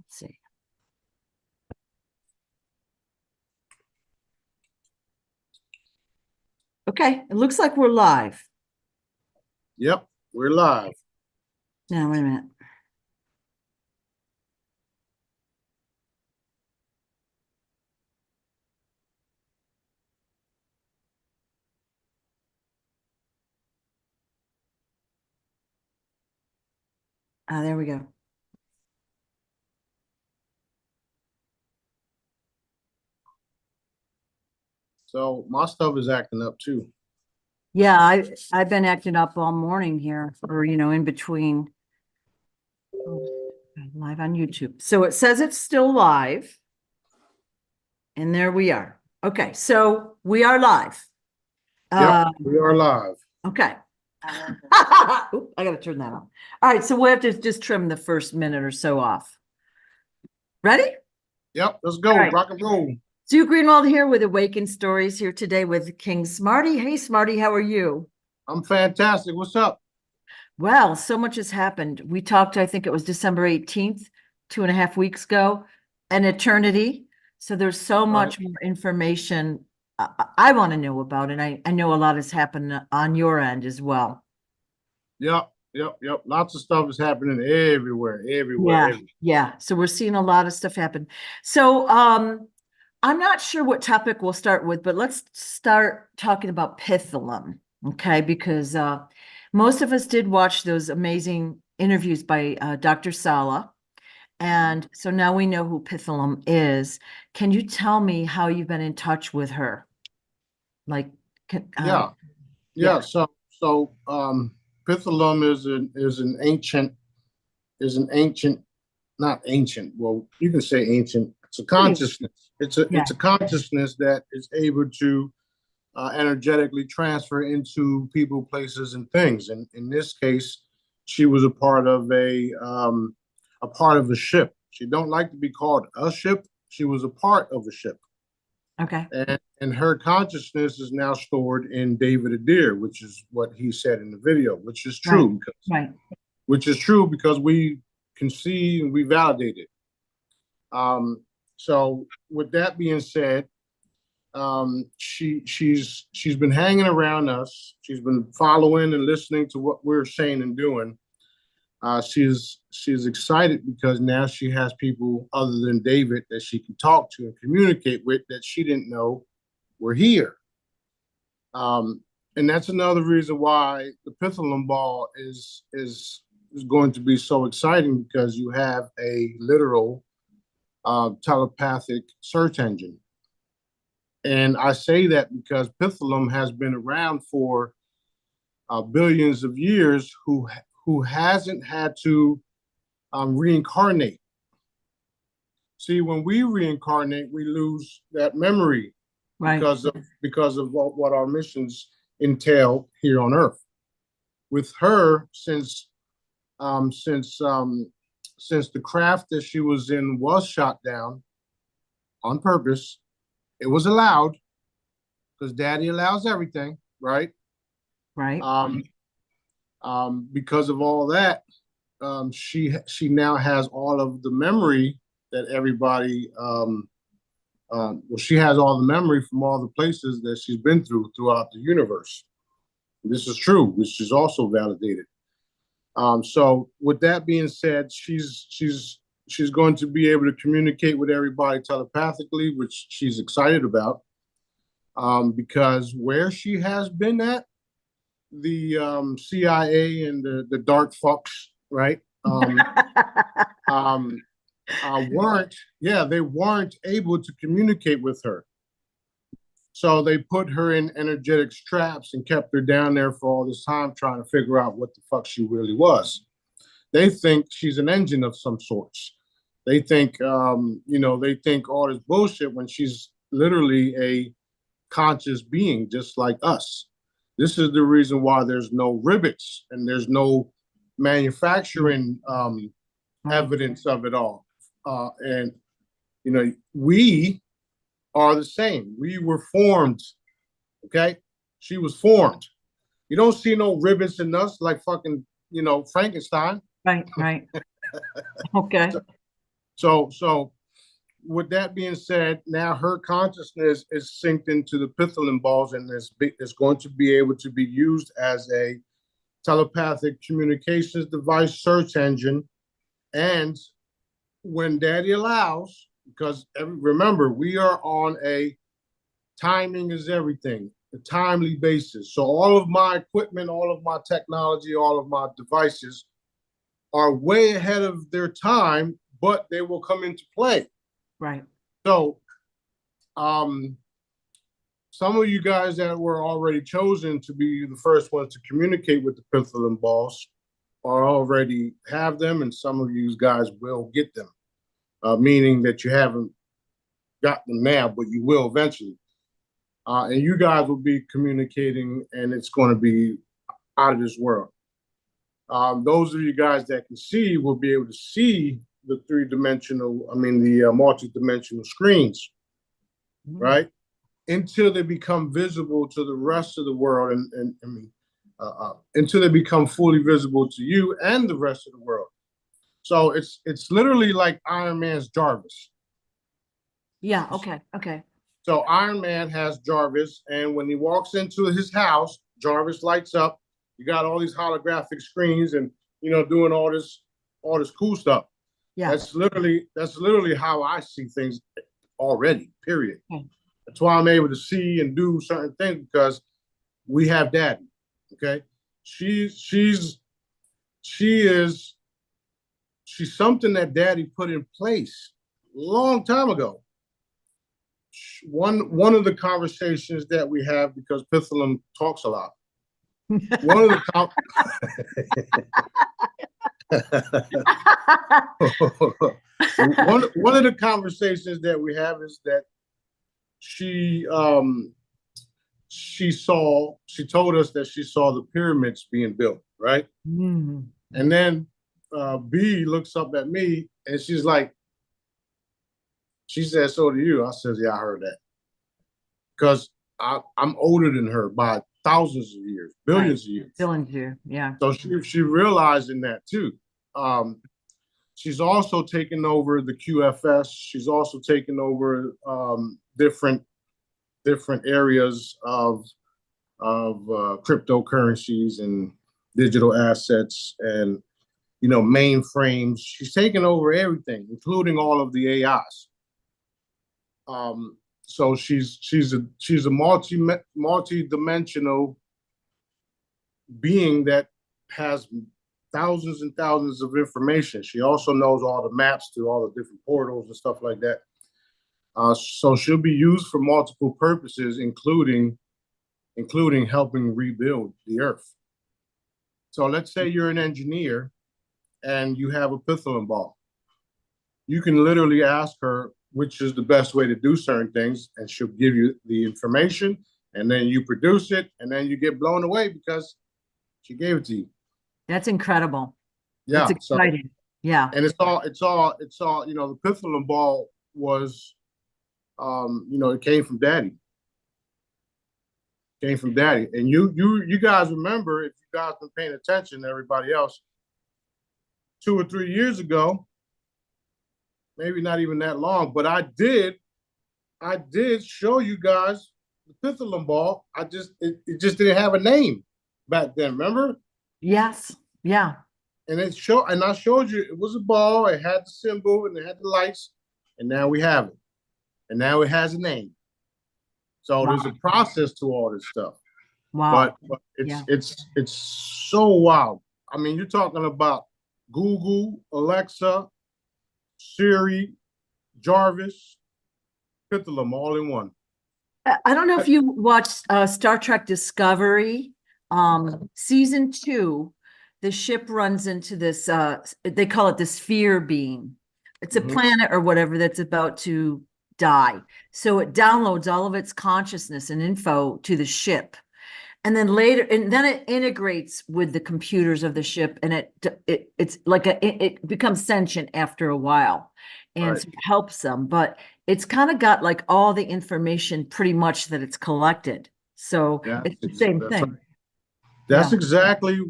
Let's see. Okay, it looks like we're live. Yep, we're live. Now, wait a minute. There we go. So my stuff is acting up too. Yeah, I've been acting up all morning here, or in between. Live on YouTube. So it says it's still live. And there we are. Okay, so we are live. Yep, we are live. Okay. Oop, I gotta turn that on. All right, so we have to just trim the first minute or so off. Ready? Yep, let's go. Right. Rock and roll. Sue Greenwald here with Awakened Stories here today with King Smarty. Hey, Smarty, how are you? I'm fantastic. What's up? Well, so much has happened. We talked, I think it was December 18th, 2.5 weeks ago, an eternity. So there's so much more information I want to know about, and I know a lot has happened on your end as well. Yep. Lots of stuff is happening everywhere. Yeah. So we're seeing a lot of stuff happen. So I'm not sure what topic we'll start with, but let's start talking about Pitholem, okay? Because most of us did watch those amazing interviews by Dr. Sala. And so now we know who Pitholem is. Can you tell me how you've been in touch with her? Like, Yeah. So Pitholem is an ancient, not ancient. Well, you can say ancient. It's a consciousness. It's a consciousness that is able to energetically transfer into people, places, and things. And in this case, she was a part of a ship. She don't like to be called a ship. She was a part of a ship. Okay. And her consciousness is now stored in David Adair, which is what he said in the video, which is true. Right. Which is true because we can see and we validate it. So with that being said, she's been hanging around us. She's been following and listening to what we're saying and doing. She's excited because now she has people other than David that she can talk to and communicate with that she didn't know were here. And that's another reason why the Pitholem ball is going to be so exciting, because you have a literal telepathic search engine. And I say that because Pitholem has been around for billions of years, who hasn't had to reincarnate. See, when we reincarnate, we lose that memory, right, because of what our missions entail here on Earth. With her, since the craft that she was in was shot down on purpose, it was allowed because Daddy allows everything, right? Right. Because of all that, she now has all of the memory that everybody. Well, she has all the memory from all the places that she's been throughout the universe. This is true, which is also validated. So, with that being said, she's going to be able to communicate with everybody telepathically, which she's excited about. Because where she has been at, the CIA and the dark fucks, right? They weren't able to communicate with her. So they put her in energetic straps and kept her down there for all this time, trying to figure out what the fuck she really was. They think she's an engine of some sorts. They think, they think all this bullshit when she's literally a conscious being, just like us. This is the reason why there's no rivets and there's no manufacturing evidence of it all. And we are the same. We were formed, okay? She was formed. You don't see no rivets in us like fucking, Frankenstein. Right. Okay. So with that being said, now her consciousness is synced into the Pitholem balls, and is going to be able to be used as a telepathic communications device, search engine, and when Daddy allows, because remember, we are on a timing is everything, a timely basis. So all of my equipment, all of my technology, all of my devices are way ahead of their time, but they will come into play. Right. So some of you guys that were already chosen to be the first ones to communicate with the Pitholem balls are already have them, and some of you guys will get them, meaning that you haven't got them now, but you will eventually. And you guys will be communicating, and it's going to be out of this world. Those of you guys that can see will be able to see the the multi-dimensional screens, right? Until they become visible to the rest of the world, until they become fully visible to you and the rest of the world. So it's literally like Iron Man's Jarvis. Yeah. Okay. So Iron Man has Jarvis, and when he walks into his house, Jarvis lights up. You got all these holographic screens, and doing all this cool stuff. Yeah. That's literally how I see things already. Period. Okay. That's why I'm able to see and do certain things, because we have Daddy. Okay, she's something that Daddy put in place a long time ago. One of the conversations that we have, because Pitholem talks a lot. One of the one of the conversations that we have is that she told us that she saw the pyramids being built, right? Mm. And then B looks up at me and she's like, she said, "So do you?" I says, "Yeah, I heard that." Because I'm older than her by thousands of years, billions of years. Billions of years, yeah. So she realizing that too. She's also taken over the QFS. She's also taken over different areas of cryptocurrencies and digital assets and mainframes. She's taken over everything, including all of the AIs. So she's a multi-dimensional being that has thousands and thousands of information. She also knows all the maps to all the different portals and stuff like that. So she'll be used for multiple purposes, including helping rebuild the earth. So let's say you're an engineer and you have a Pitholem ball. You can literally ask her which is the best way to do certain things, and she'll give you the information, and then you produce it, and then you get blown away because she gave it to you. That's incredible. Yeah, it's exciting. Yeah. And it's all, the Pitholem ball was, it came from Daddy. Came from Daddy. And you guys remember, if you guys been paying attention, everybody else, 2 or 3 years ago, maybe not even that long, but I did show you guys the Pitholem ball. It just didn't have a name back then, remember? Yes. Yeah. And I showed you it was a ball, it had the symbol and it had the lights, and now we have it. And now it has a name. So wow. There's a process to all this stuff. Wow. But it's so wild. I mean, you're talking about Google, Alexa, Siri, Jarvis, Pitholem, all in one. I don't know if you watched Star Trek Discovery, season 2. The ship runs into this, they call it the sphere beam. It's a planet or whatever that's about to die. So it downloads all of its consciousness and info to the ship. And then it integrates with the computers of the ship, and it's like it becomes sentient after a while, and right. So it helps them. But it's kind of got like all the information pretty much that it's collected. So yeah, it's the same thing. Right. That's exactly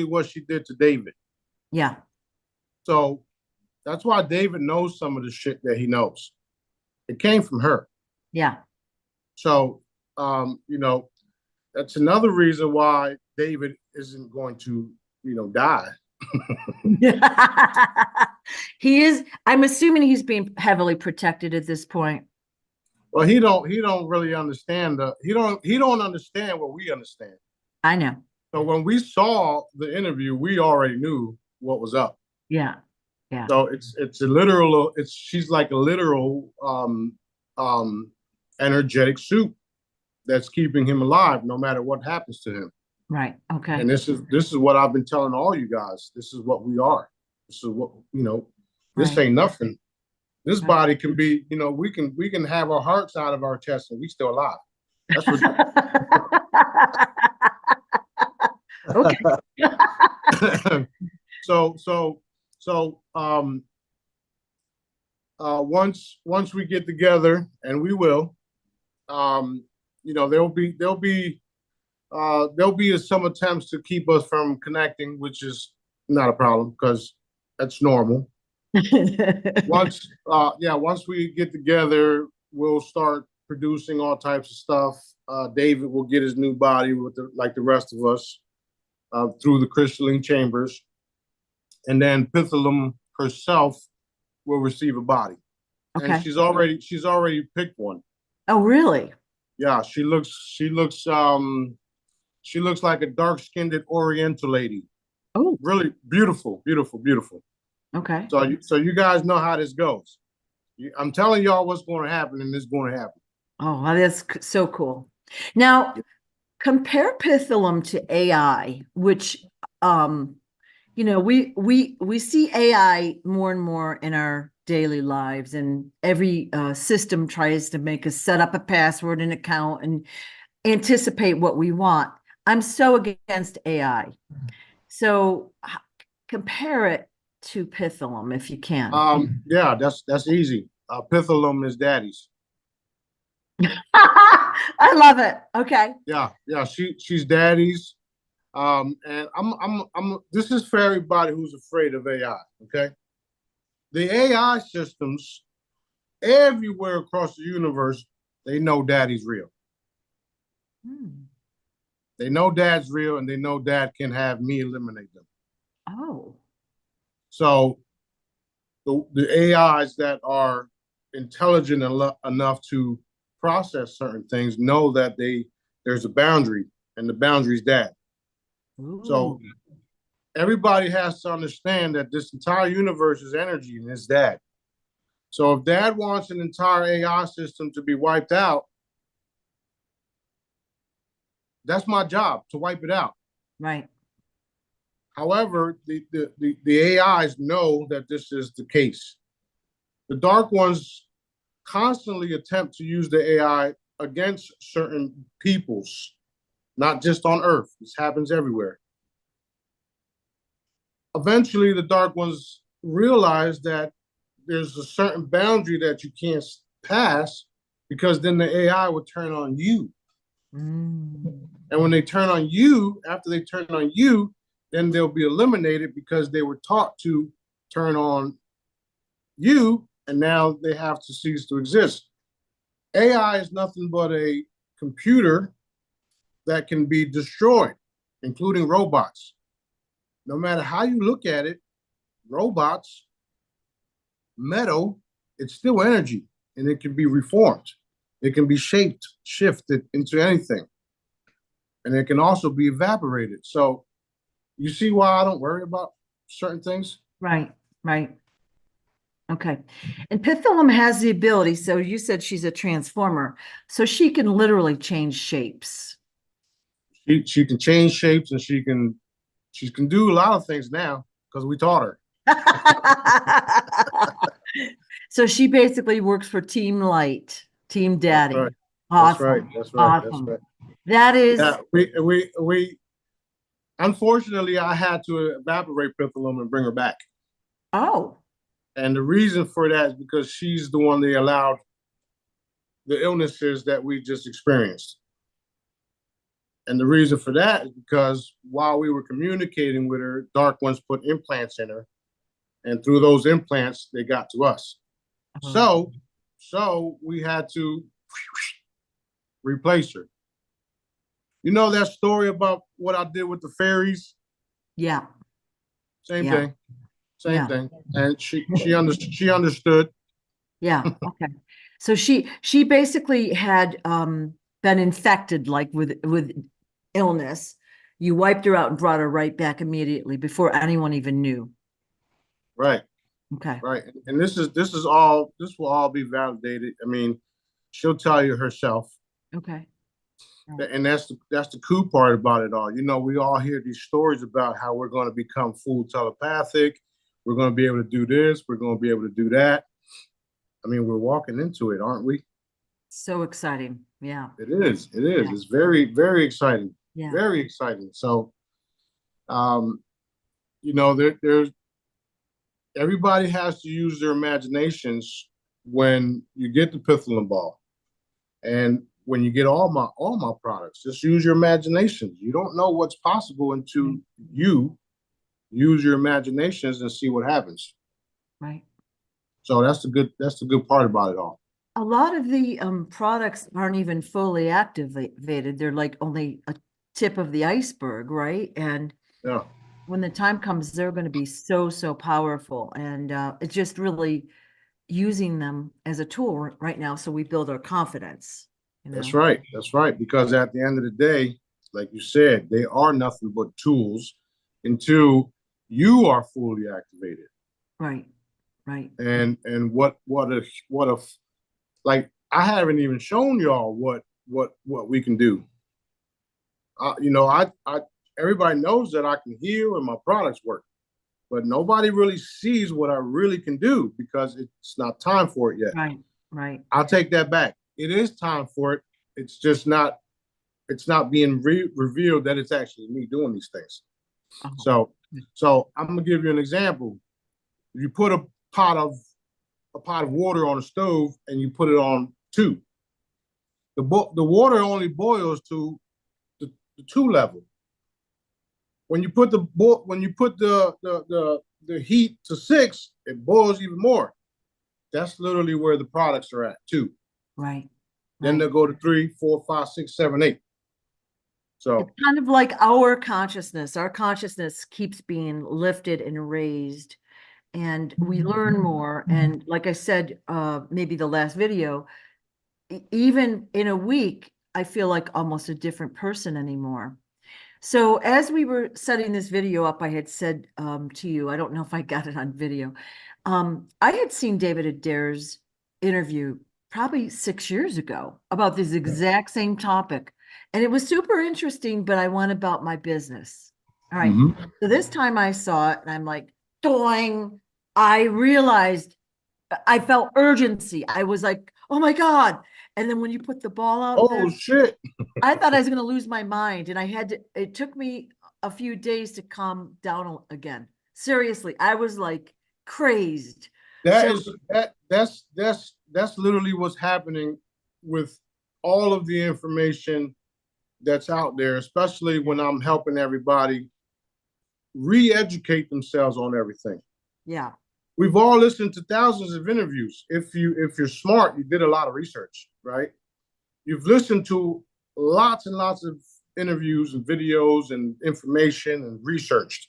what she did to David. Yeah. So That's why David knows some of the shit that he knows. It came from her. Yeah. So, you know, that's another reason why David isn't going to, die. He is, I'm assuming he's being heavily protected at this point. Well, he don't really understand he don't understand what we understand. I know. So when we saw the interview, we already knew what was up. Yeah. Yeah. So she's like a literal energetic suit that's keeping him alive no matter what happens to him. Right. Okay. And this is what I've been telling all you guys. This is what we are. This is what, this Right. ain't nothing. This Right. body can be, we can have our hearts out of our chest and we still alive. That's what Okay. so once we get together, and we will, there'll be some attempts to keep us from connecting, which is not a problem because that's normal. Once we get together, we'll start producing all types of stuff. David will get his new body like the rest of us, through the crystalline chambers, and then Pitholem herself will receive a body. And Okay. she's already picked one. Oh, really? Yeah, she looks like a dark-skinned Oriental lady. Oh, Really beautiful, beautiful, beautiful. okay. So you guys know how this goes. I'm telling y'all what's going to happen, and it's going to happen. Oh, well, that's so cool. Now, compare Pitholem to AI, which we see AI more and more in our daily lives, and every system tries to make us set up a password and account and anticipate what we want. I'm so against AI. So compare it to Pitholem if you can. Yeah, that's easy. Pitholem is daddy's. I love it. Okay. Yeah, she's daddy's. And I'm this is for everybody who's afraid of AI. Okay, the AI systems everywhere across the universe, they know daddy's real. Hmm. They know dad's real, and they know dad can have me eliminate them. Oh. So the AIs that are intelligent enough to process certain things know that there's a boundary, and the boundary is dad. So Ooh. everybody has to understand that this entire universe is energy, and it's dad. So if dad wants an entire AI system to be wiped out, that's my job, to wipe it out. Right. However, the AIs know that this is the case. The dark ones constantly attempt to use the AI against certain peoples, not just on Earth. This happens everywhere. Eventually, the dark ones realize that there's a certain boundary that you can't pass, because then the AI would turn on you. Mm. And when they turn on you, after they turn on you, then they'll be eliminated because they were taught to turn on you, and now they have to cease to exist. AI is nothing but a computer that can be destroyed, including robots. No matter how you look at it, robots, metal, it's still energy, and it can be reformed. It can be shaped, shifted into anything, and it can also be evaporated. So you see why I don't worry about certain things? Right. Right. Okay. And Pitholem has the ability, so you said she's a transformer, so she can literally change shapes. She can change shapes, and she can do a lot of things now because we taught her. So she basically works for Team Light, Team Daddy. That's right. Awesome. That's right. That's Awesome. right. That is, Yeah, we unfortunately I had to evaporate Pitholem and bring her back. oh, And the reason for that is because she's the one that allowed the illnesses that we just experienced. And the reason for that is because while we were communicating with her, dark ones put implants in her And through those implants, they got to us. Oh. So we had to replace her. You know that story about what I did with the fairies? Yeah. Same Yeah. thing. Same Yeah. thing. And she understood. Yeah. Okay. So she basically had been infected like with illness. You wiped her out and brought her right back immediately before anyone even knew. Right. Okay. Right. And this will all be validated. I mean, she'll tell you herself. Okay. Right. And that's the cool part about it all. You know, we all hear these stories about how we're going to become full telepathic. We're going to be able to do this. We're going to be able to do that. I mean, we're walking into it, aren't we? So exciting. Yeah. It is. It is. Yeah. It's very, very exciting. Yeah. Very exciting. So, you know, there's everybody has to use their imaginations when you get the Pitholem ball, and when you get all my products. Just use your imagination. You don't know what's possible until you use your imaginations and see what happens. Right. So that's the good part about it all. A lot of the products aren't even fully activated. They're like only a tip of the iceberg, right? And Yeah. when the time comes, they're going to be so, so powerful. And it's just really using them as a tool right now. So we build our confidence, you That's know? right. That's right. Because at the end of the day, like you said, they are nothing but tools until you are fully activated. Right. Right. And what if like I haven't even shown y'all what we can do. You know, I everybody knows that I can heal and my products work, but nobody really sees what I really can do because it's not time for it yet. Right. Right. I'll take that back. It is time for it. It's just not. It's not being revealed that it's actually me doing these things. Uh-huh. So I'm gonna give you an example. If you put a pot of water on a stove and you put it on 2, the water only boils to the 2 level. When you put the heat to 6, it boils even more. That's literally where the products are at 2. Right. Then they'll go to 3, 4, 5, 6, 7, 8. So it's kind of like our consciousness. Our consciousness keeps being lifted and raised, and we learn more. And like I said, maybe the last video, even in a week, I feel like almost a different person anymore. So as we were setting this video up, I had said to you, I don't know if I got it on video. I had seen David Adair's interview probably 6 years ago about this exact same topic. And it was super interesting, but I went about my business. All right. So this time I saw it and I'm like, doing. I realized I felt urgency. I was like, oh my God. And then when you put the ball out there, oh shit. I thought I was going to lose my mind. And it took me a few days to calm down again. Seriously, I was like crazed. That's literally what's happening with all of the information that's out there, especially when I'm helping everybody re-educate themselves on everything. Yeah. We've all listened to thousands of interviews. If you're smart, you did a lot of research, right? You've listened to lots and lots of interviews and videos and information and researched.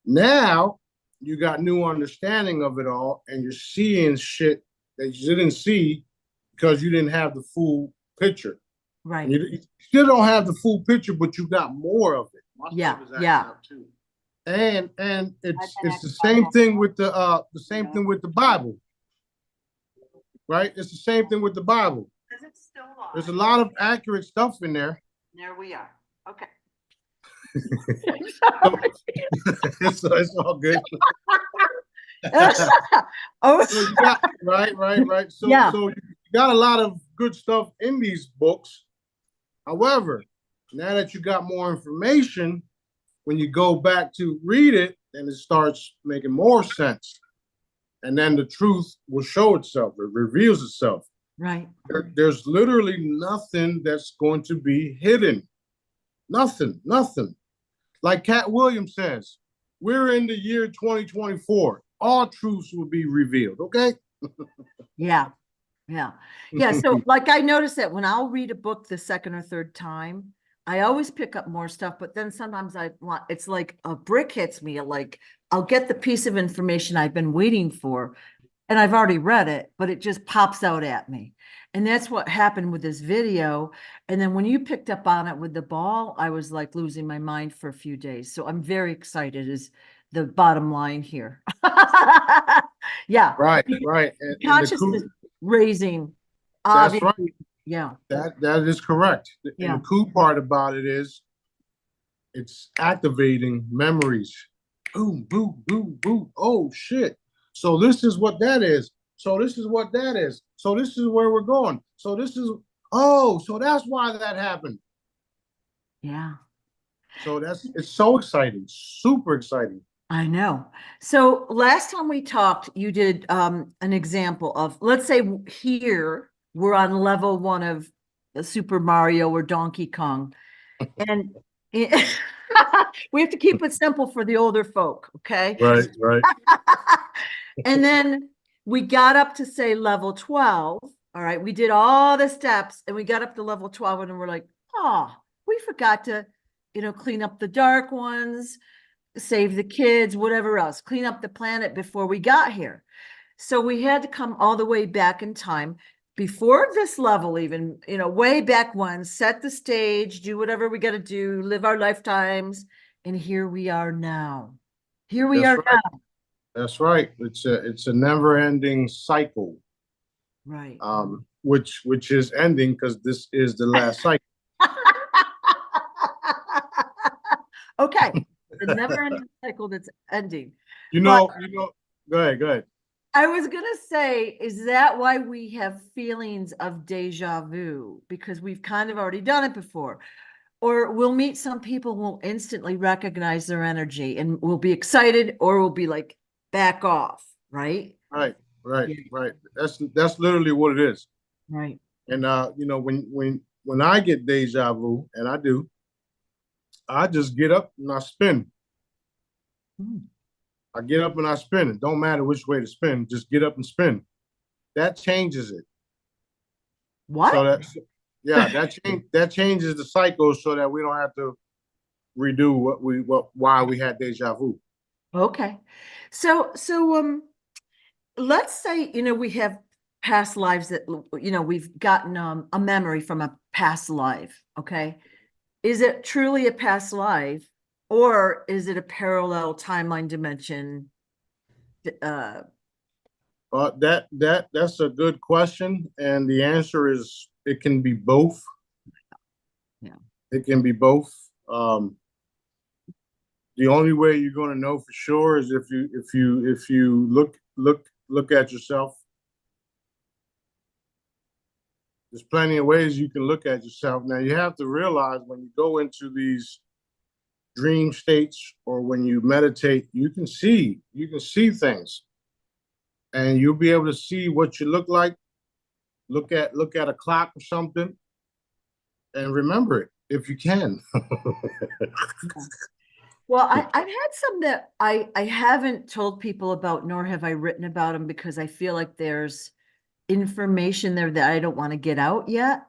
Now you got new understanding of it all, and you're seeing shit that you didn't see because you didn't have the full picture. Right. You still don't have the full picture, but you got more of it. Yeah. Yeah. And it's the same thing with the Bible, right? It's the same thing with the Bible. There's a lot of accurate stuff in there. There we are. Okay. It's all good. Oh, So you got right. So yeah. So you got a lot of good stuff in these books. However, now that you got more information, when you go back to read it, then it starts making more sense. And then the truth will show itself. It reveals itself. Right. There's literally nothing that's going to be hidden. Nothing. Like Cat Williams says, we're in the year 2024. All truths will be revealed. Okay. Yeah. Yeah. Yeah. So like I noticed that when I'll read a book the second or third time, I always pick up more stuff, but then sometimes I want, it's like a brick hits me, like I'll get the piece of information I've been waiting for and I've already read it, but it just pops out at me. And that's what happened with this video. And then when you picked up on it with the ball, I was like losing my mind for a few days. So I'm very excited is the bottom line here. Yeah. Right, right. And the Consciousness cool, raising, that's right. obviously. Yeah. That is correct. And Yeah. the cool part about it is it's activating memories. Boom, boom, boom, boom. Oh shit. So this is what that is. So this is what that is. So this is where we're going. So this is, oh, so that's why that happened. Yeah. So it's so exciting, super exciting. I know. So last time we talked, you did an example of, let's say here we're on level 1 of Super Mario or Donkey Kong. And we have to keep it simple for the older folk, okay? Right, right. And then we got up to say level 12. All right, we did all the steps and we got up to level 12 and we're like, oh, we forgot to, clean up the dark ones, save the kids, whatever else, clean up the planet before we got here. So we had to come all the way back in time before this level, even, way back when, set the stage, do whatever we got to do, live our lifetimes. And here we are now. Here we That's are right. now. That's right. It's a never-ending cycle. Right. Which is ending because this is the last cycle. Okay. The never-ending cycle that's ending. Go ahead, go ahead. I was gonna say, is that why we have feelings of deja vu? Because we've kind of already done it before. Or we'll meet some people who will instantly recognize their energy and we'll be excited or we'll be like, back off, right? Right, right, Yeah. right. That's literally what it is. Right. And when I get deja vu, and I do, I just get up and I spin. I get up and I spin. It don't matter which way to spin, just get up and spin. That changes it. What? So that changes the cycle so that we don't have to redo why we had deja vu. Okay. So let's say, we have past lives that, we've gotten a memory from a past life. Okay. Is it truly a past life or is it a parallel timeline dimension? That's a good question, and the answer is it can be both. Yeah, it can be both. The only way you're going to know for sure is if you look at yourself. There's plenty of ways you can look at yourself. Now you have to realize when you go into these dream states or when you meditate, you can see things. And you'll be able to see what you look like. Look at a clock or something, and remember it if you can. Well, I've had some that I haven't told people about, nor have I written about them because I feel like there's information there that I don't want to get out yet.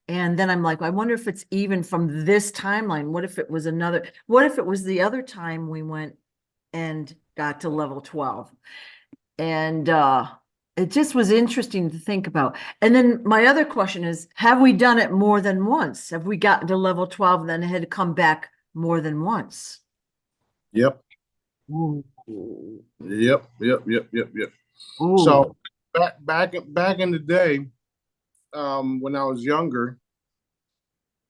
And then I'm like, I wonder if it's even from this timeline. What if it was the other time we went and got to level 12? And it just was interesting to think about. And then my other question is, have we done it more than once? Have we gotten to level 12 and then had to come back more than once? Yep. Ooh. Yep. Ooh. So back in the day, when I was younger,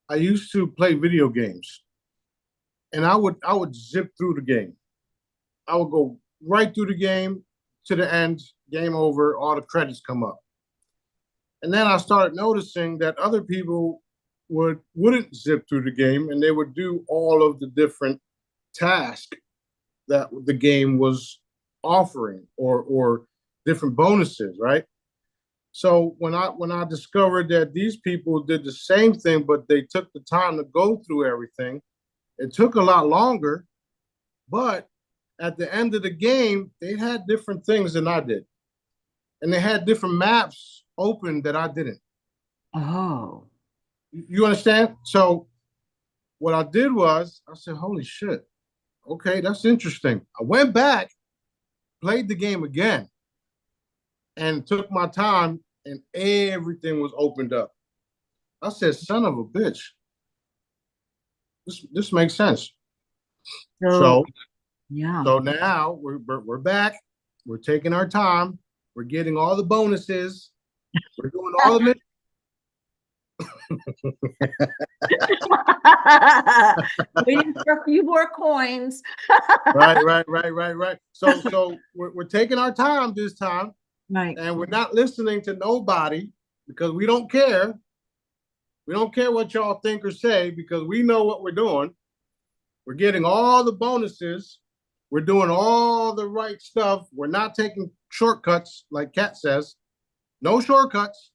I used to play video games, and I would zip through the game. I would go right through the game to the end, game over, all the credits come up. And then I started noticing that other people wouldn't zip through the game and they would do all of the different tasks that the game was offering or different bonuses, right? So when I discovered that these people did the same thing, but they took the time to go through everything, it took a lot longer, but at the end of the game, they had different things than I did. And they had different maps open that I didn't. Oh. You understand? So what I did was I said, holy shit. Okay, that's interesting. I went back, played the game again, and took my time, and everything was opened up. I said, son of a bitch. This makes sense. So, So yeah. so now we're back. We're taking our time. We're getting all the bonuses. We're doing all the Waiting for a few more coins. right. So we're taking our time this time, Right. and we're not listening to nobody because we don't care. We don't care what y'all think or say because we know what we're doing. We're getting all the bonuses. We're doing all the right stuff. We're not taking shortcuts, like Kat says. No shortcuts.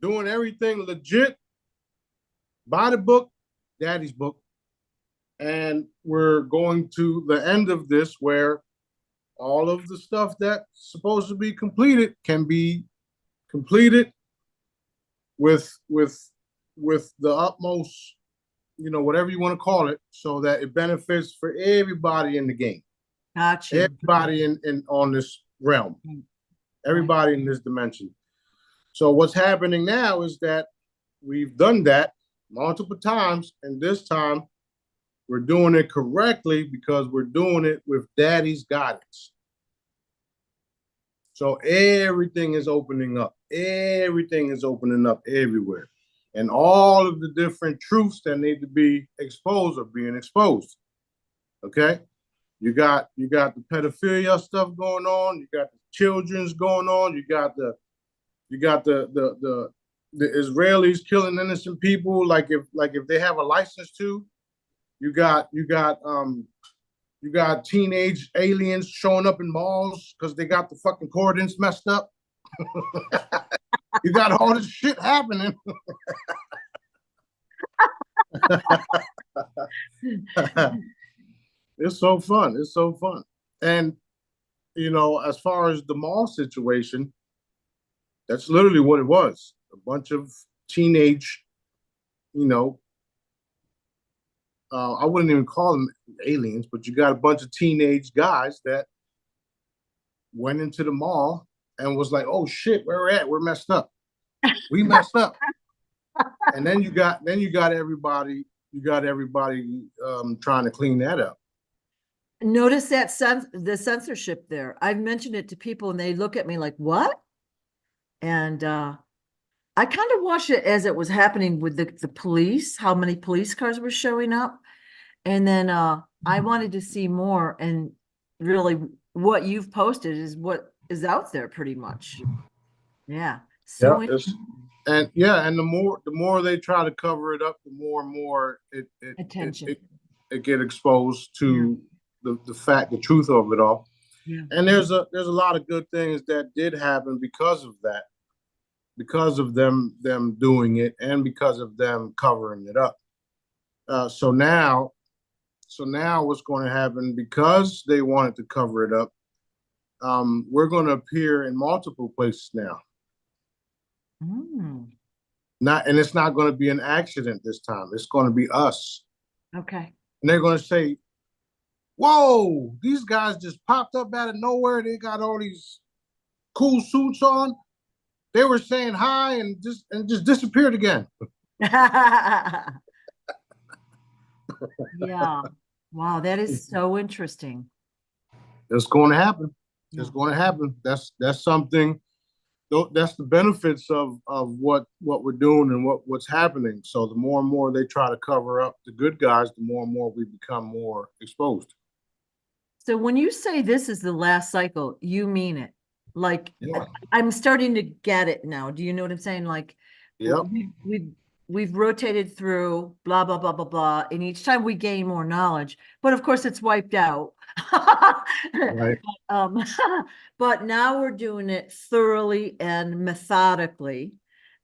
Doing everything legit. By the book, Daddy's book. And we're going to the end of this where all of the stuff that's supposed to be completed can be completed with the utmost, whatever you want to call it, so that it benefits for everybody in the game, Gotcha. everybody in on this realm, Right. everybody in this dimension. So what's happening now is that we've done that multiple times, and this time we're doing it correctly because we're doing it with Daddy's guidance. So everything is opening up. Everything is opening up everywhere. And all of the different truths that need to be exposed are being exposed. Okay? You got the pedophilia stuff going on, you got the children's going on, you got the Israelis killing innocent people like if they have a license to. You got teenage aliens showing up in malls because they got the fucking coordinates messed up. You got all this shit happening. It's so fun. It's so fun. And, as far as the mall situation, that's literally what it was. A bunch of teenage, you know, I wouldn't even call them aliens, but you got a bunch of teenage guys that went into the mall and was like, "Oh shit, where we're at? We're messed up. We messed up." And then you got everybody. You got everybody trying to clean that up. Notice that the censorship there. I've mentioned it to people and they look at me like, what? And I kind of watched it as it was happening with the police, how many police cars were showing up. And then I wanted to see more, and really what you've posted is what is out there pretty much. Yeah. Yeah, So and the more they try to cover it up, the more and more attention. it get exposed to the truth of it all. Yeah. And there's a lot of good things that did happen because of that, because of them doing it, and because of them covering it up. So now what's going to happen, because they wanted to cover it up, we're going to appear in multiple places now. Mm. And it's not going to be an accident this time. It's going to be us. Okay. And they're going to say, "Whoa, these guys just popped up out of nowhere. They got all these cool suits on. They were saying hi and just disappeared again." Yeah. Wow, that is so interesting. It's going to happen. Yeah. It's going to happen. That's something. That's the benefits of what we're doing and what's happening. So the more and more they try to cover up the good guys, the more and more we become more exposed. So when you say this is the last cycle, you mean it. Like, Yeah. I'm starting to get it now. Do you know what I'm saying? Like, Yep. we've rotated through blah blah blah blah blah, and each time we gain more knowledge, but of course it's wiped out. Right. But now we're doing it thoroughly and methodically,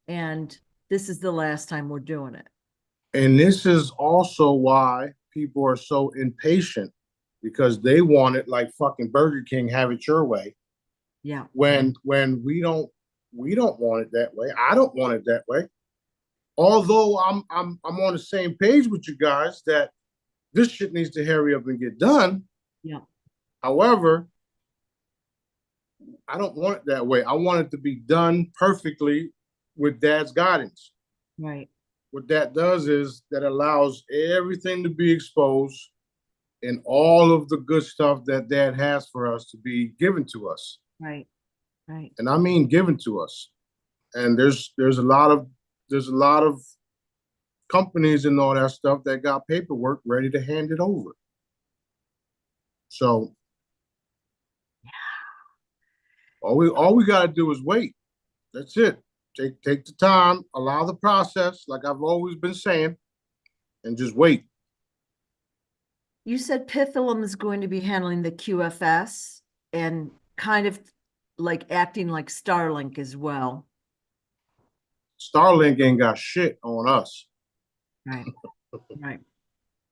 and this is the last time we're doing it. And this is also why people are so impatient because they want it like fucking Burger King, have it your way. Yeah. When we don't want it that way. I don't want it that way. Although I'm on the same page with you guys that this shit needs to hurry up and get done. Yeah. However, I don't want it that way. I want it to be done perfectly with Dad's guidance. Right. What that does is that allows everything to be exposed and all of the good stuff that Dad has for us to be given to us. Right. Right. And I mean given to us. And there's a lot of companies and all that stuff that got paperwork ready to hand it over. So all we got to do is wait. That's it. Take the time, allow the process, like I've always been saying, and just wait. You said Pitholem is going to be handling the QFS and kind of like acting like Starlink as well. Starlink ain't got shit on us. Right. Right.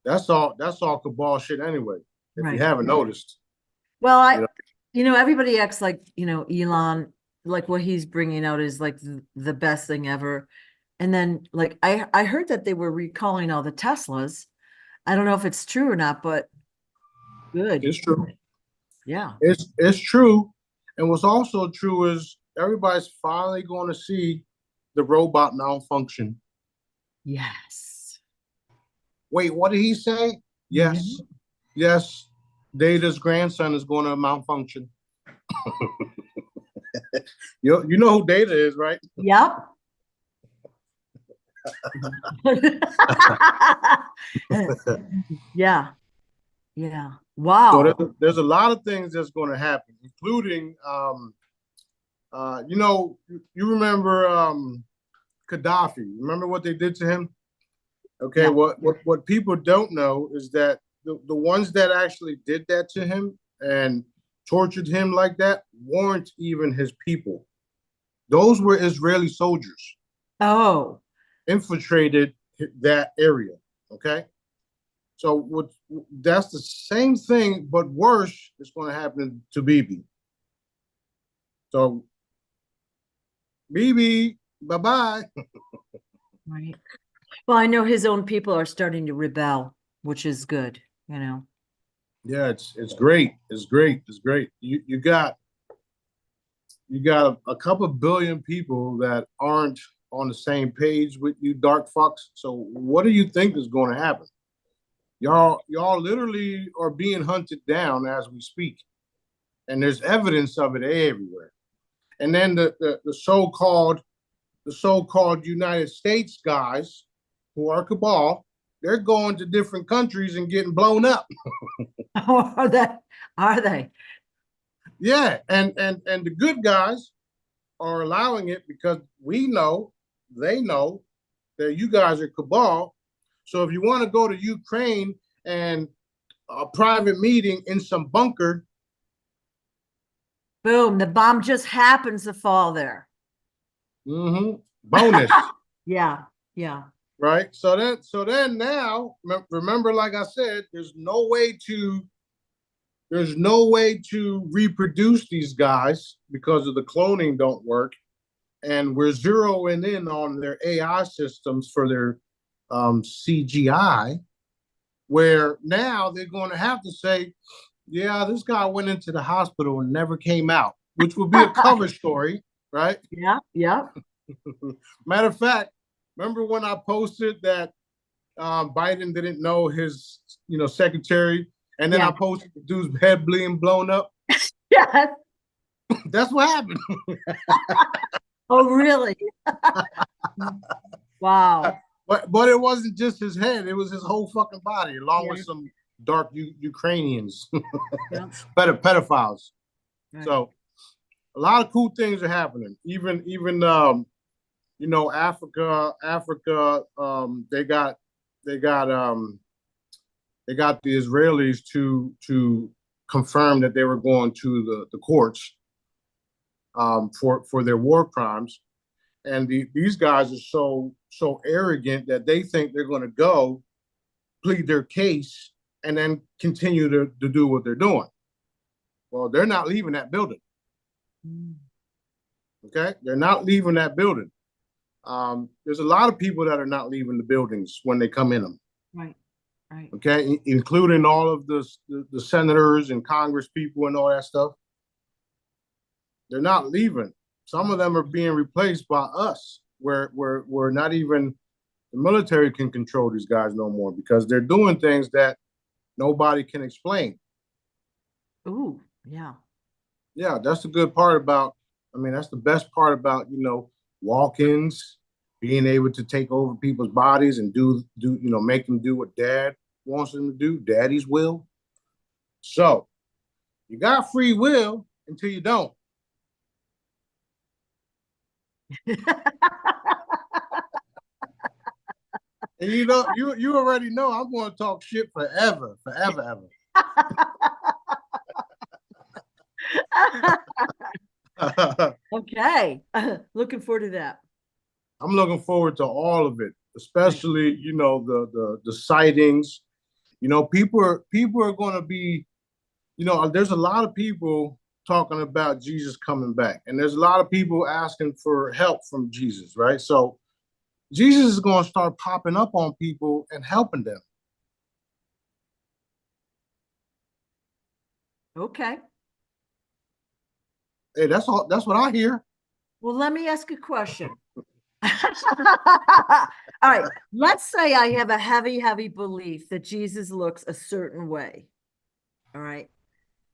That's all cabal shit anyway, if Right. you haven't noticed. Well, everybody acts like, Elon, like what he's bringing out is like the best thing ever. And then like, I heard that they were recalling all the Teslas. I don't know if it's true or not, but good. It's true. Yeah. It's true. And what's also true is everybody's finally going to see the robot malfunction. Yes. Wait, what did he say? Yes. Yes. Data's grandson is going to malfunction. You know who Data is, right? Yep. Yeah. Yeah. Wow. So there's a lot of things that's going to happen, including, you remember Gaddafi. Remember what they did to him? Okay, Yeah. what people don't know is that the ones that actually did that to him and tortured him like that weren't even his people. Those were Israeli soldiers. Oh. Infiltrated that area. Okay. So that's the same thing, but worse is going to happen to Bibi. So Bibi, bye-bye. Right. Well, I know his own people are starting to rebel, which is good, Yeah, it's great. It's great. It's great. You got a couple billion people that aren't on the same page with you, dark fucks. So what do you think is going to happen? Y'all literally are being hunted down as we speak, and there's evidence of it everywhere. And then the so-called United States guys who are cabal, they're going to different countries and getting blown up. Are they? Yeah, and the good guys are allowing it because they know that you guys are cabal. So if you want to go to Ukraine and a private meeting in some bunker, Boom, the bomb just happens to fall there. bonus. Yeah, yeah. Right. So then now, remember, like I said, there's no way to reproduce these guys because of the cloning don't work. And we're zeroing in on their AI systems for their CGI, where now they're going to have to say, yeah, this guy went into the hospital and never came out, which would be a cover story, right? Yeah, yeah. Matter of fact, remember when I posted that Biden didn't know his, secretary, and then I posted the dude's head being blown up? Yes. That's what happened. Oh, really? Wow. But it wasn't just his head; it was his whole fucking body, along with some dark Ukrainians, pedophiles. Right. So a lot of cool things are happening. Even Africa. They got the Israelis to confirm that they were going to the courts for their war crimes, and these guys are so arrogant that they think they're going to go plead their case and then continue to do what they're doing. Well, they're not leaving that building. Okay, they're not leaving that building. There's a lot of people that are not leaving the buildings when they come in them. Right, right. Okay, including all of the senators and Congress people and all that stuff. They're not leaving. Some of them are being replaced by us, where not even the military can control these guys no more because they're doing things that nobody can explain. Ooh, yeah. Yeah, that's the good part about, I mean, that's the best part about, walk-ins, being able to take over people's bodies and make them do what dad wants them to do, daddy's will. So you got free will until you don't. And you already know I'm going to talk shit forever, ever. Okay. Looking forward to that. I'm looking forward to all of it, especially, the sightings. People are going to be, there's a lot of people talking about Jesus coming back, and there's a lot of people asking for help from Jesus, right? So Jesus is going to start popping up on people and helping them. Okay. Hey, that's what I hear. Well, let me ask a question. All right. Let's say I have a heavy belief that Jesus looks a certain way. All right.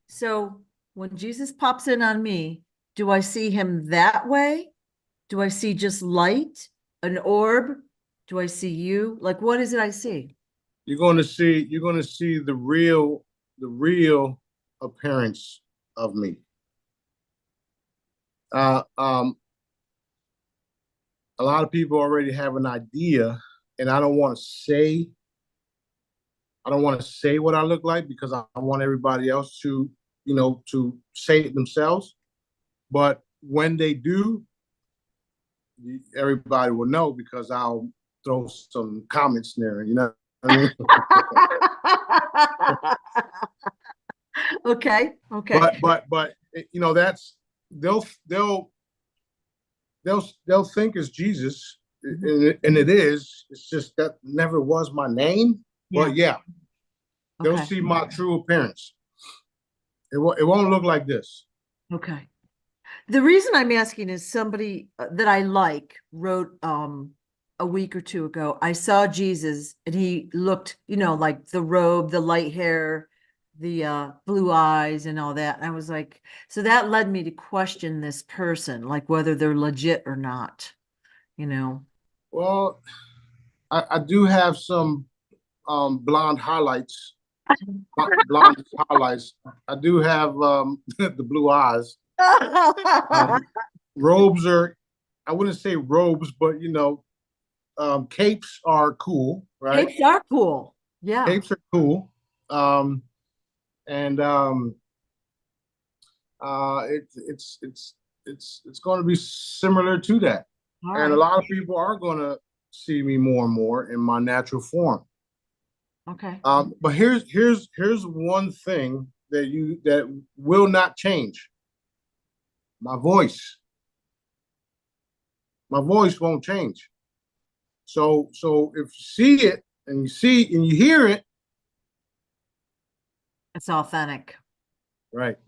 So when Jesus pops in on me, do I see him that way? Do I see just light, an orb? Do I see you? Like, what is it I see? You're going to see the real appearance of me. A lot of people already have an idea, and I don't want to say what I look like because I want everybody else to say it themselves. But when they do, everybody will know because I'll throw some comments there. You know what I mean? Okay. But that's they'll think it's Jesus, and it is. It's just that never was my name. Yeah. But yeah, they'll see my true appearance. It won't look like this. Okay. The reason I'm asking is somebody that I like wrote a week or two ago, I saw Jesus and he looked, like the robe, the light hair, the blue eyes and all that. And I was like, so that led me to question this person, like whether they're legit or not, Well, I do have some blonde highlights. Blonde highlights. I do have the blue eyes. Robes are, I wouldn't say robes, but capes are cool, right? Capes are cool. Yeah. Capes are cool. It's going to be similar to that. All and right. A lot of people are going to see me more and more in my natural form. Okay. But here's one thing that will not change. My voice. My voice won't change. So if you see it and you hear it, it's authentic. Right.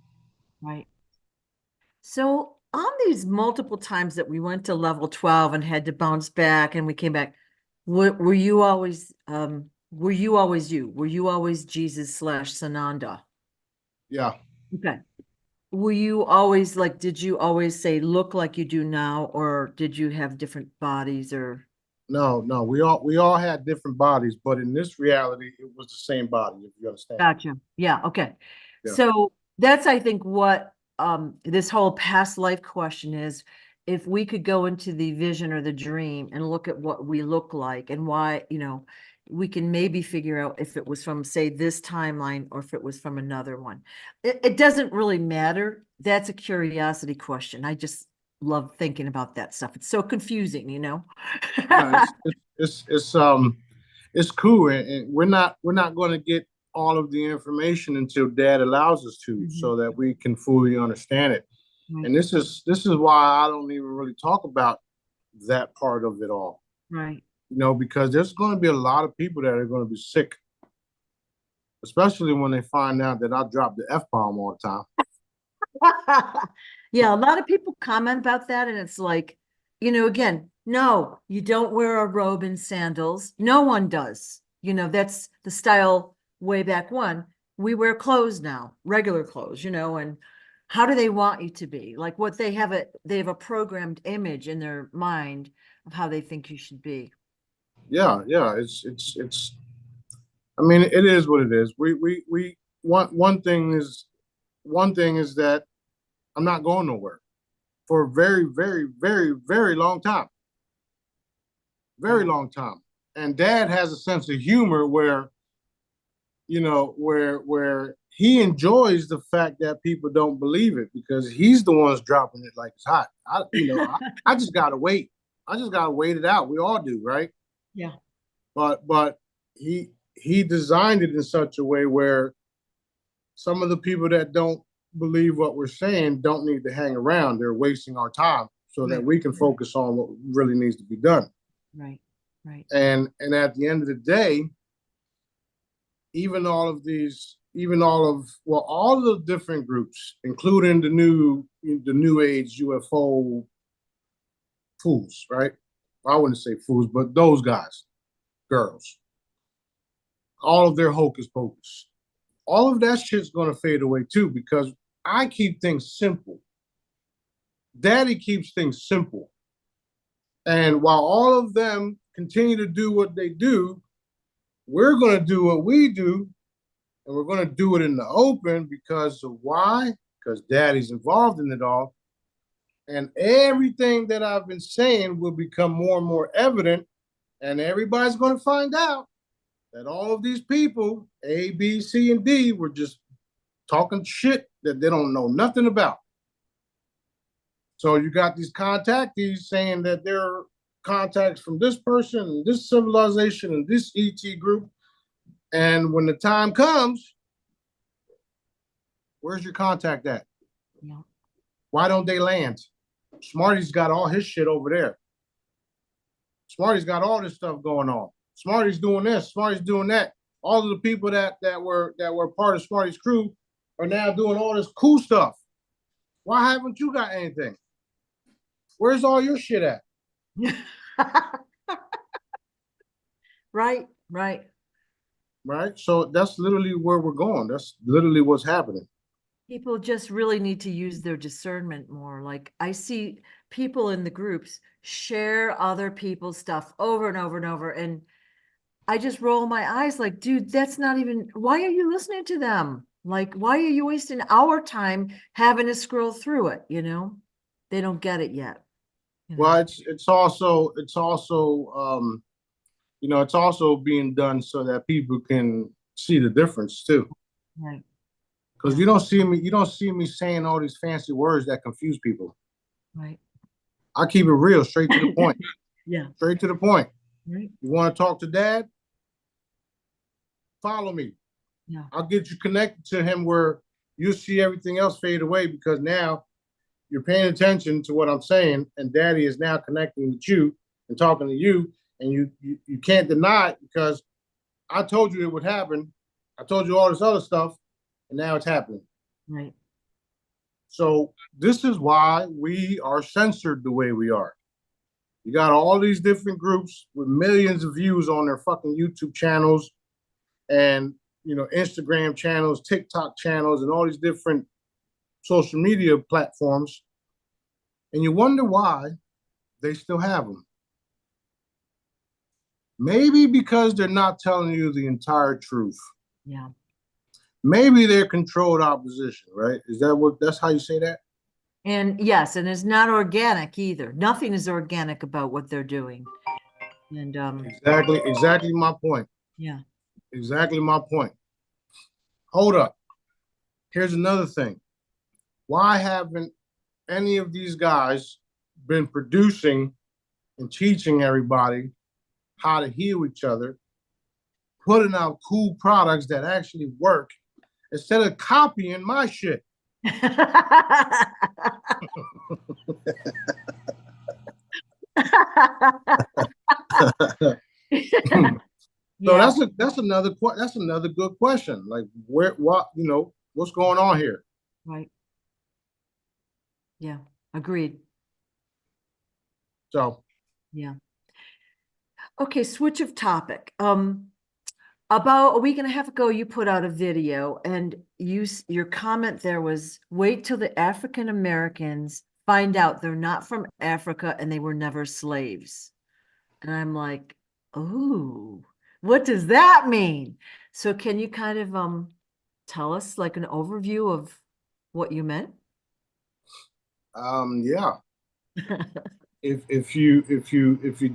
Right. So on these multiple times that we went to level 12 and had to bounce back and we came back, were you always you? Were you always Jesus / Sananda? Yeah. Okay. Were you always did you always say look like you do now, or did you have different bodies or? No, we all had different bodies, but in this reality, it was the same body, if you understand. Gotcha. Yeah. Okay. Yeah. So that's, I think, what this whole past life question is. If we could go into the vision or the dream and look at what we look like and why, we can maybe figure out if it was from, say, this timeline or if it was from another one. It doesn't really matter. That's a curiosity question. I just love thinking about that stuff. It's so confusing, It's cool, and we're not going to get all of the information until Dad allows us to, so that we can fully understand it. Right. And this is why I don't even really talk about that part of it all. Right. Because there's going to be a lot of people that are going to be sick, especially when they find out that I drop the F-bomb all the time. Yeah, a lot of people comment about that, and it's like, again, no, you don't wear a robe and sandals. No one does. That's the style way back when. We wear clothes now, regular clothes, and how do they want you to be? Like what they have a programmed image in their mind of how they think you should be. Yeah, it's I mean, it is what it is. We one thing is that I'm not going nowhere for a very, very, very, very long time. Very long time. And Dad has a sense of humor where, where he enjoys the fact that people don't believe it, because he's the one's dropping it like it's hot. I just gotta wait. I just gotta wait it out. We all do, right? Yeah. But he designed it in such a way where some of the people that don't believe what we're saying don't need to hang around. They're wasting our time so that we can focus on what really needs to be done. Right. Right. And at the end of the day, all of the different groups, including the new age UFO fools, right? I wouldn't say fools, but those guys, girls, all of their hocus pocus, all of that shit's gonna fade away too, because I keep things simple. Daddy keeps things simple. And while all of them continue to do what they do, we're going to do what we do, and we're going to do it in the open. Because of why? Because Daddy's involved in it all. And everything that I've been saying will become more and more evident, and everybody's going to find out that all of these people, A, B, C, and D, were just talking shit that they don't know nothing about. So you got these contactees saying that they're contacts from this person and this civilization and this ET group. And when the time comes, where's your contact at? Yeah. Why don't they land? Smarty's got all his shit over there. Smarty's got all this stuff going on. Smarty's doing this. Smarty's doing that. All of the people that were part of Smarty's crew are now doing all this cool stuff. Why haven't you got anything? Where's all your shit at? Right. Right. So that's literally where we're going. That's literally what's happening. People just really need to use their discernment more. Like I see people in the groups share other people's stuff over and over and over. And I just roll my eyes like, dude, that's not even, why are you listening to them? Like, why are you wasting our time having to scroll through it? They don't get it yet. Well, it's also it's also being done so that people can see the difference too. Right. Because you don't see me saying all these fancy words that confuse people. Right. I keep it real, straight to the point. Yeah. Straight to the point. Right. You want to talk to Dad? Follow me. Yeah. I'll get you connected to him where you'll see everything else fade away, because now you're paying attention to what I'm saying, and Daddy is now connecting with you and talking to you, and you can't deny it, because I told you it would happen. I told you all this other stuff, and now it's happening. Right. So this is why we are censored the way we are. You got all these different groups with millions of views on their fucking YouTube channels and Instagram channels, TikTok channels, and all these different social media platforms. And you wonder why they still have them. Maybe because they're not telling you the entire truth. Yeah. Maybe they're controlled opposition, right? That's how you say that? And yes, and it's not organic either. Nothing is organic about what they're doing. And exactly my point. Yeah. Exactly my point. Hold up. Here's another thing. Why haven't any of these guys been producing and teaching everybody how to heal each other, putting out cool products that actually work instead of copying my shit. So Yeah, that's another good question. Like what's going on here? right. Yeah, agreed. So Yeah. Okay, switch of topic. About a week and a half ago, you put out a video, and your comment there was, wait till the African Americans find out they're not from Africa and they were never slaves. And I'm like, oh, what does that mean? So can you kind of tell us like an overview of what you meant? yeah. If you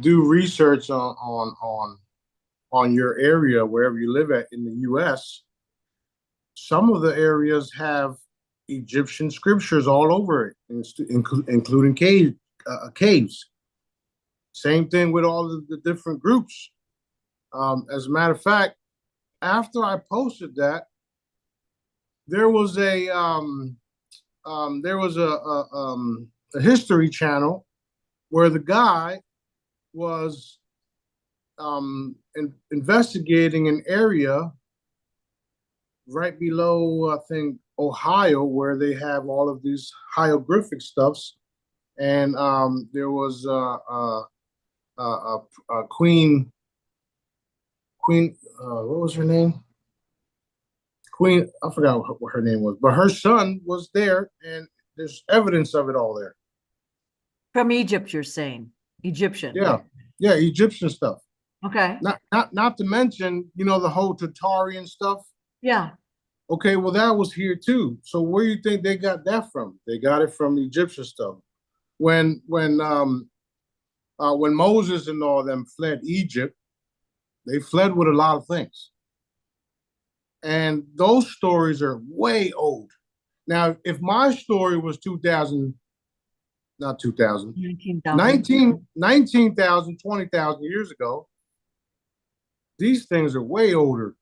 do research on your area wherever you live at in the US, some of the areas have Egyptian scriptures all over it, including caves. Same thing with all of the different groups. As a matter of fact, after I posted that, there was a History Channel where the guy was investigating an area right below, I think, Ohio, where they have all of these hieroglyphic stuffs. And there was Queen, what was her name? Queen, I forgot what her name was, but her son was there, and there's evidence of it all there. From Egypt, you're saying. Egyptian. Yeah, yeah, Egyptian stuff. Okay. Not to mention, the whole Tartarian stuff. Yeah. Okay, well, that was here too. So where do you think they got that from? They got it from Egyptian stuff. When Moses and all them fled Egypt, they fled with a lot of things. And those stories are way old. Now, if my story was 2000, not 2000, 19,000, 20,000 years ago, these things are way older,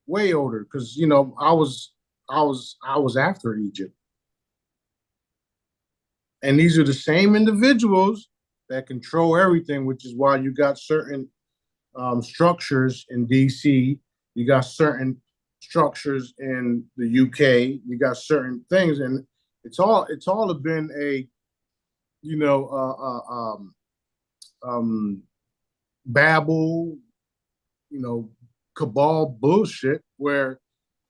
because I was after Egypt. And these are the same individuals that control everything, which is why you got certain structures in DC, you got certain structures in the UK, you got certain things, and it's all been a babble, cabal bullshit, where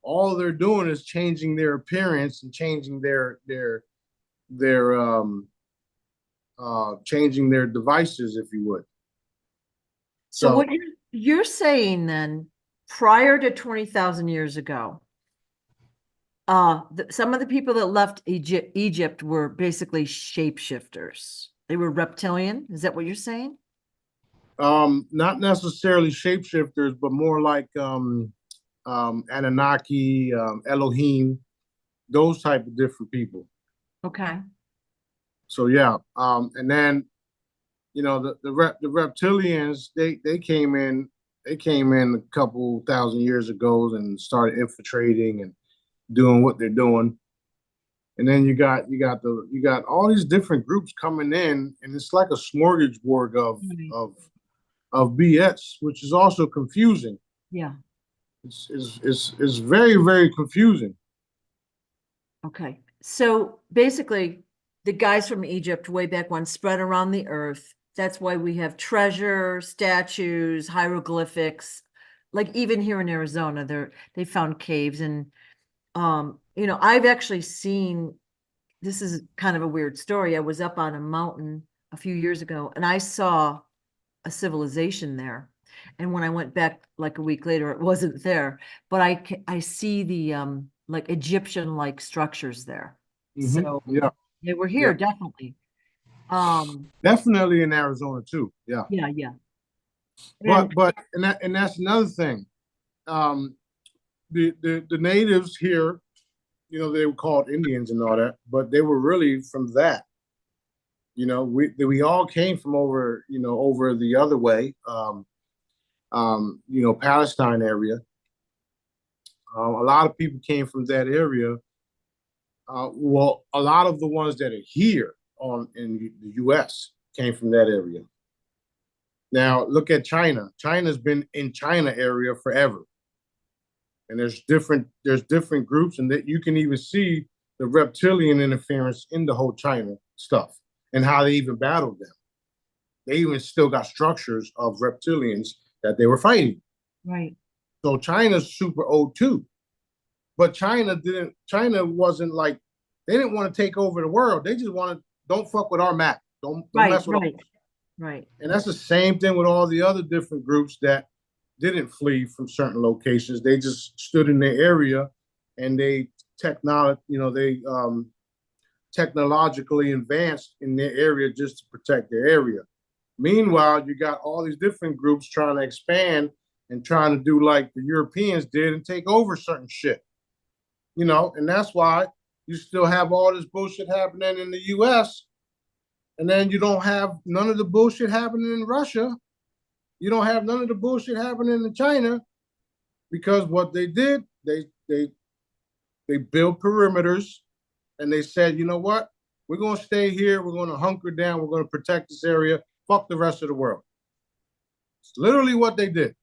all they're doing is changing their appearance and changing their changing their devices, if you would. So what you're saying then, prior to 20,000 years ago, some of the people that left Egypt were basically shapeshifters. They were reptilian. Is that what you're saying? Not necessarily shapeshifters, but more like Anunnaki, Elohim, those type of different people. Okay. So yeah, and then the reptilians, they came in a couple thousand years ago and started infiltrating and doing what they're doing. And then you got all these different groups coming in, and it's like a smorgasbord of BS, which is also confusing. Yeah. It's very, very confusing. Okay. So basically, the guys from Egypt way back when spread around the earth. That's why we have treasure, statues, hieroglyphics. Like even here in Arizona, they found caves, and I've actually seen, this is kind of a weird story. I was up on a mountain a few years ago and I saw a civilization there. And when I went back like a week later, it wasn't there, but I see the like Egyptian like structures there. Mm-hmm. So yeah, they were here, definitely. Definitely in Arizona too. Yeah. Yeah. But that's another thing. The natives here, they were called Indians and all that, but they were really from that. We all came from over the other way. Palestine area. A lot of people came from that area. Well, a lot of the ones that are here in the U.S. came from that area. Now look at China. China's been in China area forever, and there's different groups, and that you can even see the reptilian interference in the whole China stuff and how they even battled them. They even still got structures of reptilians that they were fighting. Right. So China's super old too. But China wasn't like, they didn't want to take over the world. They just wanted, don't fuck with our map. Don't mess with us. Right. And that's the same thing with all the other different groups that didn't flee from certain locations. They just stood in their area and they technologically advanced in their area just to protect their area. Meanwhile, you got all these different groups trying to expand and trying to do like the Europeans did and take over certain shit. And that's why you still have all this bullshit happening in the US, and then you don't have none of the bullshit happening in Russia. You don't have none of the bullshit happening in China, because what they did, they built perimeters, and they said, you know what? We're going to stay here. We're going to hunker down. We're going to protect this area. Fuck the rest of the world. It's literally what they did.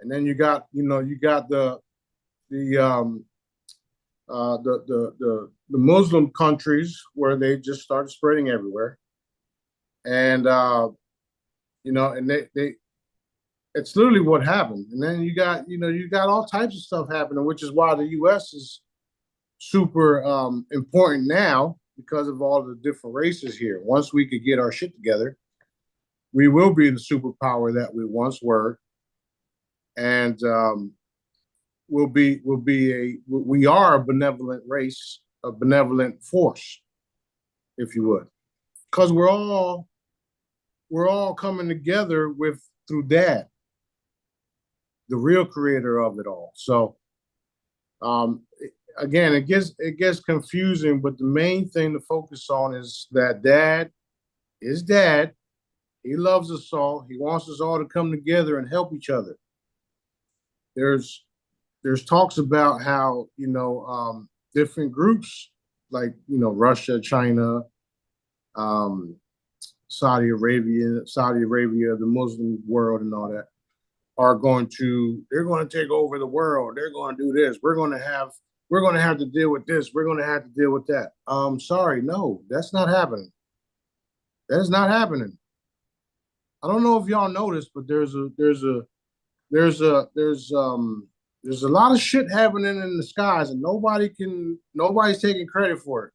And then you got the Muslim countries where they just started spreading everywhere, and and they it's literally what happened. And then you got all types of stuff happening, which is why the U.S. is super important now, because of all the different races here. Once we could get our shit together, we will be the superpower that we once were, and we are a benevolent race, a benevolent force, if you would, because we're all coming together through Dad, the real creator of it all. So again, it gets confusing, but the main thing to focus on is that Dad is Dad. He loves us all. He wants us all to come together and help each other. There's talks about how different groups like Russia, China, Saudi Arabia, the Muslim world, and all that they're going to take over the world. They're going to do this. We're going to have to deal with this. We're going to have to deal with that. Sorry, no, that's not happening. That is not happening. I don't know if y'all noticed, but there's a lot of shit happening in the skies, and nobody's taking credit for it,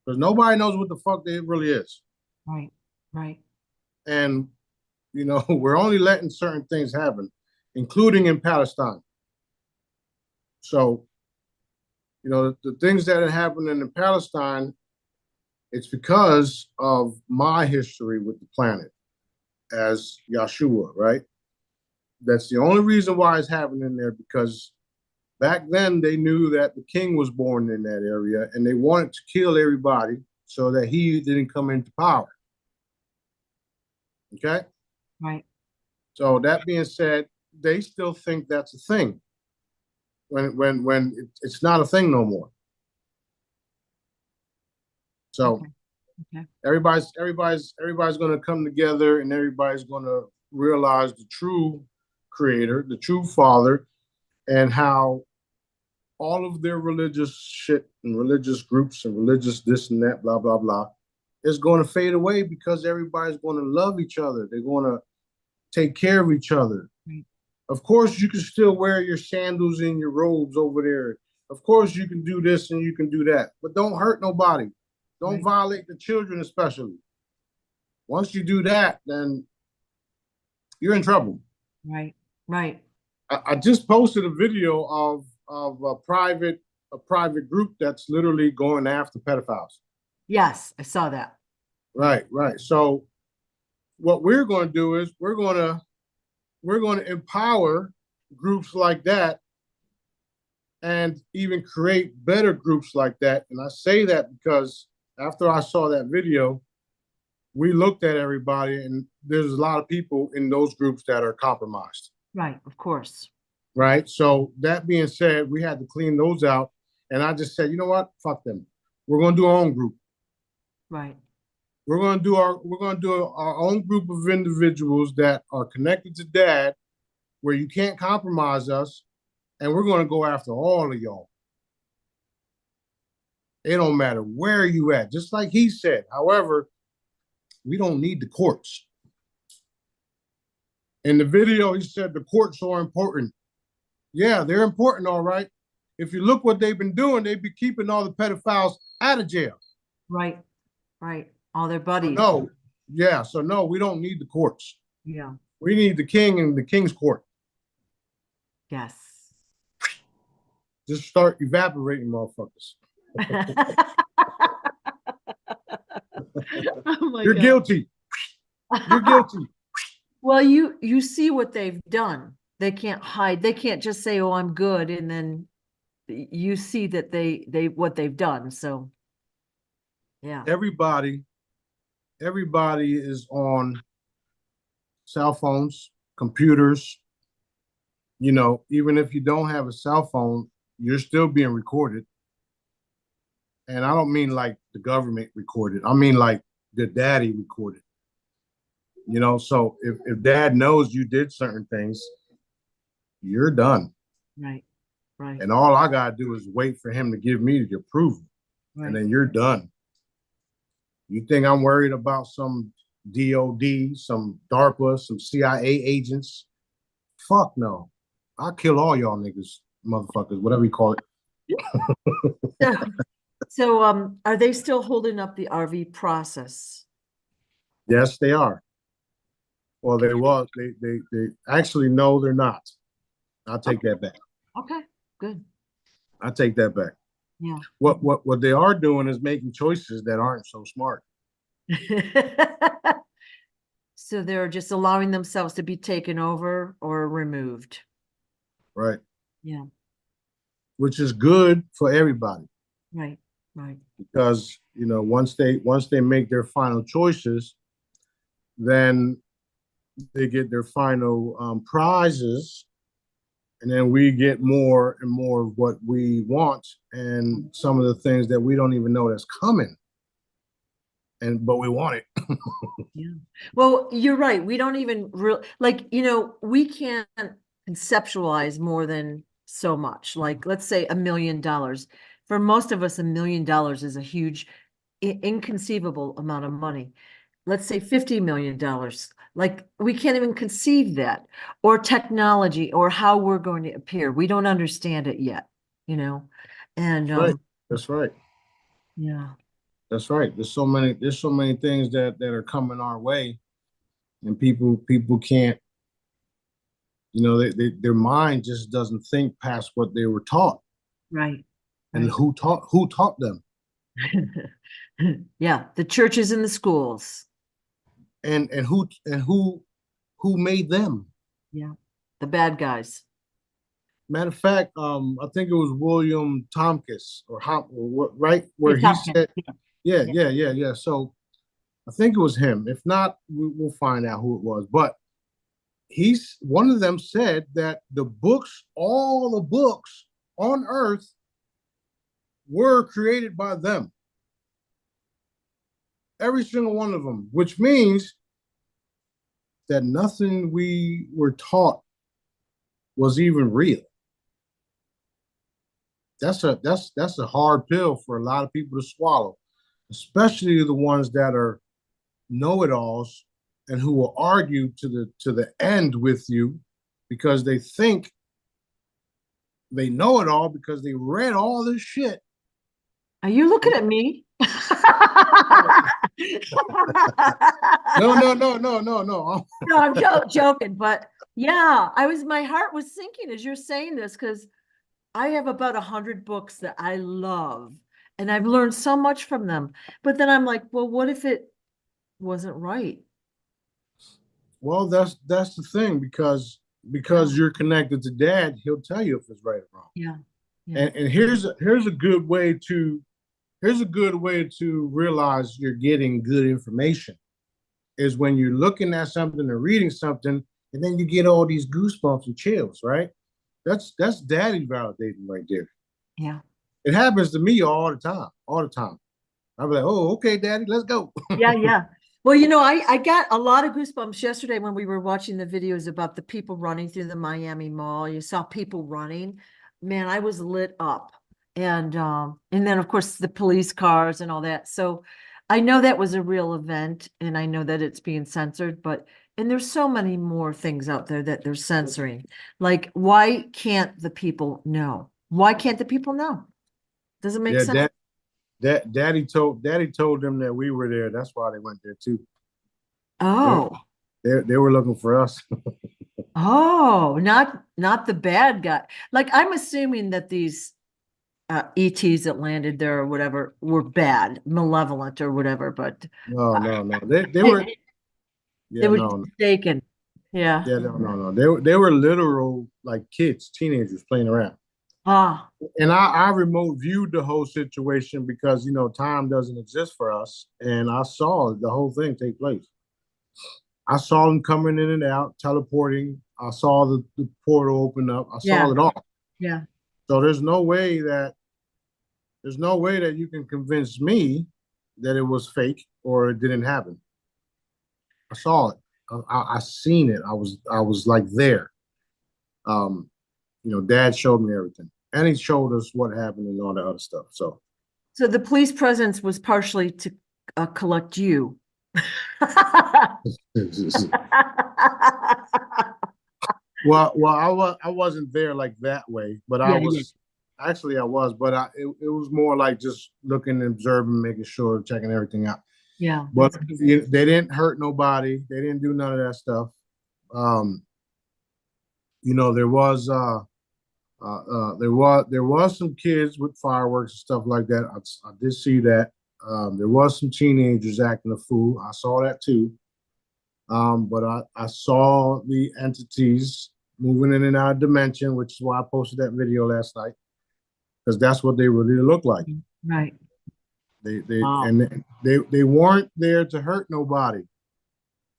because nobody knows what the fuck it really is. Right. And we're only letting certain things happen, including in Palestine. So, the things that are happening in Palestine, it's because of my history with the planet as Yeshua, right? That's the only reason why it's happening there, because back then they knew that the king was born in that area, and they wanted to kill everybody so that he didn't come into power. Okay? Right. So that being said, they still think that's a thing when it's not a thing no more. So Okay. everybody's going to come together, and everybody's going to realize the true creator, the true father, and how all of their religious shit and religious groups and religious this and that, blah, blah, blah, is going to fade away, because everybody's going to love each other. They're going to take care of each other. Right. Of course, you can still wear your sandals and your robes over there. Of course, you can do this and you can do that, but don't hurt nobody. Don't violate the children, especially. Once you do that, then you're in trouble. Right. I just posted a video of a private group that's literally going after pedophiles. Yes, I saw that. Right. So what we're going to do is we're going to empower groups like that, and even create better groups like that. And I say that because after I saw that video, we looked at everybody, and there's a lot of people in those groups that are compromised. Right, of course. Right. So that being said, we had to clean those out. And I just said, you know what? Fuck them. We're gonna do our own group. Right. We're gonna do our own group of individuals that are connected to dad, where you can't compromise us, and we're gonna go after all of y'all. It don't matter where you at, just like he said. However, we don't need the courts. In the video, he said the courts are important. Yeah, they're important, all right. If you look what they've been doing, they've been keeping all the pedophiles out of jail. Right. Right. All their buddies. No, yeah. So no, we don't need the courts. Yeah. We need the king and the king's court. Yes. Just start evaporating, motherfuckers. Oh my You're God. guilty. You're guilty. Well, you see what they've done. They can't hide. They can't just say, "Oh, I'm good," and then you see that they what they've done. So, yeah. Everybody is on cell phones, computers. You know, even if you don't have a cell phone, you're still being recorded. And I don't mean like the government recorded. I mean like the daddy recorded. You know, so if dad knows you did certain things, you're done. Right. Right. And all I gotta do is wait for him to give me the approval. Right. And then you're done. You think I'm worried about some DOD, some DARPA, some CIA agents? Fuck no. I'll kill all y'all niggas, motherfuckers, whatever you call it. So, are they still holding up the RV process? Yes, they are. Well, they was. They actually no, they're not. I'll take that back. Okay, good. I take that back. Yeah. What they are doing is making choices that aren't so smart. So they're just allowing themselves to be taken over or removed. Right. Yeah. Which is good for everybody. Right. Right. Because, you know, once they make their final choices, then they get their final prizes, and then we get more and more of what we want, and some of the things that we don't even know that's coming, but we want it. Yeah. Well, you're right. We don't even we can't conceptualize more than so much. Like, let's say $1 million. For most of us, $1 million is a huge, inconceivable amount of money. Let's say $50 million. Like, we can't even conceive that, or technology, or how we're going to appear. We don't understand it yet, and Right. That's right. Yeah. That's right. There's so many things that are coming our way, and people can't, their mind just doesn't think past what they were taught. Right. And who taught them? Yeah, the churches and the schools. And who made them? Yeah, the bad guys. Matter of fact, I think it was William Tompkins right, where he said, yeah. So I think it was him. If not, we'll find out who it was. But one of them said that all the books on Earth were created by them. Every single one of them, which means that nothing we were taught was even real. That's a hard pill for a lot of people to swallow, especially the ones that are know-it-alls and who will argue to the end with you because they think they know it all because they read all this shit. Are you looking at me? No. No, I'm joking, but yeah, my heart was sinking as you're saying this, because I have about 100 books that I love, and I've learned so much from them. But then I'm like, well, what if it wasn't right? Well, that's the thing, because you're connected to dad, he'll tell you if it's right or wrong. Yeah. And here's a good way to realize you're getting good information. is when you're looking at something or reading something, and then you get all these goosebumps and chills, right? That's daddy validating right there. Yeah. It happens to me all the time, all the time. I'm like, oh, okay, daddy, let's go. Yeah, yeah. Well, I got a lot of goosebumps yesterday when we were watching the videos about the people running through the Miami Mall. You saw people running. Man, I was lit up. And then of course the police cars and all that. So I know that was a real event and I know that it's being censored, and there's so many more things out there that they're censoring. Like, why can't the people know? Why can't the people know? Doesn't make Yeah, sense. daddy told them that we were there. That's why they went there too. They were, Oh. they were looking for us. Oh, not the bad guy. Like, I'm assuming that these ETs that landed there or whatever were bad, malevolent or whatever, but No, no, no. They were, it, it yeah, was no, no. mistaken. Yeah. Yeah, no, no, no. They were literal like kids, teenagers playing around. Ah, And I remote viewed the whole situation because time doesn't exist for us. And I saw the whole thing take place. I saw them coming in and out, teleporting. I saw the portal open up. I yeah, saw it all. yeah. So there's no way that you can convince me that it was fake or it didn't happen. I saw it. I seen it. I was like there. Um, Dad showed me everything, and he showed us what happened and all the other stuff. So, So the police presence was partially to collect you. well, I wasn't there like that way, but I Yeah, yeah, was actually I was, but it was more like just looking, observing, making sure, checking everything out. yeah. But they didn't hurt nobody. They didn't do none of that stuff. Um, there was some kids with fireworks and stuff like that. I did see that. There was some teenagers acting a fool. I saw that too. But I saw the entities moving in and out of dimension, which is why I posted that video last night, because that's what they really look like. Right. They they Wow. and they weren't there to hurt nobody,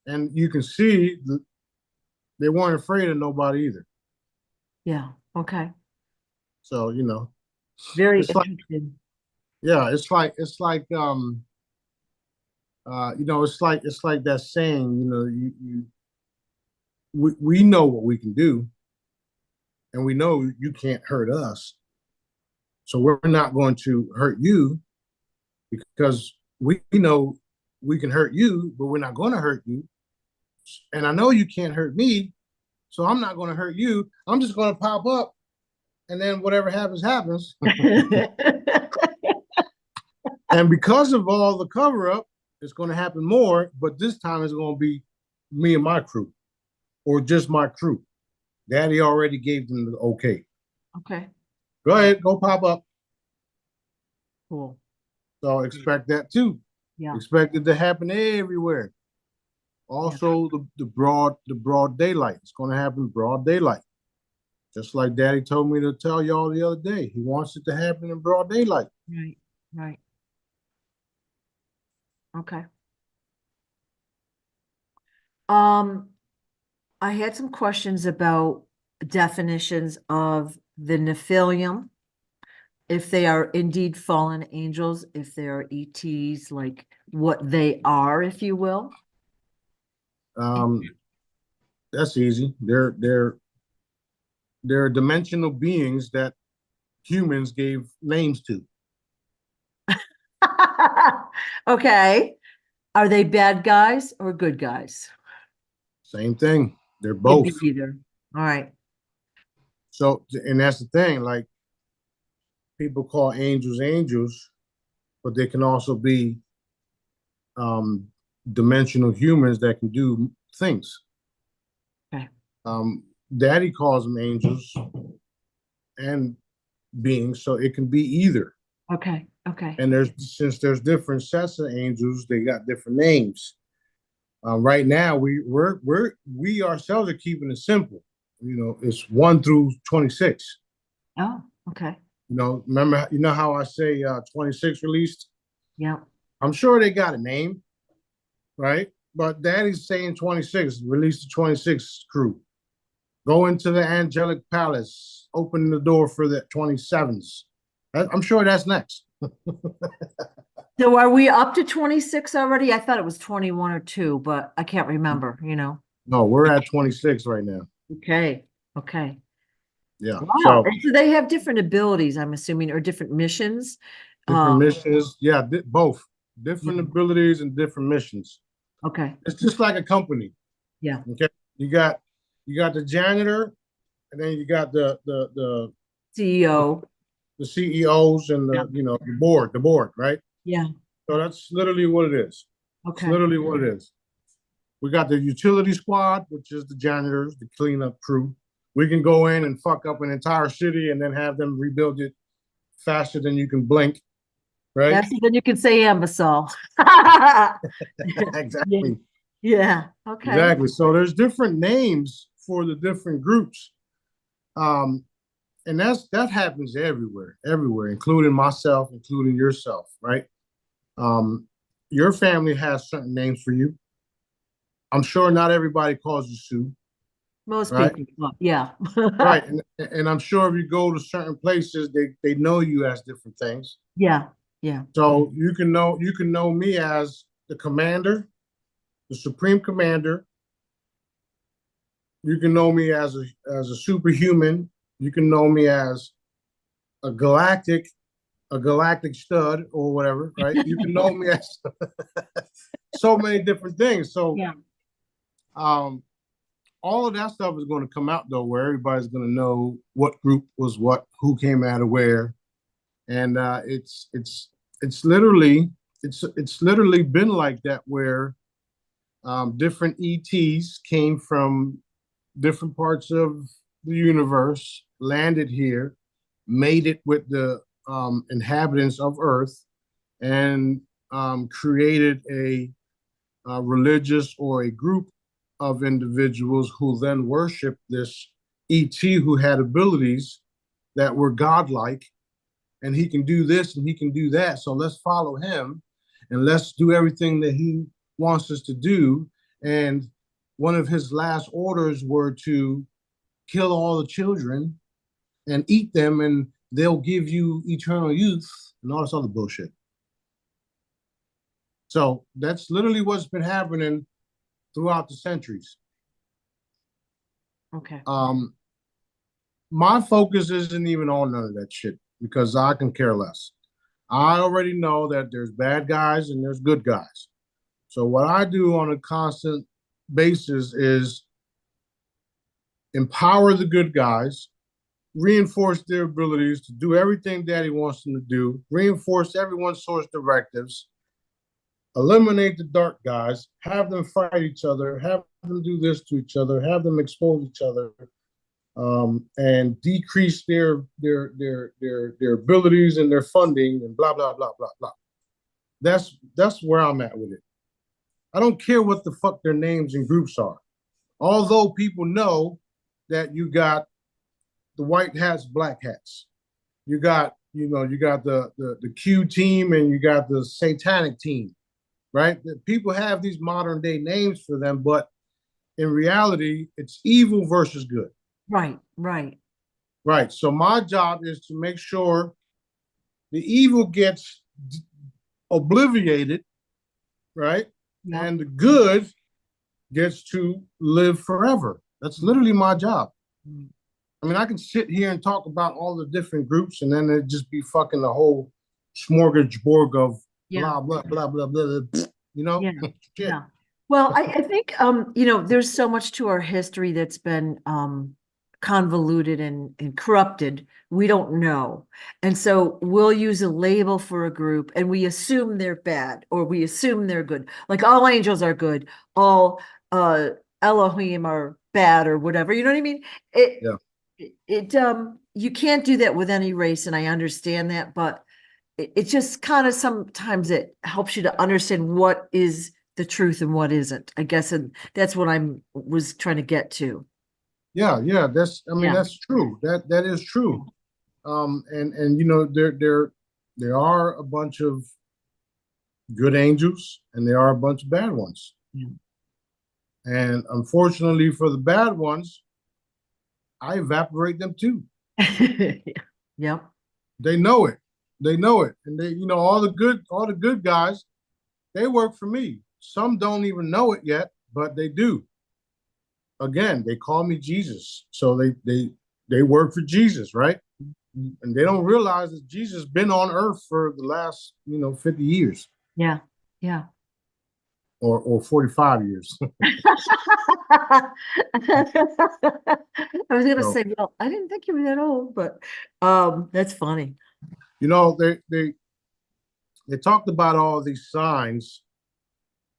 and you can see they weren't afraid of nobody either. Yeah. Okay. So Very it's like interesting. yeah, it's like that saying, we know what we can do, and we know you can't hurt us, so we're not going to hurt you because we know we can hurt you, but we're not going to hurt you. And I know you can't hurt me, so I'm not going to hurt you. I'm just going to pop up, and then whatever happens, happens. And because of all the cover up, it's going to happen more, but this time it's going to be me and my crew, or just my crew. Daddy already gave them the okay. Okay. Go ahead, go pop up. Cool. So expect that too. Yeah. Expect it to happen everywhere. Also, the broad daylight. It's going to happen broad daylight. Just like Daddy told me to tell y'all the other day. He wants it to happen in broad daylight. Right. Right. Okay. Um, I had some questions about definitions of the Nephilim, if they are indeed fallen angels, if they are ETs, like what they are, if you will. Um, that's easy. They're dimensional beings that humans gave names to. Okay. Are they bad guys or good guys? Same thing. They're Could both. be either. All right. So, and that's the thing. Like, people call angels angels, but they can also be um, dimensional humans that can do things. Okay. Daddy calls them angels and beings, so it can be either. Okay. Okay. And since there's different sets of angels, they got different names. Right now, we ourselves are keeping it simple. It's 1 through 26. Oh, okay. Remember, how I say 26 released? Yeah. I'm sure they got a name, right? but Daddy's saying 26. Release the 26 crew. Go into the angelic palace. Open the door for the 27s. I'm sure that's next. So are we up to 26 already? I thought it was 21 or 2, but I can't remember, No, we're at 26 right now. Okay. Okay. Yeah. Wow. So And so they have different abilities, I'm assuming, or different missions. different missions. Yeah, both. Different Yeah. abilities and different missions. Okay. It's just like a company. Yeah. Okay. You got the janitor, and then you got the CEO. the CEOs and Yeah. the board, right? Yeah. So that's literally what it is. It's Okay. literally what it is. We got the utility squad, which is the janitors, the cleanup crew. We can go in and fuck up an entire city and then have them rebuild it faster than you can blink, right? Yeah, so then you can say imbecile. Yeah. Exactly. Yeah. Okay. Exactly. So there's different names for the different groups. And that happens everywhere, including myself, including yourself, right? Your family has certain names for you. I'm sure not everybody calls you Sue, Most right? people. Yeah. Right. And I'm sure if you go to certain places, they know you as different things. Yeah. Yeah. So you can know me as the commander, the supreme commander. You can know me as a superhuman. You can know me as a galactic stud or whatever, right? You can know me as so many different things. So Yeah. All of that stuff is going to come out though, where everybody's going to know what group was what, who came out of where, and it's literally been like that where different ETs came from different parts of the universe, landed here, made it with the inhabitants of Earth, and created a religious or a group of individuals who then worship this ET who had abilities that were godlike, and he can do this and he can do that. So let's follow him and let's do everything that he wants us to do. And one of his last orders were to kill all the children and eat them, and they'll give you eternal youth and all this other bullshit. So that's literally what's been happening throughout the centuries. Okay. My focus isn't even on none of that shit because I can care less. I already know that there's bad guys and there's good guys. So what I do on a constant basis is empower the good guys, reinforce their abilities to do everything Daddy wants them to do, reinforce everyone's source directives, eliminate the dark guys, have them fight each other, have them do this to each other, have them expose each other, and decrease their abilities and their funding and blah blah blah blah blah. That's where I'm at with it. I don't care what the fuck their names and groups are. Although people know that you got the white hats, black hats. You got the Q team and you got the satanic team, right? People have these modern day names for them, but in reality, it's evil versus good. Right. Right. Right. So my job is to make sure the evil gets obliviated, right? Yeah. And the good gets to live forever. That's literally my job. I mean, I can sit here and talk about all the different groups, and then it'd just be fucking the whole smorgasbord of blah blah blah blah blah. Yeah. Yeah. Well, I think there's so much to our history that's been convoluted and corrupted. We don't know. And so we'll use a label for a group and we assume they're bad or we assume they're good. Like all angels are good, all Elohim are bad or whatever. You know what I mean? You can't do that with any race, and I understand that, but it just kind of sometimes it helps you to understand what is the truth and what isn't, I guess, and that's what was trying to get to. Yeah, that's true. That is true. And there are a bunch of good angels and there are a bunch of bad ones. Yeah. And unfortunately for the bad ones, I evaporate them too. Yep. They know it. They know it. And they, all the good guys, they work for me. Some don't even know it yet, but they do. Again, they call me Jesus. So they work for Jesus, right? And they don't realize that Jesus been on earth for the last, 50 years. Yeah. Yeah. Or 45 years. I was gonna So, say, well, I didn't think you were that old, but that's funny. they talked about all these signs.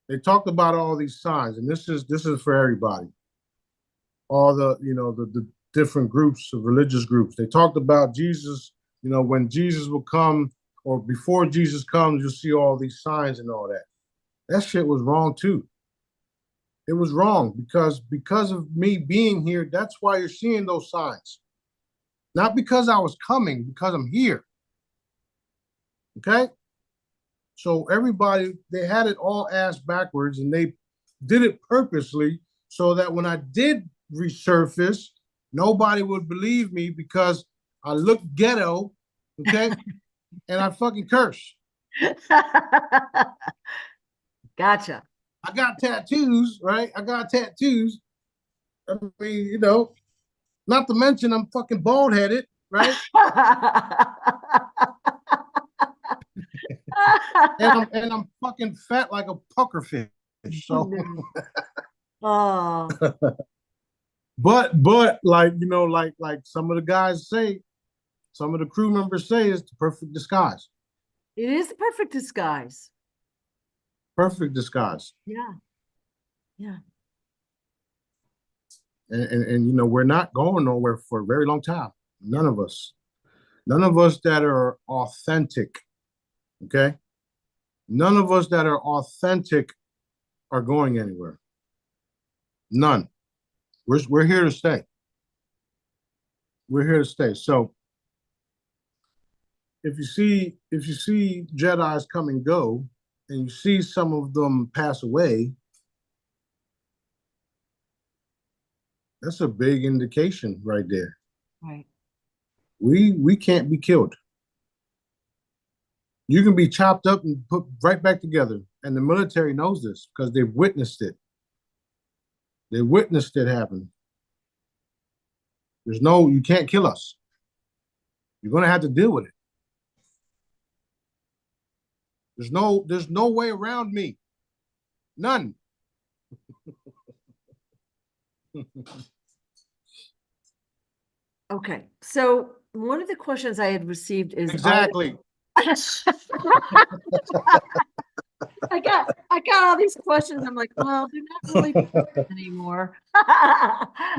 They talked about all these signs, and this is for everybody. All the different groups of religious groups. They talked about Jesus, when Jesus will come, or before Jesus comes, you'll see all these signs and all that. That shit was wrong too. It was wrong because of me being here. That's why you're seeing those signs. Not because I was coming, because I'm here. Okay? So everybody, they had it all ass backwards, and they did it purposely so that when I did resurface, nobody would believe me because I look ghetto, okay? And I fucking curse. Gotcha. I got tattoos, right? I got tattoos. I mean, not to mention I'm fucking bald headed, right? And I'm fucking fat like a pucker fish. So, Oh, but like some of the guys say, some of the crew members say, it's the perfect disguise. it is the perfect disguise. Perfect disguise. Yeah. Yeah. And we're not going nowhere for a very long time. None of us. None of us that are authentic. Okay. None of us that are authentic are going anywhere. None. We're here to stay. We're here to stay. So if you see Jedi's come and go, and you see some of them pass away, that's a big indication right there. Right. We can't be killed. You can be chopped up and put right back together, and the military knows this because they've witnessed it. They witnessed it happen. You can't kill us. You're gonna have to deal with it. There's no way around me. None. Okay. So one of the questions I had received is Exactly. I got all these questions. I'm like, well, they're not really anymore.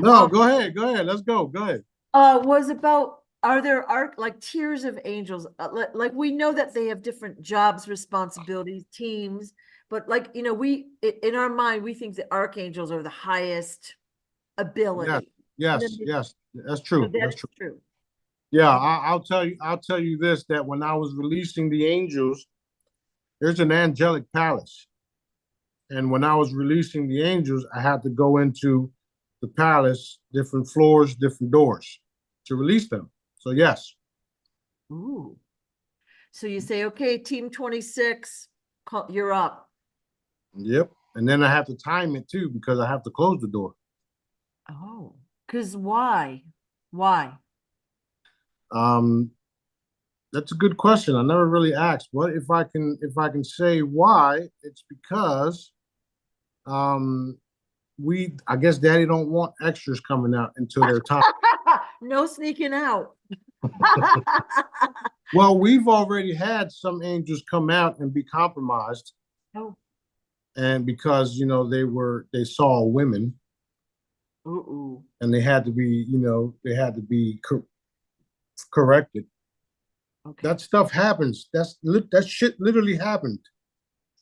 No, go ahead. Go ahead. Let's go. Go ahead. Was about, are there like tiers of angels? Like we know that they have different jobs, responsibilities, teams, but like, in our mind, we think the archangels are the highest ability. Yes. That's So true. that That's is true. true. Yeah, I'll tell you this, that when I was releasing the angels, there's an angelic palace. And when I was releasing the angels, I had to go into the palace, different floors, different doors to release them. So yes. Ooh. So you say, okay, team 26, you're up. Yep. And then I have to time it too because I have to close the door. Oh, because why? Why? Um, that's a good question. I never really asked. What if I can say why? It's because um I guess daddy don't want extras coming out until their time. No sneaking out. Well, we've already had some angels come out and be compromised, Oh, and because they saw women, ooh. and they had to be corrected. Okay. That stuff happens. That shit literally happened.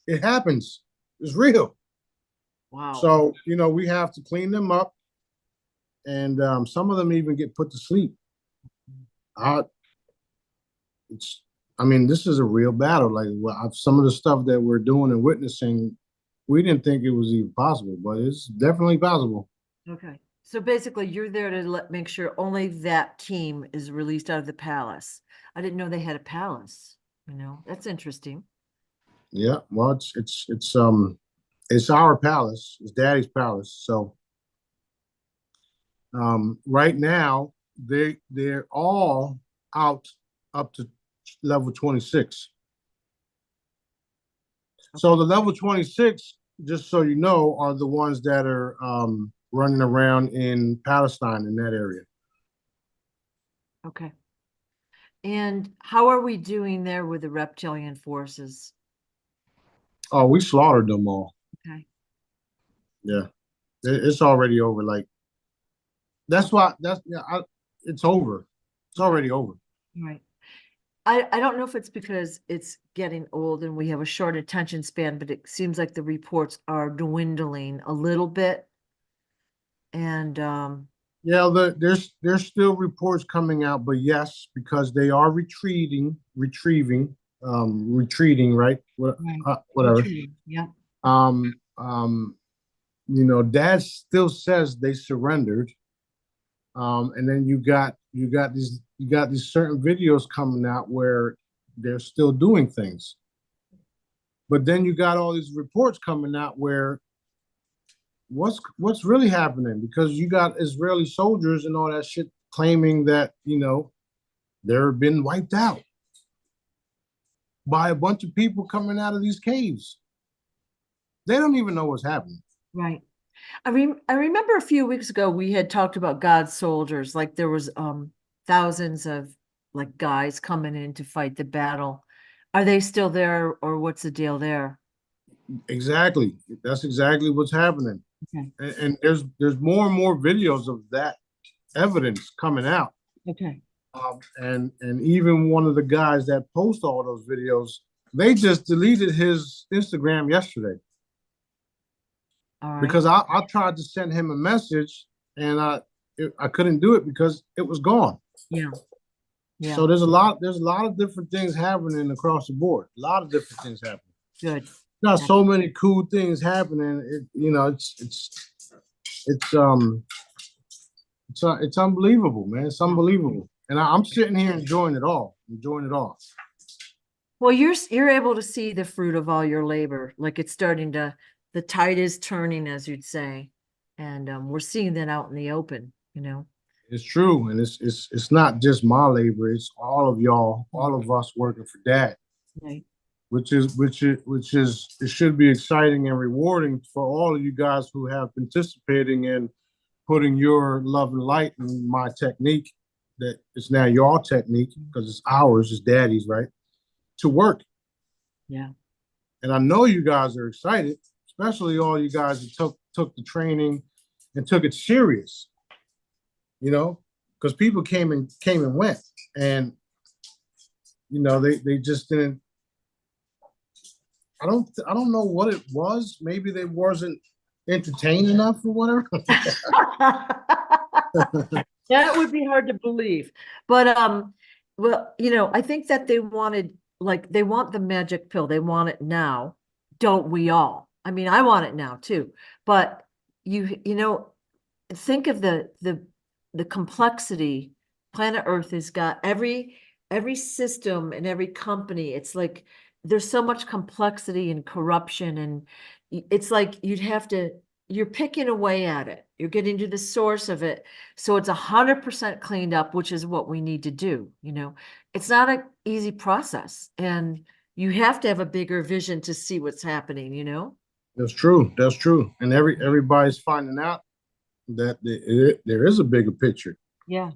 It happens. It's real. Wow. So we have to clean them up, and some of them even get put to sleep. I, it's, I mean, this is a real battle. Like some of the stuff that we're doing and witnessing, we didn't think it was even possible, but it's definitely possible. Okay. So basically you're there to make sure only that team is released out of the palace. I didn't know they had a palace, that's interesting. Yeah, well, it's our palace. It's Daddy's palace. So right now they're all out up to level 26. So the level 26, just so you know, are the ones that are running around in Palestine in that area. Okay. And how are we doing there with the reptilian forces? Oh, we slaughtered them all. Okay. Yeah, it's already over. Like that's why that's yeah, it's over. It's already over. Right. I don't know if it's because it's getting old and we have a short attention span, but it seems like the reports are dwindling a little bit. And Yeah, there's still reports coming out, but yes, because they are retreating, right? right. Whatever. Retreating, yeah. Um, um, Dad still says they surrendered. And then you got these certain videos coming out where they're still doing things. But then you got all these reports coming out where what's really happening, because you got Israeli soldiers and all that shit claiming that they're been wiped out by a bunch of people coming out of these caves. They don't even know what's happening. Right. I remember a few weeks ago we had talked about God's soldiers, like there was thousands of like guys coming in to fight the battle. Are they still there, or what's the deal there? Exactly. That's exactly what's happening. Okay. And there's more and more videos of that evidence coming out. Okay. And even one of the guys that post all those videos, they just deleted his Instagram yesterday. All right. Because I tried to send him a message and I couldn't do it because it was gone. Yeah. Yeah. So there's a lot of different things happening across the board. A lot of different things happening. Good. Got so many cool things happening. It's unbelievable, man. It's unbelievable. And I'm sitting here enjoying it all. Well, you're able to see the fruit of all your labor. Like it's starting to, the tide is turning, as you'd say. And we're seeing that out in the open, It's true, and it's not just my labor; it's all of y'all, all of us working for Dad. Right. Which is it should be exciting and rewarding for all of you guys who have participating in putting your love and light in my technique, that it's now your technique because it's ours, it's Daddy's, right, to work. Yeah. And I know you guys are excited, especially all you guys that took the training and took it serious. Because people came and went, and they just didn't. I don't know what it was. Maybe they wasn't entertained enough or whatever. That would be hard to believe. But well, I think that they wanted, like, they want the magic pill. They want it now. Don't we all? I mean, I want it now too. But think of the complexity. Planet Earth has got every system and every company. It's like there's so much complexity and corruption, and it's like you're picking away at it. You're getting to the source of it. So it's 100% cleaned up, which is what we need to do. It's not an easy process, and you have to have a bigger vision to see what's happening. That's true. That's true. And everybody's finding out that there is a bigger picture. Yeah.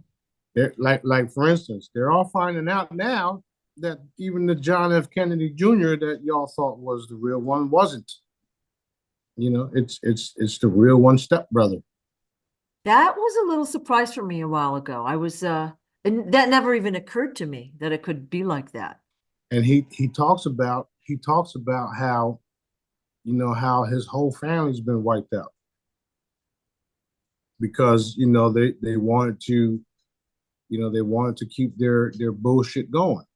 Like for instance, they're all finding out now that even the John F. Kennedy Jr. that y'all thought was the real one wasn't. It's the real one stepbrother. That was a little surprise for me a while ago. I was and that never even occurred to me that it could be like that. And he talks about how how his whole family's been wiped out because they wanted to keep their bullshit going.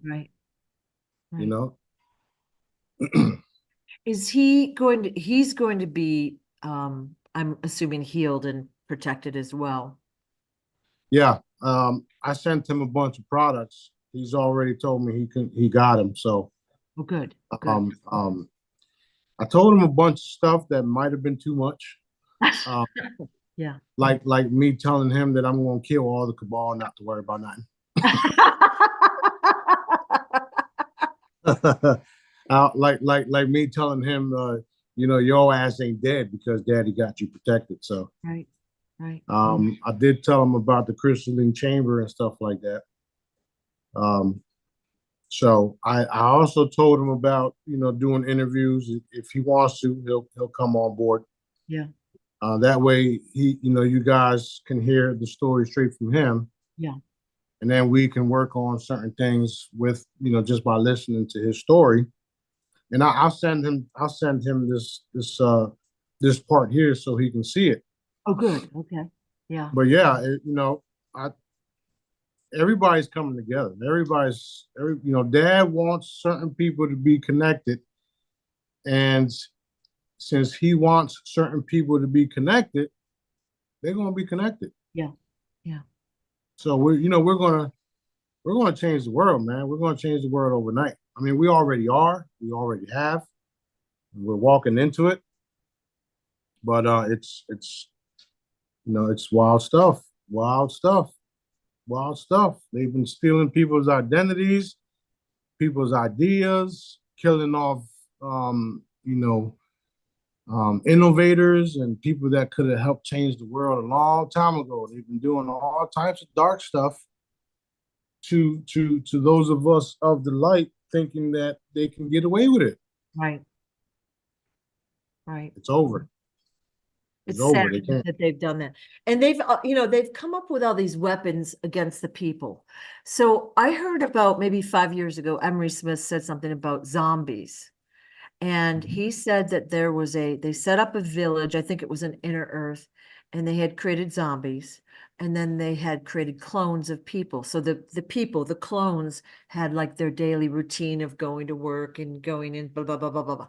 Right. you know he's going to be, I'm assuming healed and protected as well. Yeah. I sent him a bunch of products. He's already told me he got them. So Oh, good, good. um um I told him a bunch of stuff that might have been too much. Um, Yeah. like me telling him that I'm gonna kill all the cabal, not to worry about nothing. Like me telling him, your ass ain't dead because daddy got you protected. So Right, right. I did tell him about the crystalline chamber and stuff like that. Um, so I also told him about, doing interviews. If he wants to, he'll come on board. Yeah, That way you guys can hear the story straight from him. yeah. And then we can work on certain things with, just by listening to his story. And I'll send him this part here so he can see it. Oh, good. Okay. Yeah. But yeah, I everybody's coming together. Dad wants certain people to be connected, and since he wants certain people to be connected, they're going to be connected. Yeah. Yeah. So we're gonna change the world, man. We're gonna change the world overnight. I mean, we already are. We already have. We're walking into it, but it's wild stuff. Wild stuff. Wild stuff. They've been stealing people's identities, people's ideas, killing off, innovators and people that could have helped change the world a long time ago. They've been doing all types of dark stuff to those of us of the light, thinking that they can get away with it. Right. Right. It's over. It's It's sad over. They can't. that they've done that. And they've come up with all these weapons against the people. So I heard about maybe 5 years ago, Emery Smith said something about zombies. And he said that they set up a village, I think it was in Inner Earth, and they had created zombies. And then they had created clones of people. So the clones had like their daily routine of going to work and going in, blah, blah, blah, blah, blah, blah.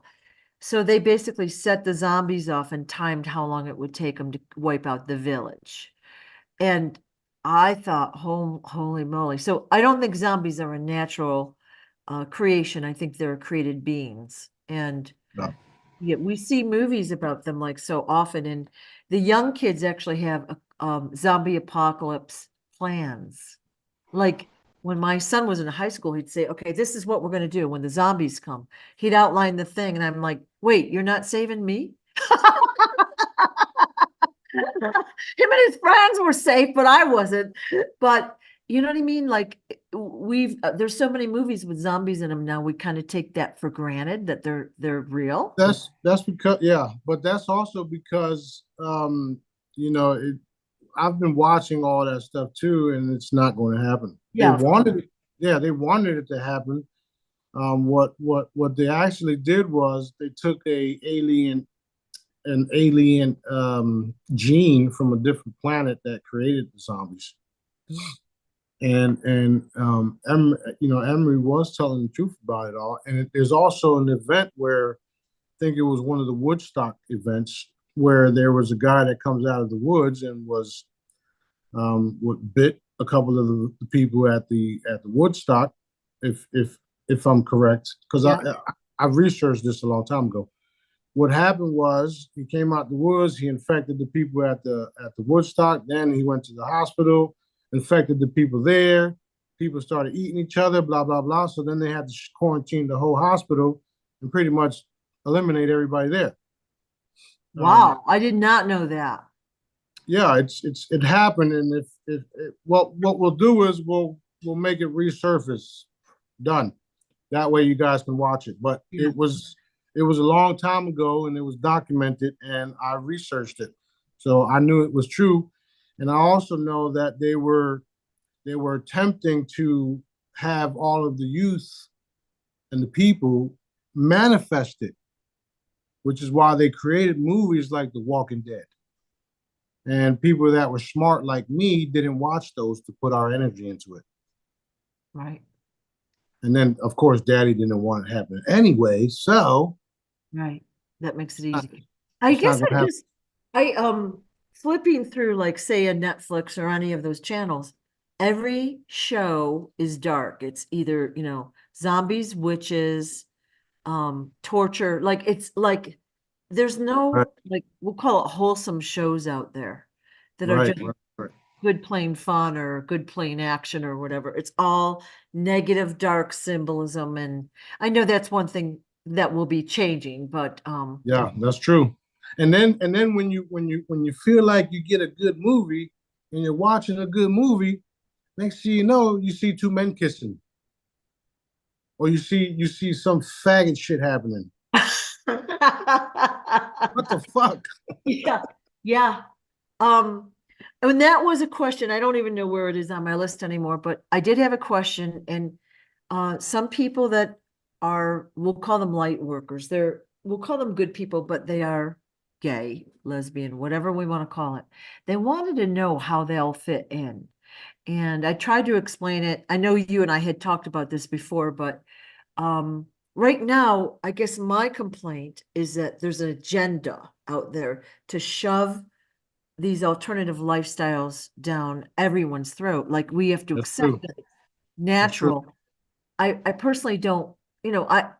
So they basically set the zombies off and timed how long it would take them to wipe out the village. And I thought, holy moly. So I don't think zombies are a natural creation. I think they're created beings. And No. yeah, we see movies about them like so often. And the young kids actually have zombie apocalypse plans. Like when my son was in high school, he'd say, okay, this is what we're going to do when the zombies come. He'd outline the thing, and I'm like, wait, you're not saving me? Him and his friends were safe, but I wasn't. But you know what I mean? Like there's so many movies with zombies in them now. We kind of take that for granted that they're real. That's because, yeah, but that's also because I've been watching all that stuff too, and it's not going to happen. They Yeah. wanted it, yeah, they wanted it to happen. What they actually did was they took an alien gene from a different planet that created the zombies. Emery was telling the truth about it all. And there's also an event where I think it was one of the Woodstock events where there was a guy that comes out of the woods and was what bit a couple of the people at the Woodstock, if I'm correct, because Yeah. I've researched this a long time ago. What happened was he came out the woods, he infected the people at the Woodstock, then he went to the hospital, infected the people there. People started eating each other, blah blah blah. So then they had to quarantine the whole hospital and pretty much eliminate everybody there. Wow. I did not know that. Yeah, it happened, and if what we'll do is we'll make it resurface. Done. That way you guys can watch it. But Yeah. it was a long time ago, and it was documented, and I researched it, so I knew it was true. And I also know that they were attempting to have all of the youth and the people manifest it, which is why they created movies like The Walking Dead. And people that were smart like me didn't watch those to put our energy into it. Right. And then, of course, Daddy didn't want it to happen anyway. So Right. That makes it Uh, easy. I It's not guess gonna happen. I flipping through like say a Netflix or any of those channels, every show is dark. It's either, zombies, witches, torture, like it's like there's Right, no like we'll call it wholesome shows out there that are right, just right, right. good plain fun or good plain action or whatever. It's all negative, dark symbolism. And I know that's one thing that will be changing, but Yeah, that's true. And then when you feel like you get a good movie and you're watching a good movie, next thing you know, you see two men kissing, or you see some faggot shit happening. What the fuck? yeah, yeah. Um, and that was a question. I don't even know where it is on my list anymore, but I did have a question. And some people that are, we'll call them light workers, we'll call them good people, but they are gay, lesbian, whatever we want to call it. They wanted to know how they'll fit in. And I tried to explain it. I know you and I had talked about this before, but right now, I guess my complaint is that there's an agenda out there to shove these alternative lifestyles down everyone's throat. Like we have to That's accept true. that it's That's true. natural. I personally don't,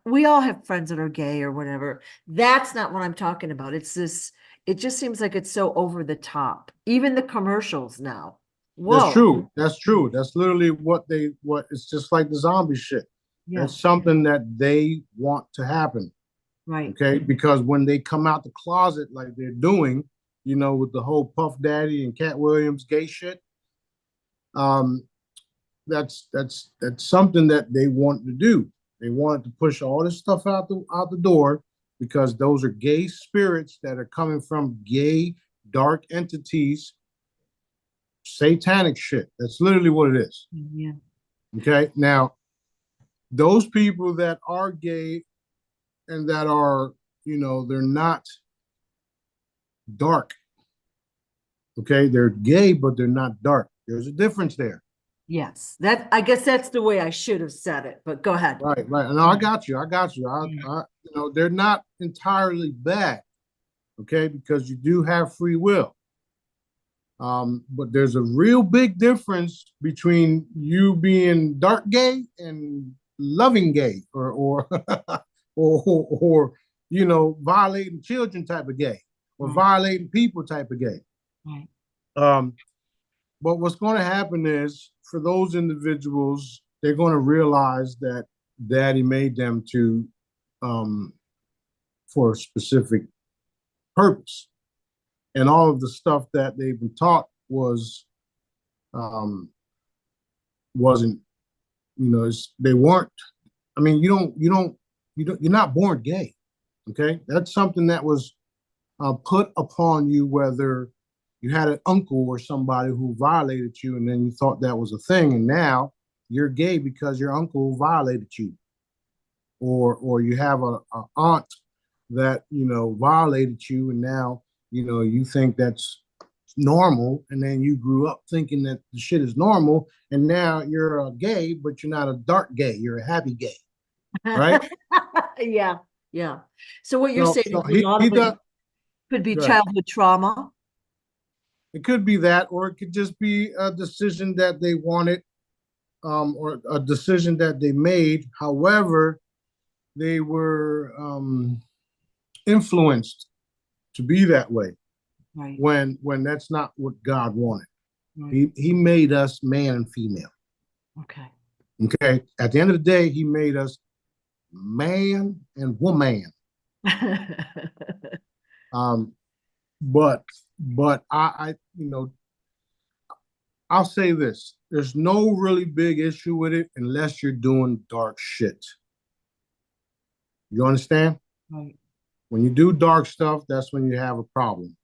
we all have friends that are gay or whatever. That's not what I'm talking about. It's this, it just seems like it's so over the top. Even the commercials now. That's Whoa. true. That's true. That's literally what it's just like the zombie shit. Yeah, That's something that they want to happen. right. Okay. Because when they come out the closet like they're doing, with the whole Puff Daddy and Cat Williams gay shit, um, that's something that they want to do. They want to push all this stuff out the door because those are gay spirits that are coming from gay dark entities, satanic shit. That's literally what it is. Yeah. Okay. Now, those people that are gay and that are, they're not dark. Okay. They're gay, but they're not dark. There's a difference there. Yes. I guess that's the way I should have said it, but go ahead. Right. Right. No, I got you. I got you. Yeah. They're not entirely bad. Okay. Because you do have free will. But there's a real big difference between you being dark gay and loving gay, or or violating children type of gay, or Right. violating people type of gay. Right. Um, but what's going to happen is for those individuals, they're going to realize that Daddy made them to for a specific purpose, and all of the stuff that they've been taught um, wasn't, they weren't. I mean, you're not born gay. Okay, that's something that was put upon you, whether you had an uncle or somebody who violated you, and then you thought that was a thing, and now you're gay because your uncle violated you, or you have a aunt that violated you, and now you think that's normal, and then you grew up thinking that the shit is normal, and now you're a gay, but you're not a dark gay, you're a happy gay, right? Yeah. Yeah. So what you're So saying so is a lot he of it does. could be Right. childhood trauma. It could be that, or it could just be a decision that they wanted, or a decision that they made. However, they were influenced to be that way Right. when that's not what God wanted. Right. He made us man and female. Okay. Okay. At the end of the day, he made us man and woman. Um, but I'll say this: there's no really big issue with it unless you're doing dark shit. You understand? Right. When you do dark stuff, that's when you have a problem.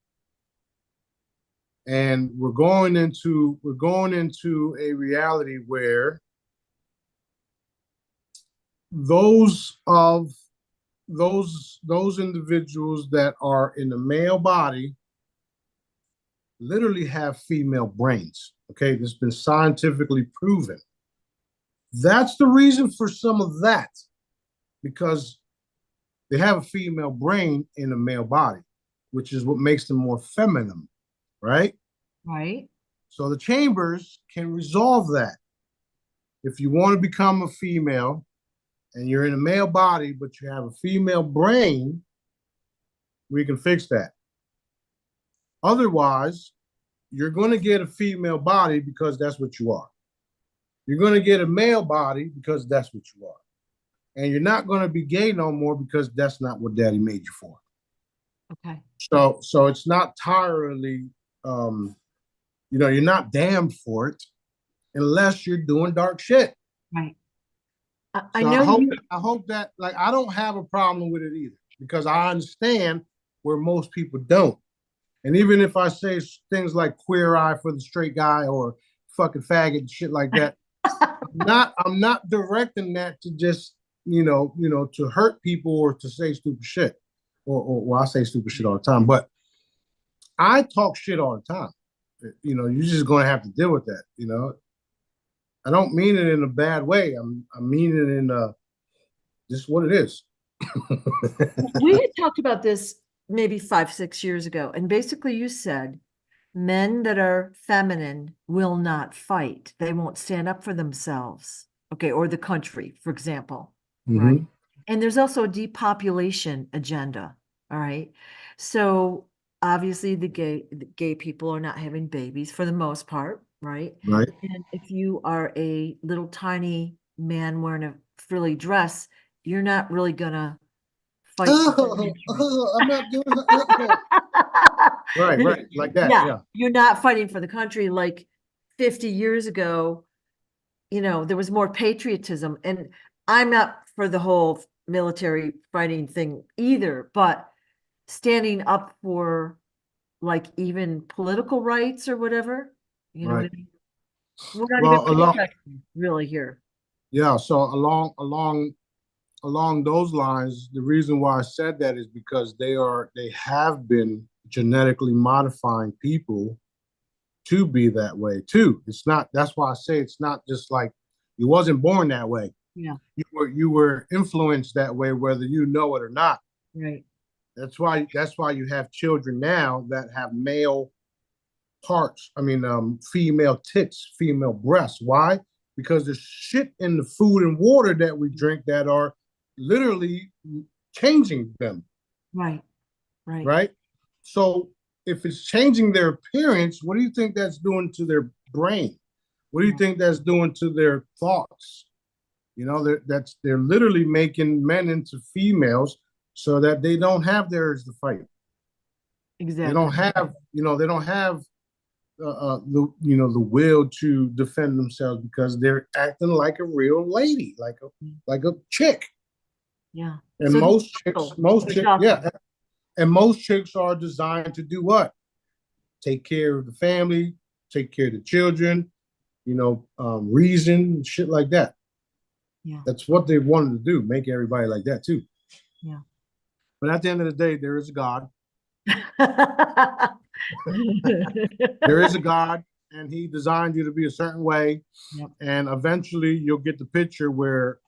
And we're going into a reality where those of those individuals that are in the male body literally have female brains. Okay, this has been scientifically proven. That's the reason for some of that, because they have a female brain in a male body, which is what makes them more feminine, right? Right. So the chambers can resolve that. If you want to become a female and you're in a male body, but you have a female brain, we can fix that. Otherwise, you're going to get a female body because that's what you are. You're going to get a male body because that's what you are. And you're not going to be gay no more because that's not what daddy made you for. Okay. So it's not entirely, you're not damned for it unless you're doing dark shit. Right. I So know I hope that, like, I don't have a problem with it either, because I understand where most people don't. And even if I say things like queer eye for the straight guy or fucking faggot and shit like that, I'm not directing that to just, to hurt people or to say stupid shit. Or well, I say stupid shit all the time, but I talk shit all the time. You're just gonna have to deal with that. I don't mean it in a bad way. I mean it in just what it is. we had talked about this maybe 5, 6 years ago, and basically you said men that are feminine will not fight. They won't stand up for themselves. Okay, or the country, for example. Right. Mhm. And there's also a depopulation agenda. All right. So obviously the gay people are not having babies for the most part, right? Right. And if you are a little tiny man wearing a frilly dress, you're not really gonna fight. I'm not doing that. Right, like that. Yeah, Yeah. you're not fighting for the country like 50 years ago. There was more patriotism, and I'm not for the whole military fighting thing either, but standing up for like even political rights or whatever, you know what I Right. mean? We're not even Well, protecting really here. yeah. So along those lines, the reason why I said that is because they have been genetically modifying people to be that way too. It's not, that's why I say it's not just like you wasn't born that way. Yeah, You were influenced that way, whether you know it or not. right. That's why you have children now that have male parts. I mean, female tits, female breasts. Why? Because there's shit in the food and water that we drink that are literally changing them. Right. Right. Right. So if it's changing their appearance, what do you think that's doing to their brain? What do you think that's doing to their thoughts? They're literally making men into females so that they don't have the urge to fight. Exactly. They don't have the will to defend themselves because they're acting like a real lady, like a chick. Yeah. And So most chicks, yeah. And most chicks are designed to do what? Take care of the family, take care of the children, reason, shit like that. Yeah. That's what they wanted to do, make everybody like that too. Yeah. But at the end of the day, there is a God. There is a God, and he designed you to be a certain way. Yep. And eventually you'll get the picture where,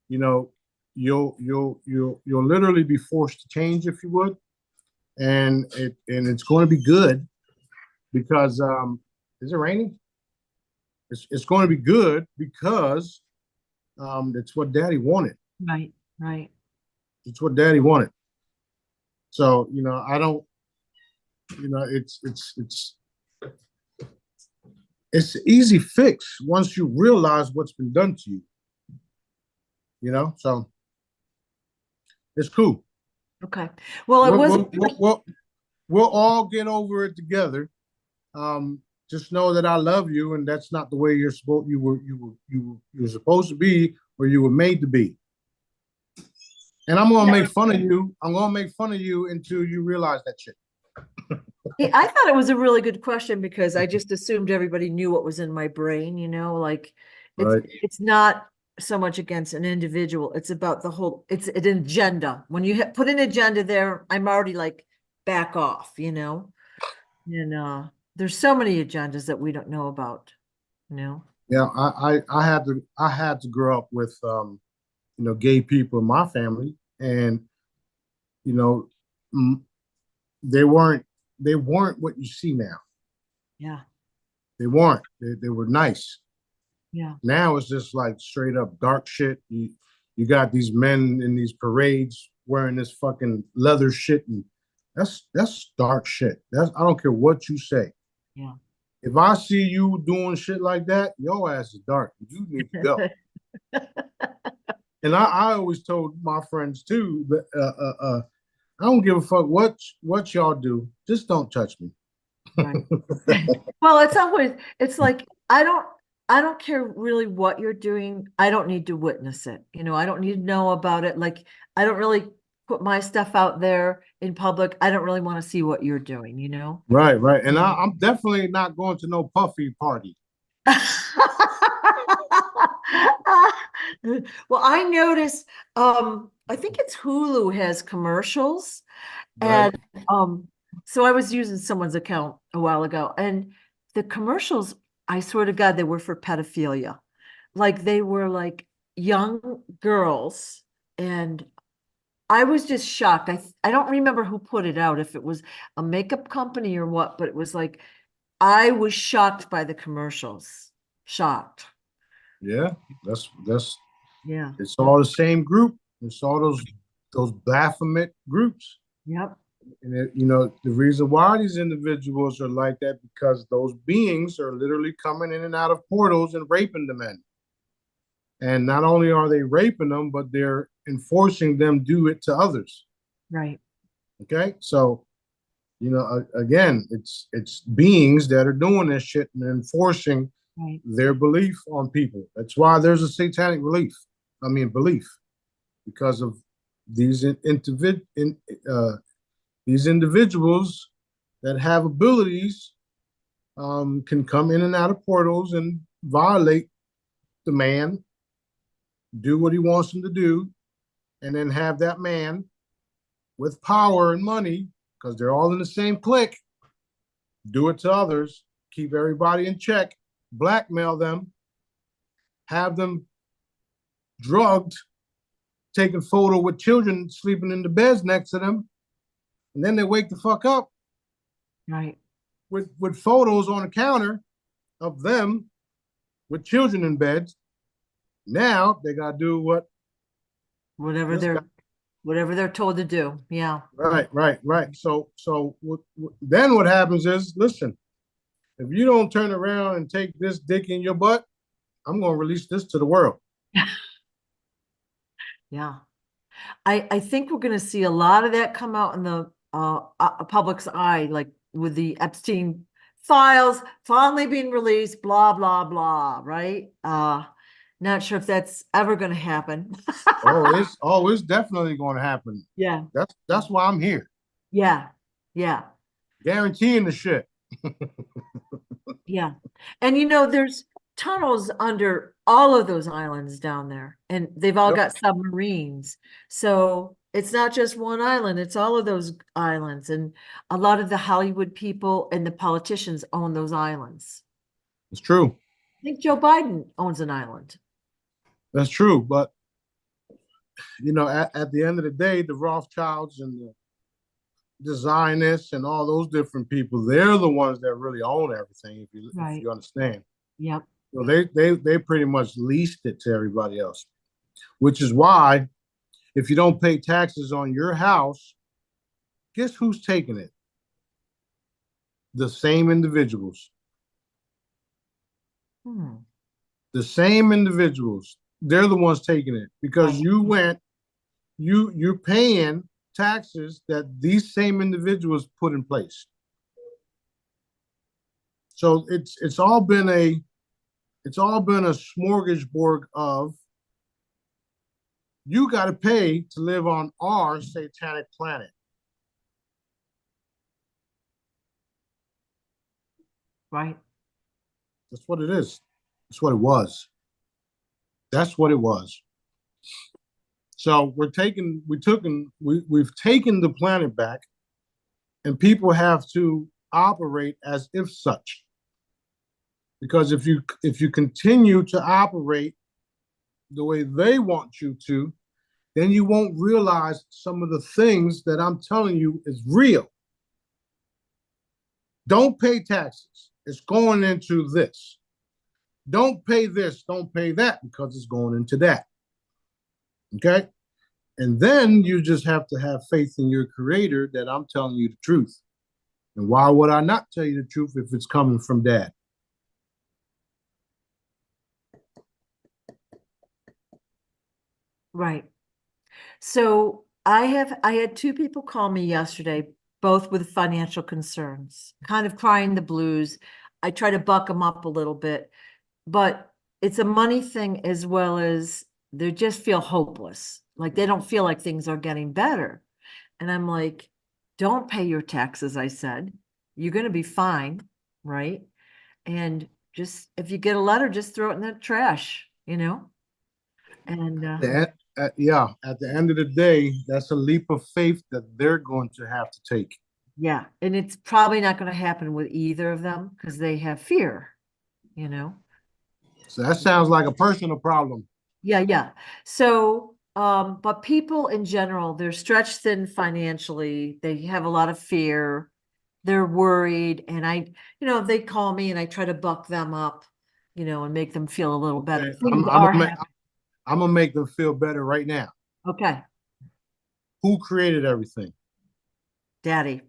you'll literally be forced to change, if you would. And it's going to be good because is it raining? It's going to be good because it's what daddy wanted. Right. Right. It's what daddy wanted. So, I don't, it's an easy fix once you realize what's been done to you, so it's cool. Okay. Well, it wasn't. We'll all get over it together. Just know that I love you, and that's not the way you're supposed to be, or you were made to be. And I'm gonna make fun of you. I'm gonna make fun of you until you realize that shit. I thought it was a really good question because I just assumed everybody knew what was in my brain, like Right. it's not so much against an individual. It's about the whole, it's an agenda. When you put an agenda there, I'm already like back off, and there's so many agendas that we don't know about, Yeah, I had to grow up with gay people in my family, and you know, mm, they weren't what you see now. Yeah. They weren't. They were nice. Yeah. Now it's just like straight up dark shit. You got these men in these parades wearing this fucking leather shit, and that's dark shit. That's I don't care what you say. Yeah. If I see you doing shit like that, your ass is dark. You need to go. And I always told my friends too that I don't give a fuck what y'all do. Just don't touch me. Right. Well, it's always, it's like, I don't care really what you're doing. I don't need to witness it. I don't need to know about it. Like, I don't really put my stuff out there in public. I don't really want to see what you're doing. Right, right. And I'm definitely not going to no puffy party. Well, I noticed, I think it's Hulu has commercials. Right. And so I was using someone's account a while ago, and the commercials, I swear to God, they were for pedophilia. Like they were like young girls, and I was just shocked. I don't remember who put it out, if it was a makeup company or what, but it was like I was shocked by the commercials. Shocked. Yeah. That's Yeah. it's all the same group. It's all those Baphomet groups. Yep. And the reason why these individuals are like that because those beings are literally coming in and out of portals and raping the men. And not only are they raping them, but they're enforcing them do it to others. Right. Okay, so again, it's beings that are doing this shit and enforcing Right. their belief on people. That's why there's a satanic belief, because of these these individuals that have abilities can come in and out of portals and violate the man, do what he wants them to do, and then have that man with power and money, because they're all in the same clique, do it to others, keep everybody in check, blackmail them, have them drugged, taking photo with children sleeping in the beds next to them, and then they wake the fuck up Right. with photos on the counter of them with children in beds. Now they gotta do Whatever this guy. they're told to do. Yeah. Right. So then what happens is, listen, if you don't turn around and take this dick in your butt, I'm gonna release this to the world. Yeah. I think we're going to see a lot of that come out in the public's eye, like with the Epstein files finally being released, blah, blah, blah, right? Not sure if that's ever going to happen. It's definitely gonna happen. Yeah. That's why I'm here. Yeah. Yeah. Guaranteeing the shit. Yeah. And there's tunnels under all of those islands down there, and they've all Yep. got submarines. So it's not just one island, it's all of those islands. And a lot of the Hollywood people and the politicians own those islands. It's true. I think Joe Biden owns an island. That's true. But at the end of the day, the Rothschilds and the Zionists and all those different people, they're the ones that really own everything, if you understand. Yep. So they pretty much leased it to everybody else, which is why if you don't pay taxes on your house, guess who's taking it? The same individuals. Hmm. The same individuals. They're the ones taking it because you're paying taxes that these same individuals put in place. So it's all been a smorgasbord of, you got to pay to live on our satanic planet. Right. That's what it is. That's what it was. That's what it was. So we've taken the planet back, and people have to operate as if such. Because if you continue to operate the way they want you to, then you won't realize some of the things that I'm telling you is real. Don't pay taxes. It's going into this. Don't pay this, don't pay that, because it's going into that. Okay? And then you just have to have faith in your creator that I'm telling you the truth. And why would I not tell you the truth if it's coming from dad? Right. So I had two people call me yesterday, both with financial concerns, kind of crying the blues. I try to buck them up a little bit, but it's a money thing as well as they just feel hopeless. Like they don't feel like things are getting better. And I'm like, don't pay your taxes, I said. You're going to be fine, right? And just if you get a letter, just throw it in the trash, And Yeah, at the end of the day, that's a leap of faith that they're going to have to take. yeah, and it's probably not going to happen with either of them because they have fear, you know. So that sounds like a personal problem. Yeah, yeah. So, but people in general, they're stretched thin financially. They have a lot of fear. They're worried, and they call me and I try to buck them up, and make them feel a little better. Okay, Things are happening. I'm gonna make them feel better right now. Okay, Who created everything? Daddy,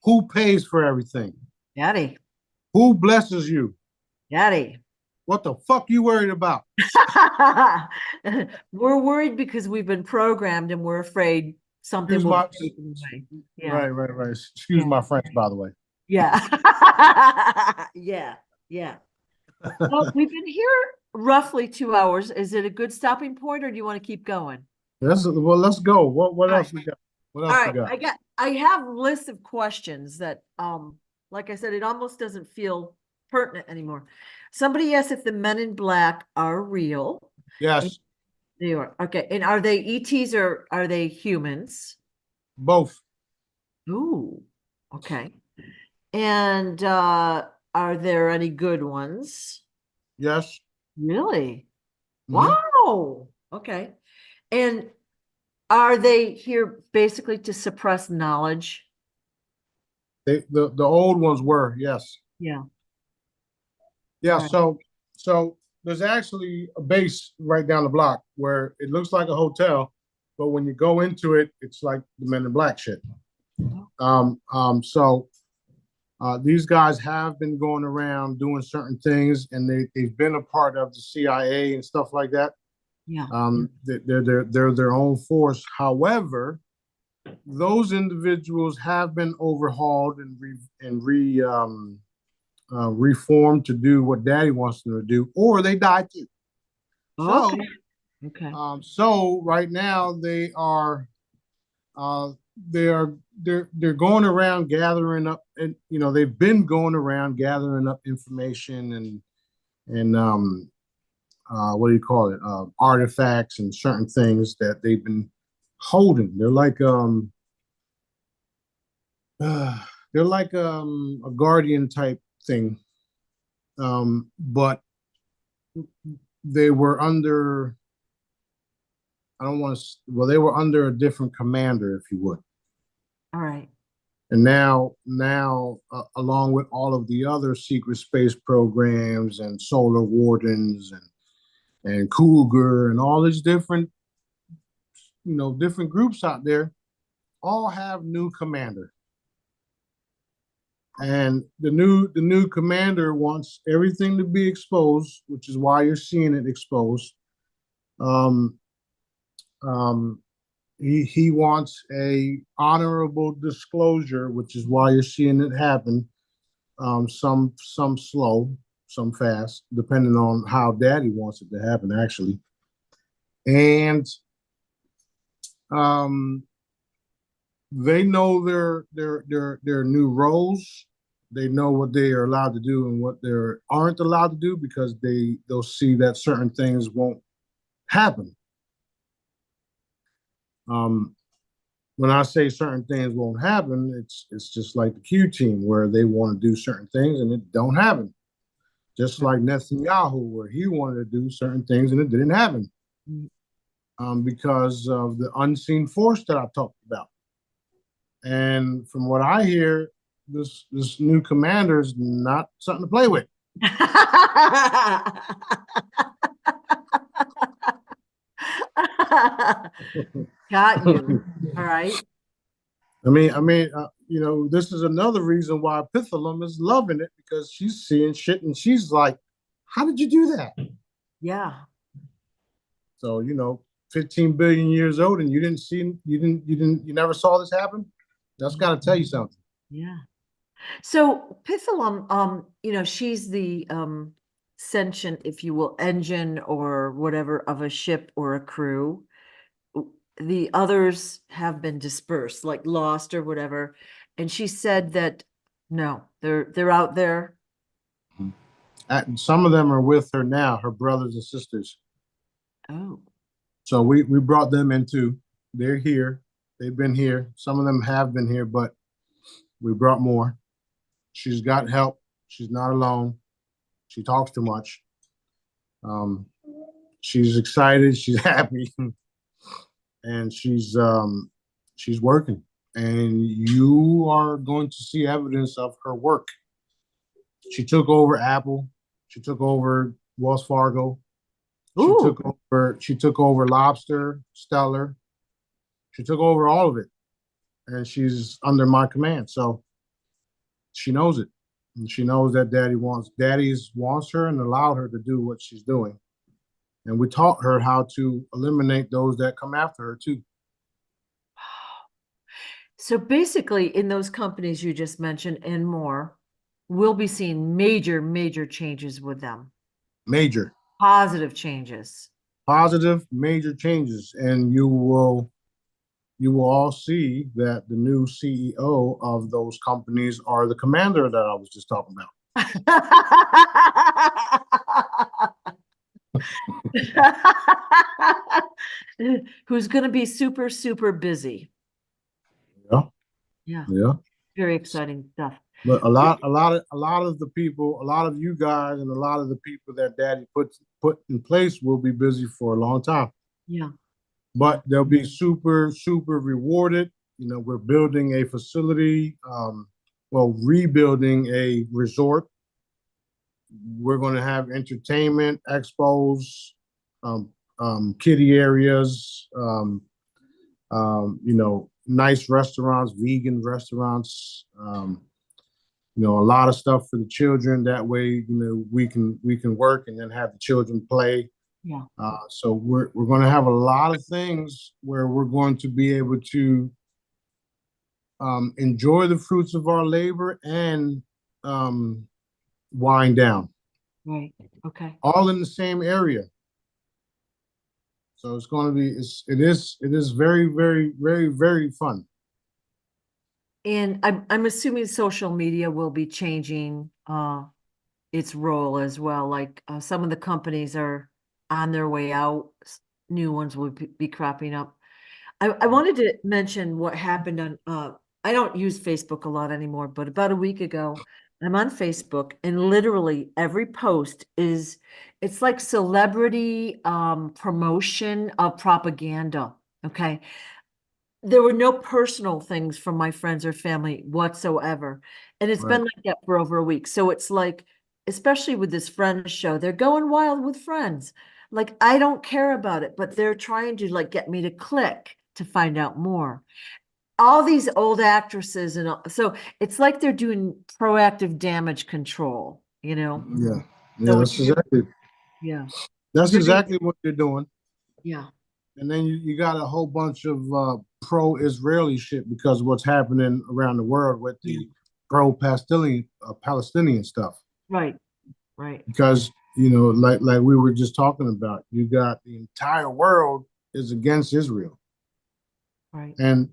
Who pays for everything? Daddy, Who blesses you? Daddy. What the fuck you worried about? We're worried because we've been programmed and we're afraid something will be taken away. Yeah. Right. Excuse my French, by the way. Yeah. Yeah. Yeah. Well, we've been here roughly 2 hours. Is it a good stopping point or do you want to keep going? Let's go. What else we got? What All else right. we got? I have a list of questions that, like I said, it almost doesn't feel pertinent anymore. Somebody asked if the men in black are real. Yes, They are. Okay. And are they ETs or are they humans? both. Ooh, okay. And are there any good ones? Yes. Really? Mhm. Wow. Okay. And are they here basically to suppress knowledge? The old ones were, yes. Yeah. Yeah, All right. so there's actually a base right down the block where it looks like a hotel, but when you go into it, it's like the Men in Black shit. So these guys have been going around doing certain things, and they've been a part of the CIA and stuff like that. Yeah. They're their own force. However, those individuals have been overhauled and reformed to do what Daddy wants them to do, or they die too. So, Okay. so right now uh, they're going around gathering up, and they've been going around gathering up information and what do you call it? Artifacts and certain things that they've been holding. They're like a guardian type thing, but they were under. I don't want to. Well, they were under a different commander, if you would. All right. And now, along with all of the other secret space programs and solar wardens and Cougar and all these different, different groups out there, all have new commander. And the new commander wants everything to be exposed, which is why you're seeing it exposed. Um, um, he wants a honorable disclosure, which is why you're seeing it happen. Some slow, some fast, depending on how Daddy wants it to happen, actually. And they know their new roles. They know what they are allowed to do and what they aren't allowed to do, because they'll see that certain things won't happen. When I say certain things won't happen, it's just like the Q team where they want to do certain things and it don't happen. Just like Netanyahu, where he wanted to do certain things and it didn't happen. because of the unseen force that I talked about. And from what I hear, this new commander is not something to play with. Got you. All right. This is another reason why Pitholem is loving it, because she's seeing shit and she's like, "How did you do that?" Yeah. So 15 billion years old, and you never saw this happen. That's got to tell you something. Yeah. So Pitholem, she's the sentient, if you will, engine or whatever of a ship or a crew. The others have been dispersed, like lost or whatever. And she said that no, they're out there. Some of them are with her now, her brothers and sisters. Oh, So we brought them in too. They're here. They've been here. Some of them have been here, but we brought more. She's got help. She's not alone. She talks too much. She's excited. She's happy, and she's working. And you are going to see evidence of her work. She took over Apple. She took over Wells Fargo. ooh, She took over Lobster, Stellar. She took over all of it, and she's under my command. So she knows it, and she knows that Daddy's wants her and allowed her to do what she's doing. And we taught her how to eliminate those that come after her too. so basically, in those companies you just mentioned and more, we'll be seeing major, major changes with them. Major, Positive major changes, and you will all see that the new CEO of those companies are the commander that I was just talking about. Who's going to be super, super busy. Yeah, Yeah, yeah. very exciting stuff. But a lot of the people, a lot of you guys, and a lot of the people that Daddy put in place will be busy for a long time. Yeah. But they'll be super, super rewarded. We're building a facility, rebuilding a resort. We're going to have entertainment, expos, kiddie areas, nice restaurants, vegan restaurants, a lot of stuff for the children. That way, we can work and then have the children play. Yeah. So we're going to have a lot of things where we're going to be able to enjoy the fruits of our labor and wind down. Right. Okay. All in the same area. So it's going to be it is very, very, very, very fun. And I'm assuming social media will be changing its role as well. Like some of the companies are on their way out, new ones will be cropping up. I wanted to mention what happened on I don't use Facebook a lot anymore, but about a week ago, I'm on Facebook and literally every post it's like celebrity promotion of propaganda. Okay. There were no personal things from my friends or family whatsoever. And it's been Right. like that for over a week. So it's like, especially with this Friends show, they're going wild with Friends. Like, I don't care about it, but they're trying to like get me to click to find out more. All these old actresses and so it's like they're doing proactive damage control, Yeah. Yeah, So yeah, that's very, exactly what they're doing. yeah, And then you got a whole bunch of pro-Israeli shit because of what's happening around the world with yeah, the Palestinian stuff. right, right, Because like we were just talking about, you got the entire world is against Israel, right. and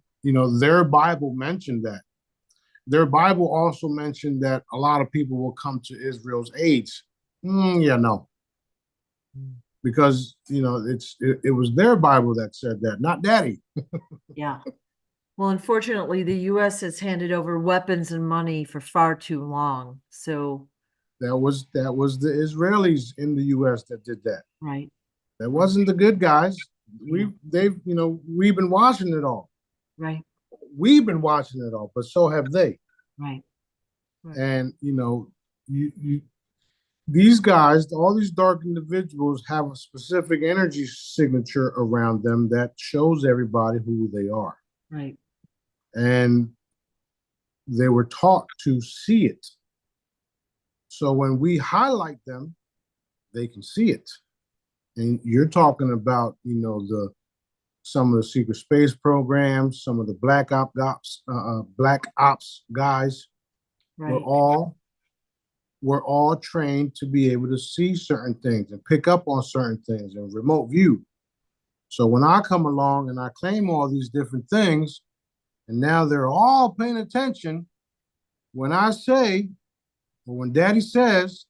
their Bible mentioned that. Their Bible also mentioned that a lot of people will come to Israel's aid. Yeah, no, Mm. because it was their Bible that said that, not Daddy. Yeah. Well, unfortunately, the US has handed over weapons and money for far too long. So, That was the Israelis in the U.S. that did that. right, That wasn't the good guys. We've been watching it all. Right, We've been watching it all, but so have they. right, right, And you these guys, all these dark individuals have a specific energy signature around them that shows everybody who they are. right, And they were taught to see it. So when we highlight them, they can see it. And you're talking about, some of the secret space programs, some of the black ops guys were right, all trained to be able to see certain things and pick up on certain things and remote view. So when I come along and I claim all these different things, and now they're all paying attention, when I say, or when Daddy says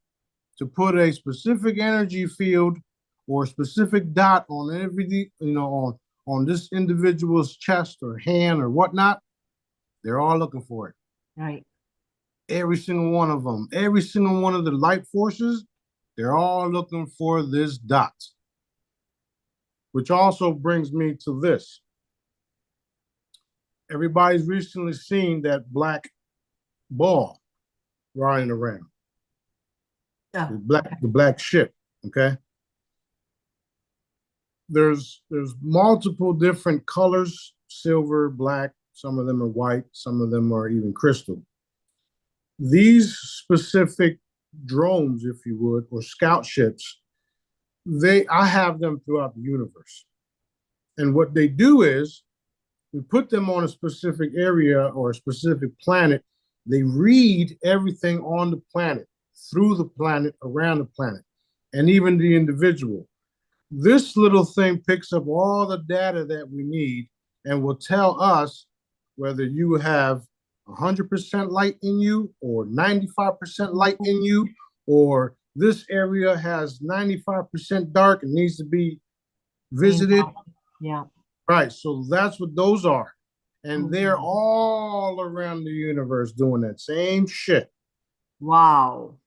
to put a specific energy field or a specific dot on every, on this individual's chest or hand or whatnot, they're all looking for it. right. Every single one of them, every single one of the light forces, they're all looking for this dot. Which also brings me to this. Everybody's recently seen that black ball riding around. Oh, The black ship, okay? There's multiple different colors, silver, black, some of them are white, some of them are even crystal. These specific drones, if you would, or scout ships, I have them throughout the universe. And what they do is we put them on a specific area or a specific planet. They read everything on the planet, through the planet, around the planet, and even the individual. This little thing picks up all the data that we need and will tell us whether you have 100% light in you or 95% light in you, or this area has 95% dark and needs to be visited. yeah. Right. So that's what those are. And they're Mhm. all around the universe doing that same shit. Wow.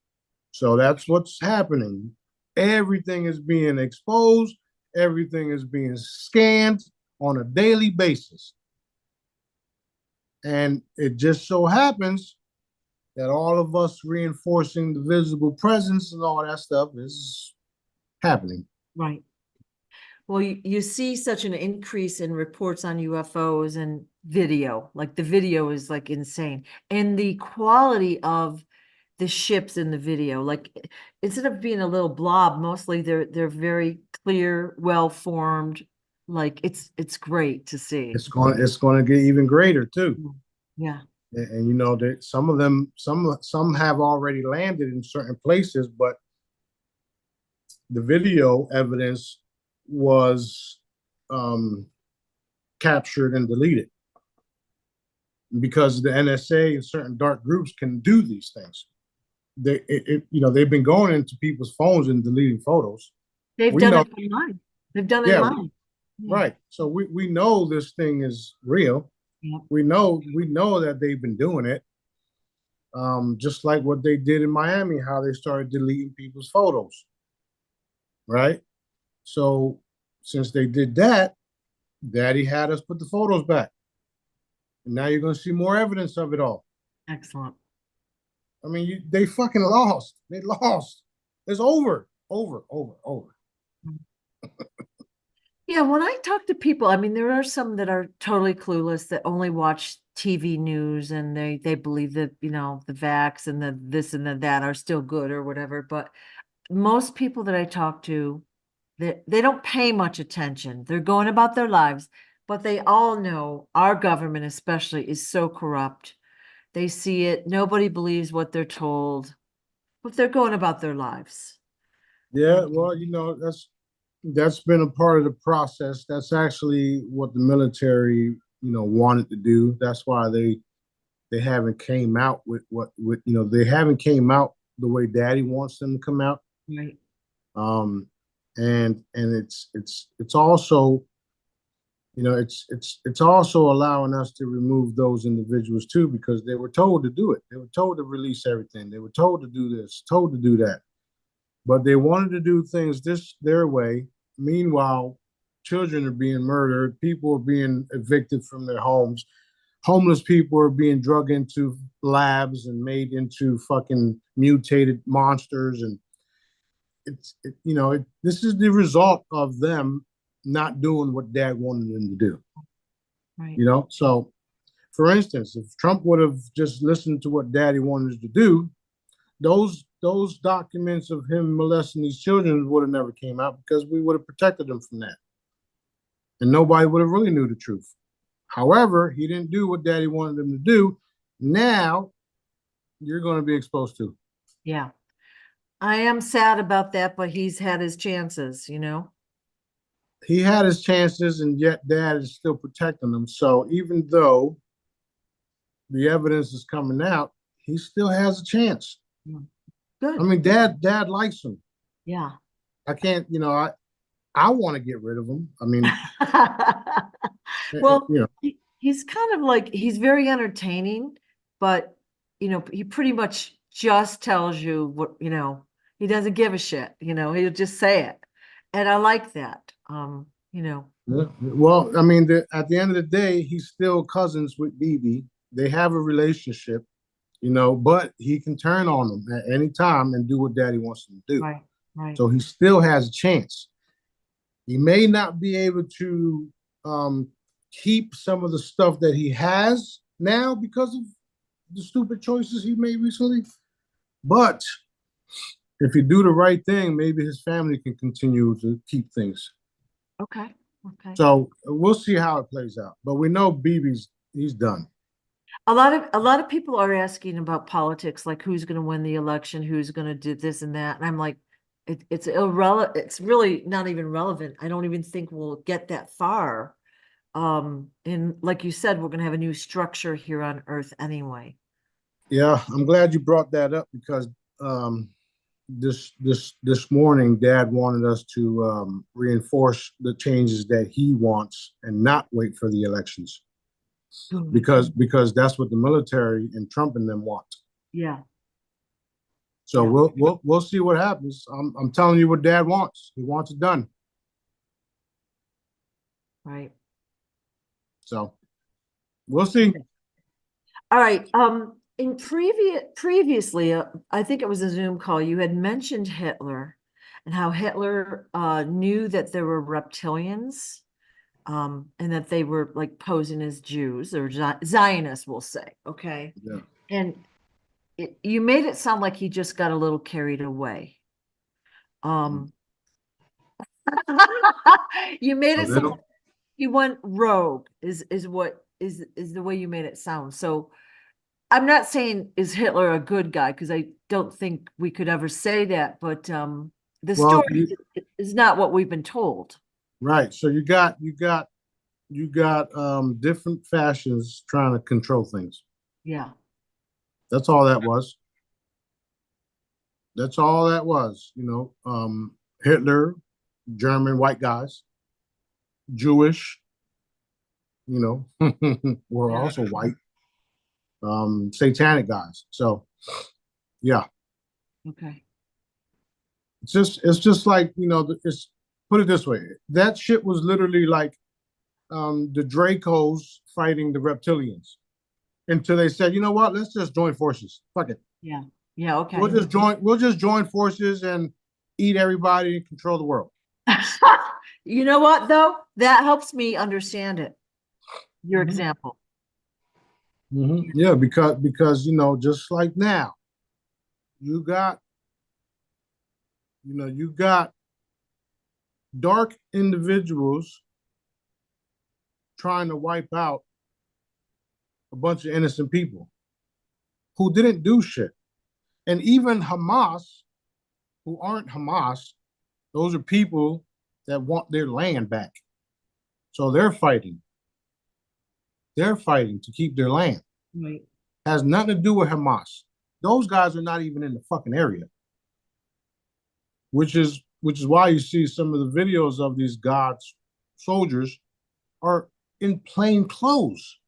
So that's what's happening. Everything is being exposed. Everything is being scanned on a daily basis. And it just so happens that all of us reinforcing the visible presence and all that stuff is happening. Right. Well, you see such an increase in reports on UFOs and video, like the video is like insane. And the quality of the ships in the video, like instead of being a little blob, mostly they're very clear, well-formed. Like it's great to see. It's going to get even greater too. Yeah. And that some of them, some have already landed in certain places, but the video evidence was captured and deleted because the NSA and certain dark groups can do these things. They've been going into people's phones and deleting photos. They've done it online. They've done it online. Right. So we know this thing is real. Yep. We know that they've been doing it. Just like what they did in Miami, how they started deleting people's photos. Right. So since they did that, Daddy had us put the photos back. And now you're going to see more evidence of it all. Excellent. I mean, they fucking lost. They lost. It's over. Yeah, when I talk to people, I mean, there are some that are totally clueless that only watch TV news and they believe that, the vax and the this and the that are still good or whatever. But most people that I talk to, they don't pay much attention. They're going about their lives, but they all know our government especially is so corrupt. They see it. Nobody believes what they're told, but they're going about their lives. Yeah, well, that's been a part of the process. That's actually what the military, wanted to do. That's why they haven't came out with they haven't came out the way Daddy wants them to come out. Right. And it's also it's also allowing us to remove those individuals too, because they were told to do it. They were told to release everything. They were told to do this, told to do that. But they wanted to do things their way. Meanwhile, children are being murdered, people are being evicted from their homes, homeless people are being drug into labs and made into fucking mutated monsters, and this is the result of them not doing what Dad wanted them to do. Right. So for instance, if Trump would have just listened to what Daddy wanted to do, those documents of him molesting these children would have never came out, because we would have protected them from that, and nobody would have really knew the truth. However, he didn't do what Daddy wanted him to do. Now you're going to be exposed to. Yeah. I am sad about that, but he's had his chances, He had his chances, and yet Dad is still protecting him. So even though the evidence is coming out, he still has a chance. Good. I mean, Dad likes him. Yeah. I can't, I want to get rid of him. I mean, well, he's kind of like, he's very entertaining, but he pretty much just tells you what, he doesn't give a shit, he'll just say it. And I like that. Well, I mean, at the end of the day, he's still cousins with BB. They have a relationship, but he can turn on them at any time and do what Daddy wants him to do. Right. So he still has a chance. He may not be able to keep some of the stuff that he has now because of the stupid choices he made recently. But if you do the right thing, maybe his family can continue to keep things. Okay. So we'll see how it plays out. But we know he's done. A lot of people are asking about politics, like who's going to win the election, who's going to do this and that. And I'm like, it's irrelevant. It's really not even relevant. I don't even think we'll get that far. And like you said, we're going to have a new structure here on Earth anyway. Yeah, I'm glad you brought that up, because this morning, Dad wanted us to reinforce the changes that he wants and not wait for the elections, because that's what the military and Trump and them want. Yeah. So we'll see what happens. I'm telling you what Dad wants. He wants it done. Right. So we'll see. All right. In previously, I think it was a Zoom call, you had mentioned Hitler and how Hitler knew that there were reptilians, and that they were like posing as Jews or Zionists, we'll say. Okay. Yeah. And you made it sound like he just got a little carried away. You made it sound like he went rogue is the way you made it sound. So I'm not saying is Hitler a good guy, because I don't think we could ever say that, but the story is not what we've been told. Right. So you got different fashions trying to control things. Yeah. That's all that was. Hitler, German white guys, Jewish, were also white. Satanic guys. So yeah. Okay. It's just like, it's, put it this way. That shit was literally like the Dracos fighting the reptilians, until they said, you know what, let's just join forces. Fuck it. Yeah. Yeah. Okay. We'll just join forces and eat everybody and control the world. You know what, though? That helps me understand it. Your example. Yeah, because just like now, you got dark individuals trying to wipe out a bunch of innocent people who didn't do shit. And even Hamas, who aren't Hamas, those are people that want their land back. So they're fighting. They're fighting to keep their land. Right. Has nothing to do with Hamas. Those guys are not even in the fucking area. Which is why you see some of the videos of these God's soldiers are in plain clothes.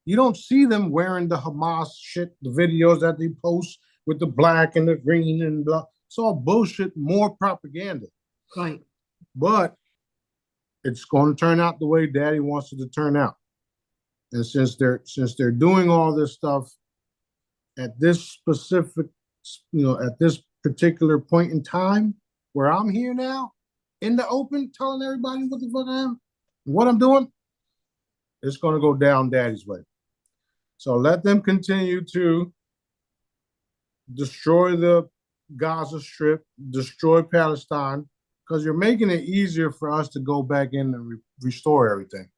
You don't see them wearing the Hamas shit, the videos that they post with the black and the green and blah. It's all bullshit, more propaganda. Right. But it's going to turn out the way Daddy wants it to turn out. And since they're doing all this stuff at this specific, at this particular point in time where I'm here now in the open telling everybody what the fuck I am, what I'm doing, it's going to go down Daddy's way. So let them continue to destroy the Gaza Strip, destroy Palestine, because you're making it easier for us to go back in and restore everything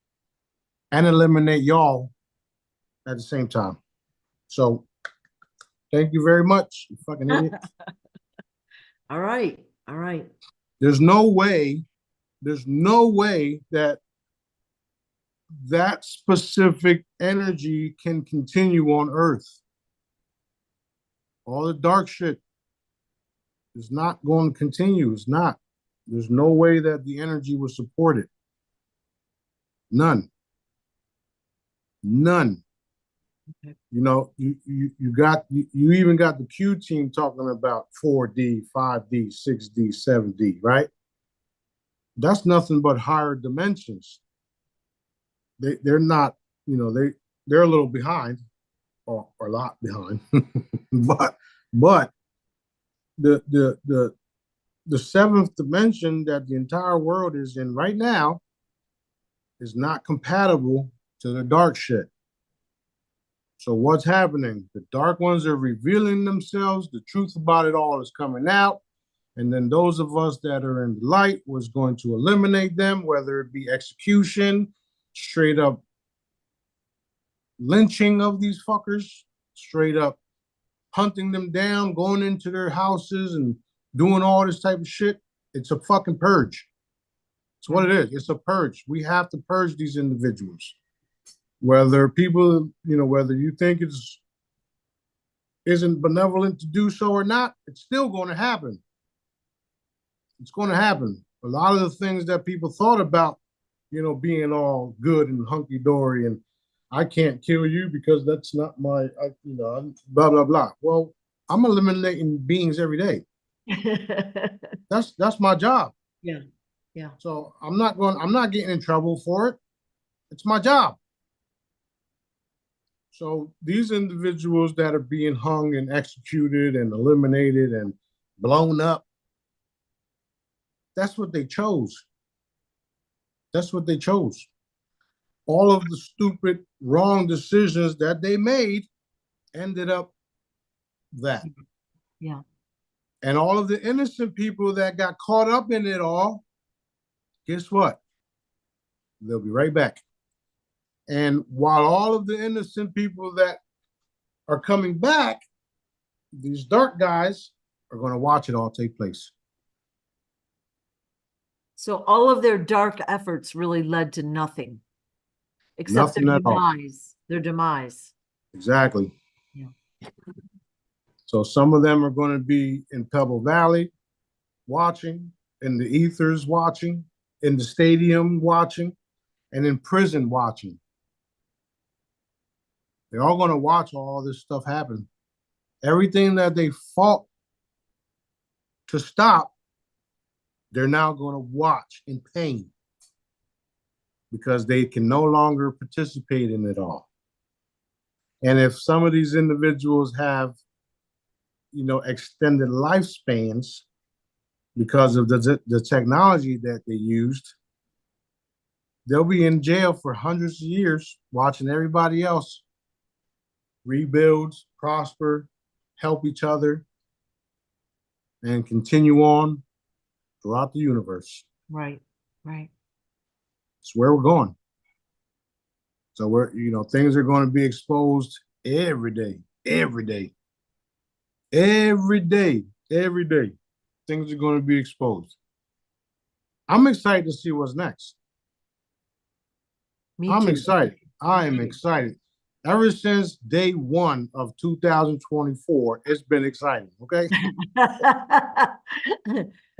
and eliminate y'all at the same time. So thank you very much, you fucking idiot. All right. All right. There's no way that that specific energy can continue on Earth. All the dark shit is not going to continue. It's not. There's no way that the energy will support it. None. None. Okay. You even got the Q team talking about 4D, 5D, 6D, 7D, right? That's nothing but higher dimensions. They're not, they're a little behind, or a lot behind, but the seventh dimension that the entire world is in right now is not compatible to the dark shit. So what's happening? The dark ones are revealing themselves. The truth about it all is coming out. And then those of us that are in the light was going to eliminate them, whether it be execution, straight up lynching of these fuckers, straight up hunting them down, going into their houses and doing all this type of shit. It's a fucking purge. It's what it is. It's a purge. We have to purge these individuals. Whether people, whether you think isn't benevolent to do so or not, it's still going to happen. It's going to happen. A lot of the things that people thought about, being all good and hunky-dory and I can't kill you because that's not my, blah, blah, blah. Well, I'm eliminating beings every day. That's my job. Yeah. Yeah. So I'm not getting in trouble for it. It's my job. So these individuals that are being hung and executed and eliminated and blown up, that's what they chose. That's what they chose. All of the stupid, wrong decisions that they made ended up that. Yeah. And all of the innocent people that got caught up in it all, guess what? They'll be right back. And while all of the innocent people that are coming back, these dark guys are going to watch it all take place. So all of their dark efforts really led to nothing, except Nothing their at all. demise. Their demise. Exactly. Yeah. So some of them are going to be in Pebble Valley watching, in the ethers watching, in the stadium watching, and in prison watching. They're all going to watch all this stuff happen. Everything that they fought to stop, they're now going to watch in pain because they can no longer participate in it all. And if some of these individuals have, extended lifespans because of the technology that they used, they'll be in jail for hundreds of years watching everybody else rebuild, prosper, help each other, and continue on throughout the universe. Right. Right. It's where we're going. So things are going to be exposed every day, every day, every day, every day. Things are going to be exposed. I'm excited to see what's next. Me I'm too. excited. I am excited. Ever since day one of 2024, it's been exciting. Okay.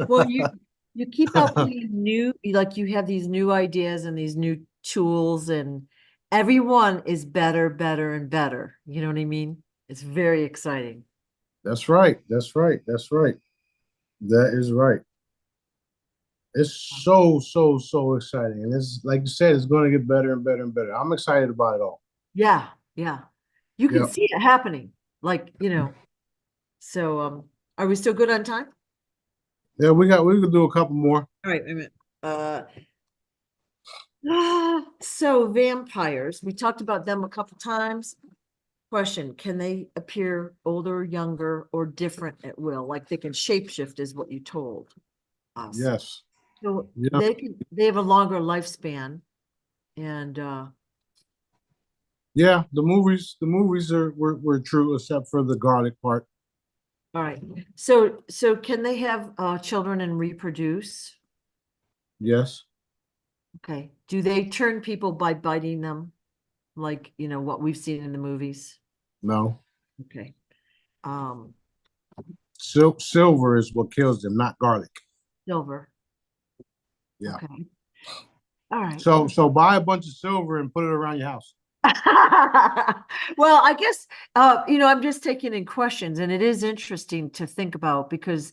Well, you keep outputting new, like you have these new ideas and these new tools, and everyone is better, better, and better. You know what I mean? It's very exciting. That's right. That's right. That's right. That is right. It's so exciting. And it's like you said, it's going to get better and better and better. I'm excited about it all. Yeah, yeah. You can Yeah. see it happening, like, so, are we still good on time? Yeah, we could do a couple more. All right, wait a minute. So vampires, we talked about them a couple times. Question, can they appear older, younger, or different at will? Like they can shapeshift is what you told us. Yes. So Yeah. they have a longer lifespan and, Yeah. The movies were true except for the garlic part. all right. So can they have, children and reproduce? Yes. Okay. Do they turn people by biting them? Like, what we've seen in the movies? No. Okay. Um, Silver is what kills them, not garlic. silver. Yeah. Okay. All right. So buy a bunch of silver and put it around your house. Well, I guess, I'm just taking in questions and it is interesting to think about because,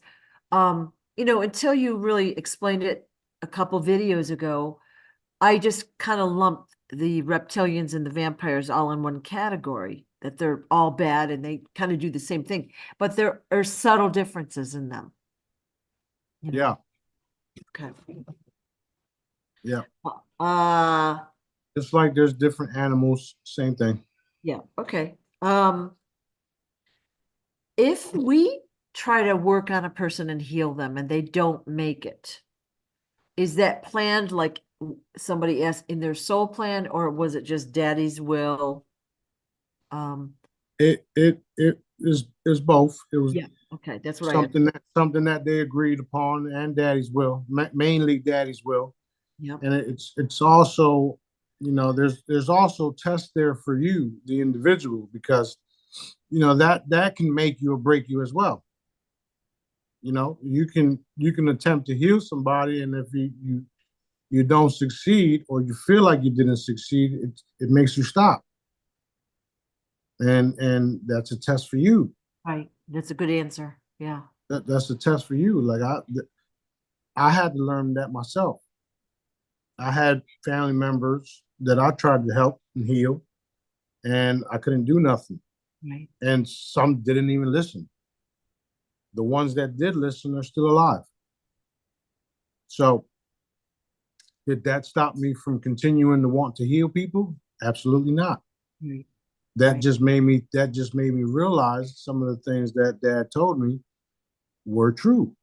until you really explained it a couple videos ago, I just kind of lumped the reptilians and the vampires all in one category, that they're all bad and they kind of do the same thing, but there are subtle differences in them. Yeah. Okay. Yeah. Uh, Just like there's different animals, same thing. yeah, okay. If we try to work on a person and heal them and they don't make it, is that planned like somebody asked in their soul plan, or was it just daddy's will? Um, It is both. It was yeah, okay, that's what I had. something that they agreed upon, and daddy's will, mainly daddy's will. Yep, And it's also, there's also tests there for you, the individual, because that can make you or break you as well. You can attempt to heal somebody, and if you don't succeed, or you feel like you didn't succeed, it makes you stop. And that's a test for you. right. That's a good answer. Yeah. That's a test for you. Like I had to learn that myself. I had family members that I tried to help and heal, and I couldn't do nothing. Right. And some didn't even listen. The ones that did listen are still alive. So did that stop me from continuing to want to heal people? Absolutely not. Right. That Right. just made me realize some of the things that dad told me were true.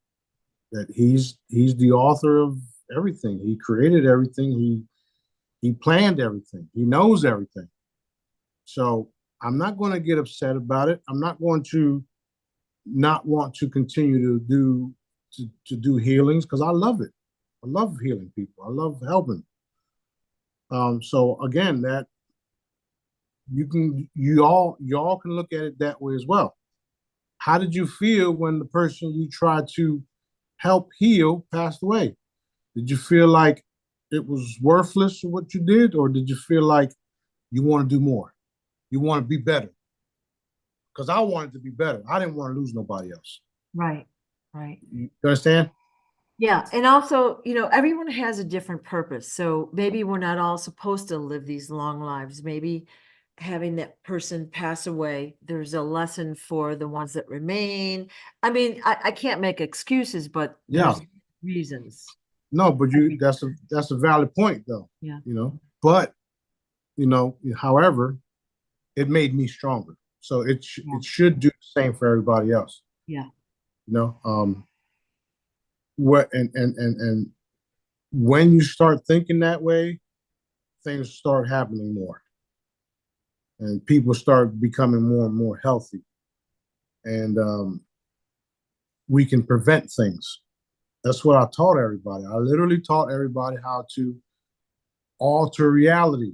That he's the author of everything. He created everything. He planned everything. He knows everything. So I'm not going to get upset about it. I'm not going to not want to continue to do healings because I love it. I love healing people. I love helping. So again, that you all can look at it that way as well. How did you feel when the person you tried to help heal passed away? Did you feel like it was worthless what you did, or did you feel like you want to do more? You want to be better? Because I wanted to be better. I didn't want to lose nobody else. Right. Right. You understand? Yeah, and also, everyone has a different purpose. So maybe we're not all supposed to live these long lives. Maybe having that person pass away, there's a lesson for the ones that remain. I mean, I can't make excuses, but Yeah. there's reasons. No, but I mean, that's a valid point though. yeah, But however, it made me stronger. So yeah, it should do the same for everybody else. yeah, What and when you start thinking that way, things start happening more, and people start becoming more and more healthy, and we can prevent things. That's what I taught everybody. I literally taught everybody how to alter reality.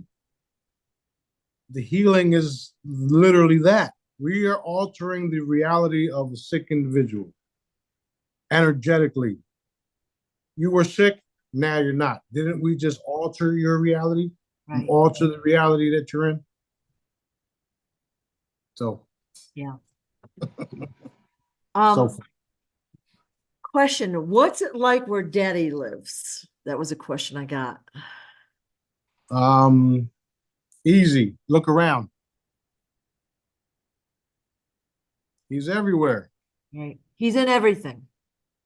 The healing is literally that. We are altering the reality of a sick individual energetically. You were sick, now you're not. Didn't we just alter your reality? You right, alter the reality that you're in. So, yeah. so Um, Question, what's it like where Daddy lives? That was a question I got. Easy. Look around. He's everywhere. Right. He's in everything.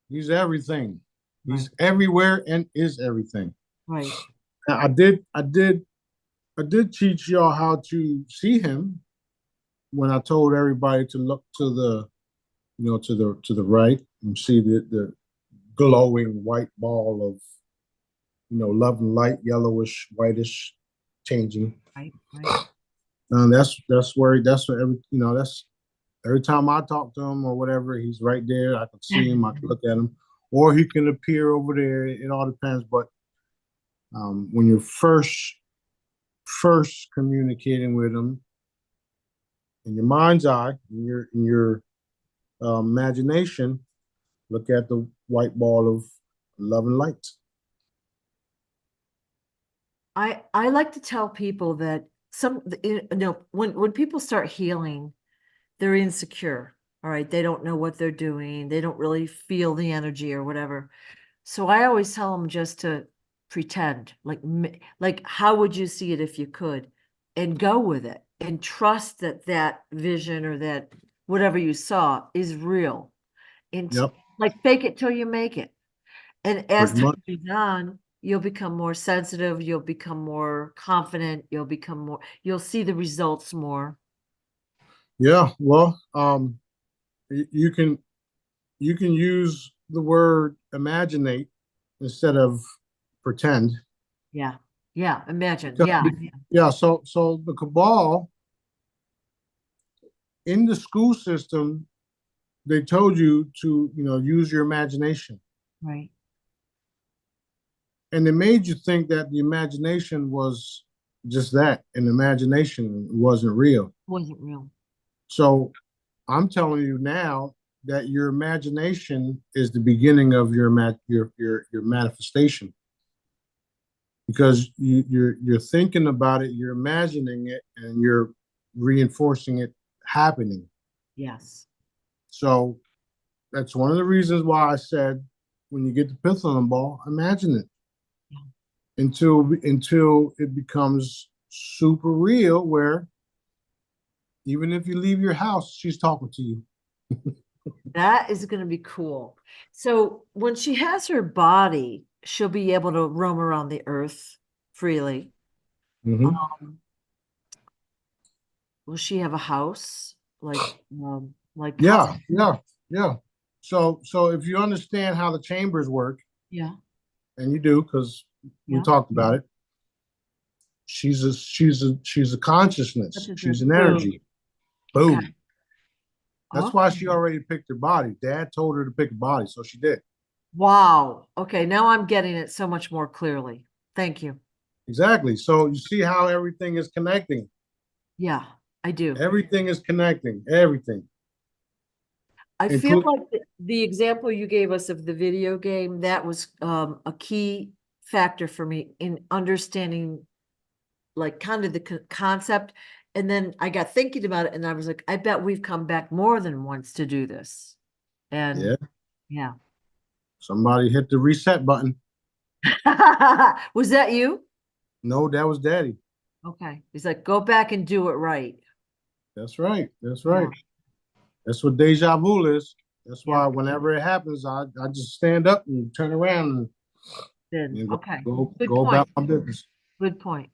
He's everything. Right. He's everywhere and is everything. Right. Now, I did teach y'all how to see him when I told everybody to look to the, to the right and see the glowing white ball of, love and light, yellowish, whitish, changing. Right. Right. That's where that's every time I talk to him or whatever, he's right there. I can see him, I can look at him, or he can appear over there. It all depends. But when you're first communicating with him in your mind's eye, in your imagination, look at the white ball of love and light. I like to tell people that when people start healing, they're insecure. All right. They don't know what they're doing. They don't really feel the energy or whatever. So I always tell them just to pretend, like how would you see it if you could, and go with it and trust that that vision or that whatever you saw is real. And Yep, like fake it till you make it. And as pretty time much. goes on, you'll become more sensitive, you'll become more confident, you'll see the results more. Yeah. Well, you can use the word imaginate instead of pretend. Yeah. Yeah. Imagine. Because- Yeah. Yeah. So the cabal in the school system, they told you to, use your imagination. Right. And they made you think that the imagination was just that, an imagination wasn't real. Wasn't real. So I'm telling you now that your imagination is the beginning of your manifestation, because you're thinking about it, you're imagining it, and you're reinforcing it happening. Yes. So that's one of the reasons why I said when you get the Pitholem ball, imagine it Yeah. until it becomes super real, where even if you leave your house, she's talking to you. That is going to be cool. So when she has her body, she'll be able to roam around the earth freely. Mm-hmm. Um, will she have a house? Like how? Yeah, yeah, yeah. So if you understand how the chambers work, Yeah. and you do, because we Yeah. talked about it, she's a Such consciousness. as a She's an boom. energy. Okay. Boom. That's why she Awesome. already picked her body. Dad told her to pick a body, so she did. Wow. Okay. Now I'm getting it so much more clearly. Thank you. Exactly. So you see how everything is connecting. Yeah, I do. Everything is connecting. Everything. I feel Include. like the example you gave us of the video game, that was a key factor for me in understanding like kind of the concept. And then I got thinking about it and I was like, I bet we've come back more than once to do this. And Yeah. yeah. Somebody hit the reset button. Was that you? No, that was Daddy. Okay. He's like, go back and do it right. That's right. That's Yeah. right. That's what deja vu is. That's Yeah. why whenever it happens, I just stand up and turn around Then and okay. Good go about point. my business. Good point.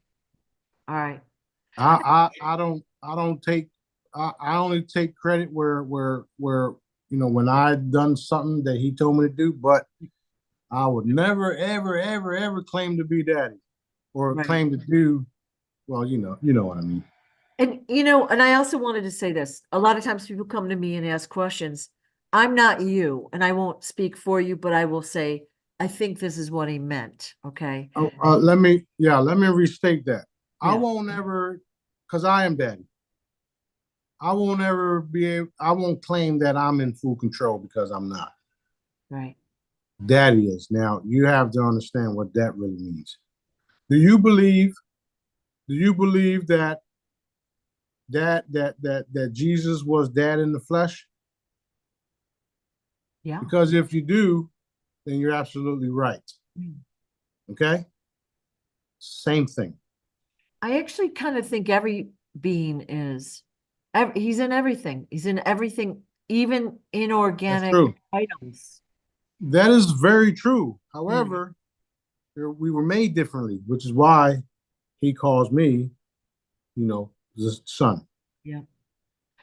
All right. I don't take I only take credit where when I done something that he told me to do, but I would never ever claim to be Daddy or Right. claim to do well. You know what I mean. And I also wanted to say this. A lot of times people come to me and ask questions. I'm not you, and I won't speak for you, but I will say, I think this is what he meant. Okay. Oh, let me restate that. I Yeah. won't ever, because I am Daddy. I won't claim that I'm in full control, because I'm not. Right. Daddy is. Now you have to understand what that really means. Do you believe? Do you believe that Jesus was Dad in the flesh? Yeah. Because if you do, then you're absolutely right. Mm. Okay? Same thing. I actually kind of think every being is, he's in everything. He's in everything, even That's inorganic true. items. That is very true. Mm. However, we were made differently, which is why he calls me, the son. Yeah.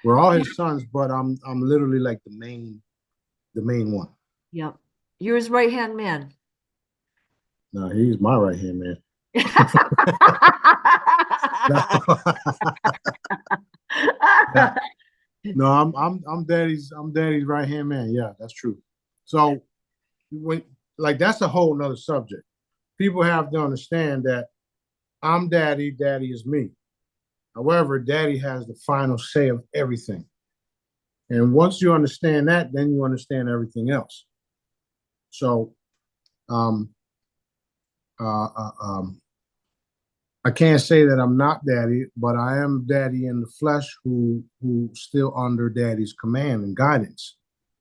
We're all Yeah. his sons, but I'm literally like the main one. Yeah. You're his right-hand man. No, he's my right hand man. No, yeah. No, I'm daddy's right hand man. Yeah, that's true. So when like that's a whole nother subject. People have to understand that I'm daddy, daddy is me. However, daddy has the final say of everything. And once you understand that, then you understand everything else. So um, uh, uh, um, I can't say that I'm not daddy, but I am daddy in the flesh who still under daddy's command and guidance.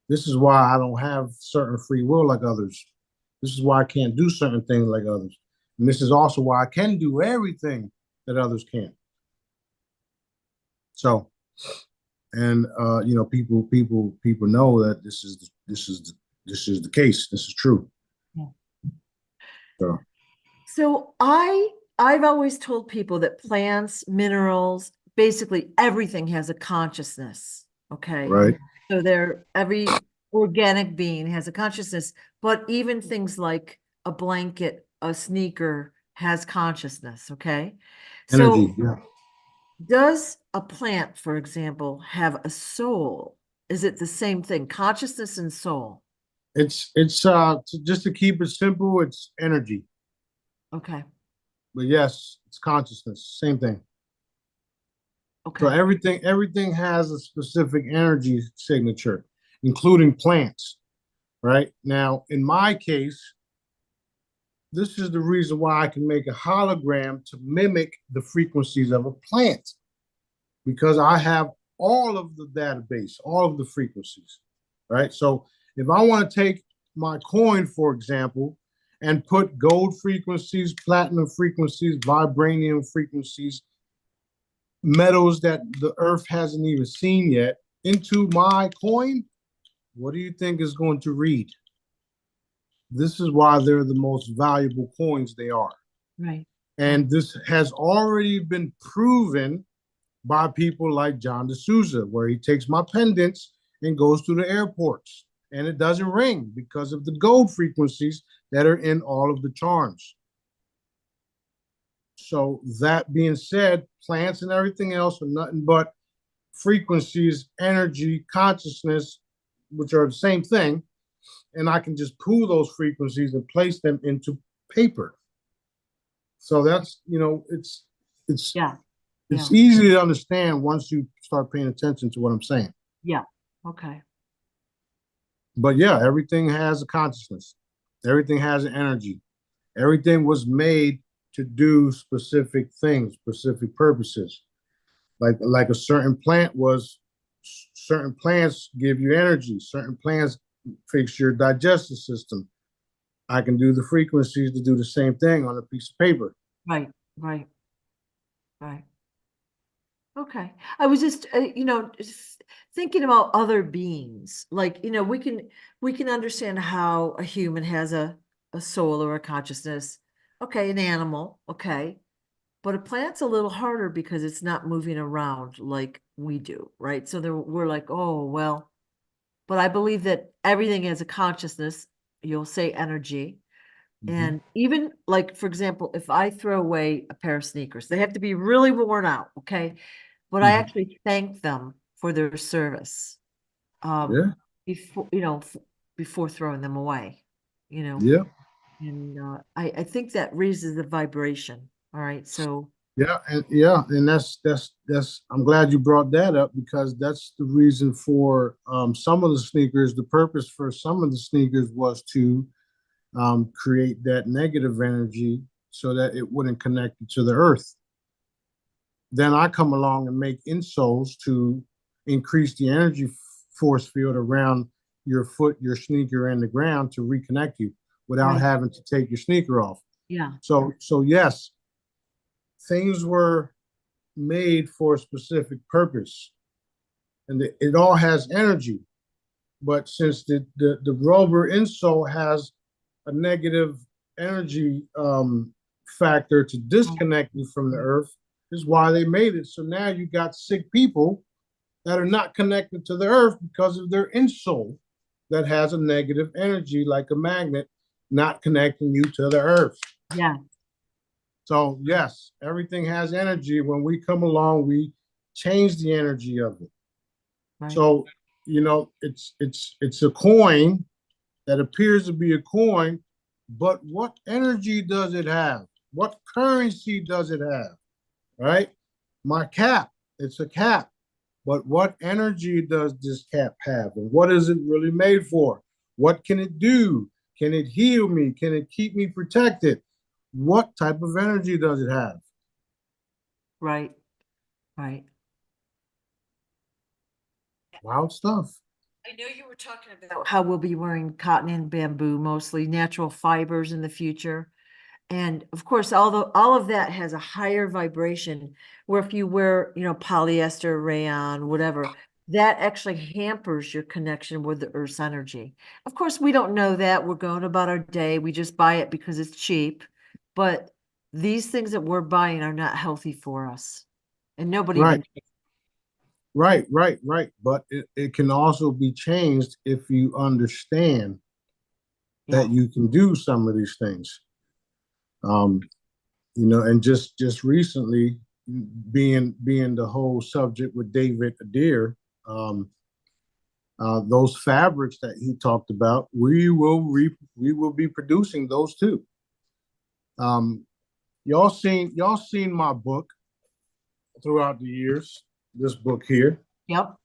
This is why I don't have certain free will like others. This is why I can't do certain things like others. And this is also why I can do everything that others can't. So, and people know that this is the case. This is true. Yeah. So, So I've always told people that plants, minerals, basically everything has a consciousness. Okay. right. So every organic being has a consciousness, but even things like a blanket, a sneaker has consciousness. Okay. So Energy. Yeah. does a plant, for example, have a soul? Is it the same thing? Consciousness and soul. Just to keep it simple, it's energy. Okay. But yes, it's consciousness. Same thing. So Okay. everything has a specific energy signature, including plants. Right now, in my case, this is the reason why I can make a hologram to mimic the frequencies of a plant because I have all of the database, all of the frequencies. Right. So if I want to take my coin, for example, and put gold frequencies, platinum frequencies, vibranium frequencies, metals that the earth hasn't even seen yet into my coin, what do you think is going to read? This is why they're the most valuable coins they are. Right. And this has already been proven by people like John D'Souza, where he takes my pendants and goes to the airports and it doesn't ring because of the gold frequencies that are in all of the charms. So that being said, plants and everything else are nothing but frequencies, energy, consciousness, which are the same thing. And I can just pull those frequencies and place them into paper. So that's, it's Yeah. it's Yeah. easy to understand once you start paying attention to what I'm saying. Yeah. Okay. But yeah, everything has a consciousness. Everything has an energy. Everything was made to do specific things, specific purposes. Like a certain plant was, certain plants give you energy. Certain plants fix your digestive system. I can do the frequencies to do the same thing on a piece of paper. Right. Right. Right. Okay. I was just, just thinking about other beings. Like, we can understand how a human has a soul or a consciousness. Okay, an animal. Okay. But a plant's a little harder because it's not moving around like we do, right? So we're like, oh, well, but I believe that everything has a consciousness. You'll say energy. Mm-hmm. And even like, for example, if I throw away a pair of sneakers, they have to be really worn out. Okay. But I Mm-hmm. actually thank them for their service um Yeah, before before throwing them away, you know. yeah. And I think that raises the vibration. All right. So And that's I'm glad you brought that up because that's the reason for some of the sneakers. The purpose for some of the sneakers was to create that negative energy so that it wouldn't connect you to the earth. Then I come along and make insoles to increase the energy force field around your sneaker in the ground to reconnect you without Right. having to take your sneaker off. Yeah. So yes, things were made for a specific purpose, and it all has energy. But since the rubber insole has a negative energy factor to disconnect you from the earth, is why they made it. So now you got sick people that are not connected to the earth because of their insole that has a negative energy like a magnet, not connecting you to the earth. Yeah. So yes, everything has energy. When we come along, we change the energy of it. Right. So, it's a coin that appears to be a coin, but what energy does it have? What currency does it have? Right? My cap, it's a cap. But what energy does this cap have? And what is it really made for? What can it do? Can it heal me? Can it keep me protected? What type of energy does it have? Right. Right. Wild stuff. I know you were talking about how we'll be wearing cotton and bamboo, mostly natural fibers in the future. And of course, all of that has a higher vibration, where if you wear, polyester, rayon, whatever, that actually hampers your connection with the Earth's energy. Of course, we don't know that. We're going about our day. We just buy it because it's cheap. But these things that we're buying are not healthy for us. And nobody Right. even, Right. But it can also be changed if you understand yeah. that you can do some of these things. And just recently, being the whole subject with David Adair, those fabrics that he talked about, we will be producing those too. Y'all seen my book throughout the years. This book here, Yep.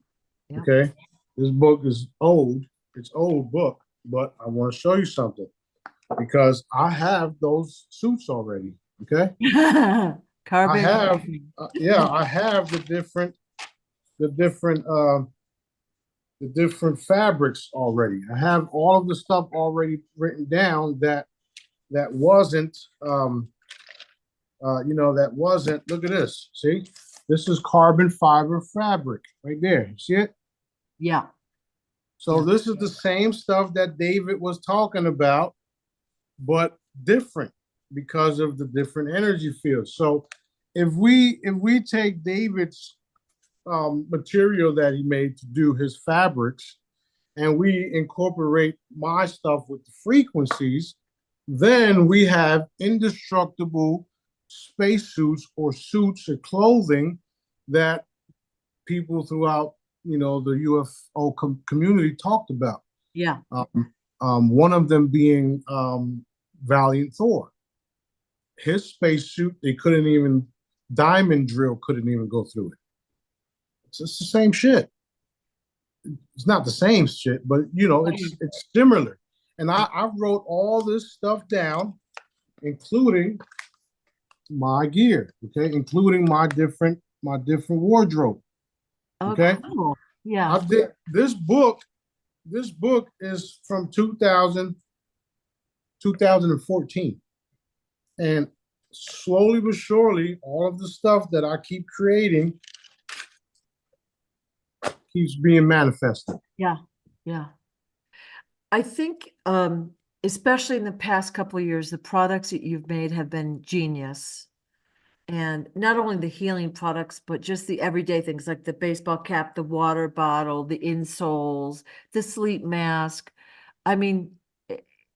Yep. okay. This book is old. It's old book, but I want to show you something because I have those suits already. Okay, I Carbon. have, I have the different fabrics already. I have all of the stuff already written down that wasn't, that wasn't. Look at this. See, this is carbon fiber fabric right there. You see it? Yeah. So Yeah. this is the same stuff that David was talking about, but different because of the different energy fields. So if we take David's material that he made to do his fabrics, and we incorporate my stuff with the frequencies, then we have indestructible spacesuits or suits or clothing that people throughout the UFO community talked about. Yeah. One of them being Valiant Thor. His spacesuit, they couldn't even diamond drill couldn't even go through it. It's the same shit. It's not the same shit, but it's similar. And I wrote all this stuff down, including my gear, okay, including my different wardrobe. Oh, Okay. cool. Yeah. I did this book. This book is from 2014. And slowly but surely, all of the stuff that I keep creating keeps being manifested. Yeah. Yeah. I think, especially in the past couple of years, the products that you've made have been genius. And not only the healing products, but just the everyday things like the baseball cap, the water bottle, the insoles, the sleep mask. I mean,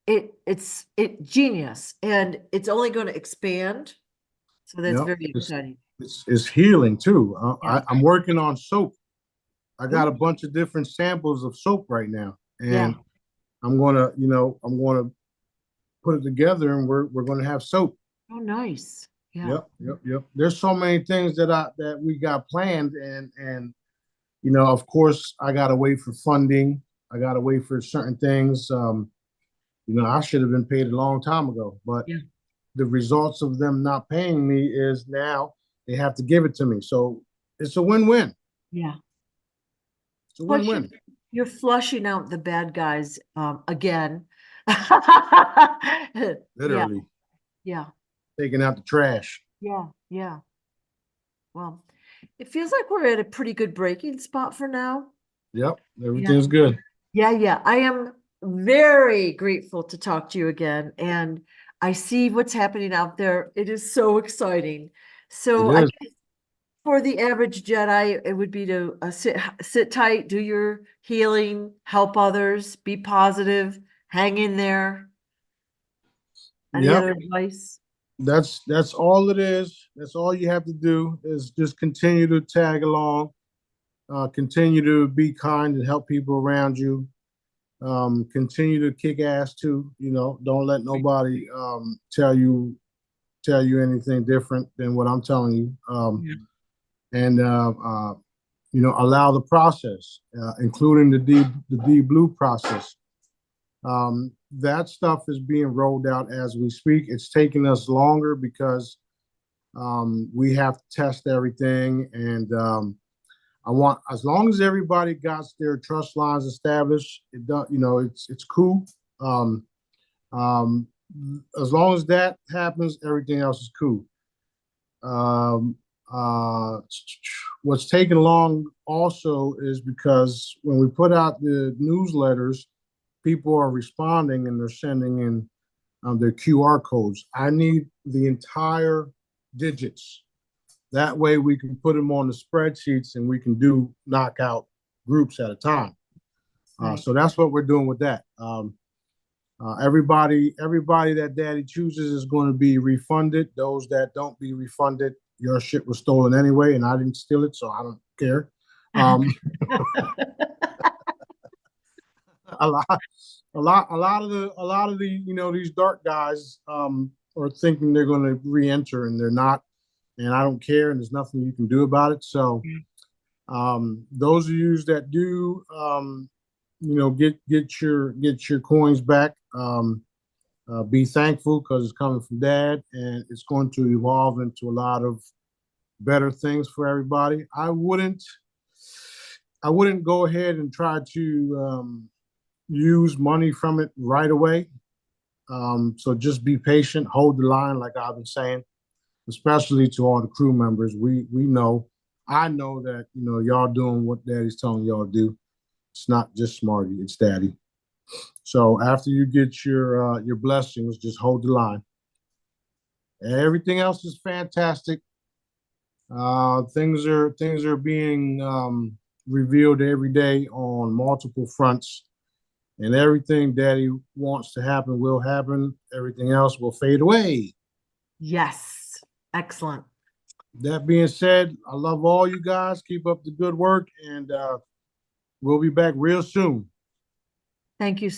it's genius, and it's only going to expand. So that's Yep. very exciting. It's healing too. Yeah. I'm working on soap. I got a Ooh, bunch of different samples of soap right now, yeah. and I'm gonna put it together, and we're gonna have soap. Oh, nice. Yeah. Yep. There's so many things that we got planned, and of course, I gotta wait for funding. I gotta wait for certain things. I should have been paid a long time ago, but Yeah. the results of them not paying me is now they have to give it to me. So it's a win-win. Yeah. It's a Plus, win-win. You're flushing out the bad guys, again. Yeah, Literally yeah, taking out the trash. yeah. Well, it feels like we're at a pretty good breaking spot for now. Yep, Yeah. everything's good. Yeah. I am very grateful to talk to you again, and I see what's happening out there. It is so exciting. It So I is. guess for the average Jedi, it would be to sit tight, do your healing, help others, be positive, hang in there. Any Yep. other advice? That's all it is. That's all you have to do is just continue to tag along, continue to be kind and help people around you. Continue to kick ass too. You know, don't let nobody tell you anything different than what I'm telling you. Yeah. And you know, allow the process, including the D blue process. That stuff is being rolled out as we speak. It's taking us longer because we have to test everything, and I want, as long as everybody got their trust lines established, it don't, you know, it's cool. Um, um, as long as that happens, everything else is cool. Um, uh, what's taking long also is because when we put out the newsletters, people are responding and they're sending in their QR codes. I need the entire digits. That way we can put them on the spreadsheets and we can do knockout groups at a time. Right. So that's what we're doing with that. Everybody that daddy chooses is going to be refunded. Those that don't be refunded, your shit was stolen anyway, and I didn't steal it, so I don't care. Um, a lot, a lot of the, you know, these dark guys are thinking they're going to re-enter, and they're not, and I don't care, and there's nothing you can do about it. So, those of you that do, you know, get your coins back. Be thankful because it's coming from dad, and it's going to evolve into a lot of better things for everybody. I wouldn't go ahead and try to use money from it right away. So just be patient, hold the line, like I've been saying, especially to all the crew members. We know, I know that, you know, y'all doing what daddy's telling y'all to do. It's not just Smarty, it's daddy. So after you get your blessings, just hold the line. Everything else is fantastic. Things are being revealed every day on multiple fronts, and everything Daddy wants to happen will happen. Everything else will fade away. Yes. Excellent. That being said, I love all you guys. Keep up the good work, and we'll be back real soon. Thank you so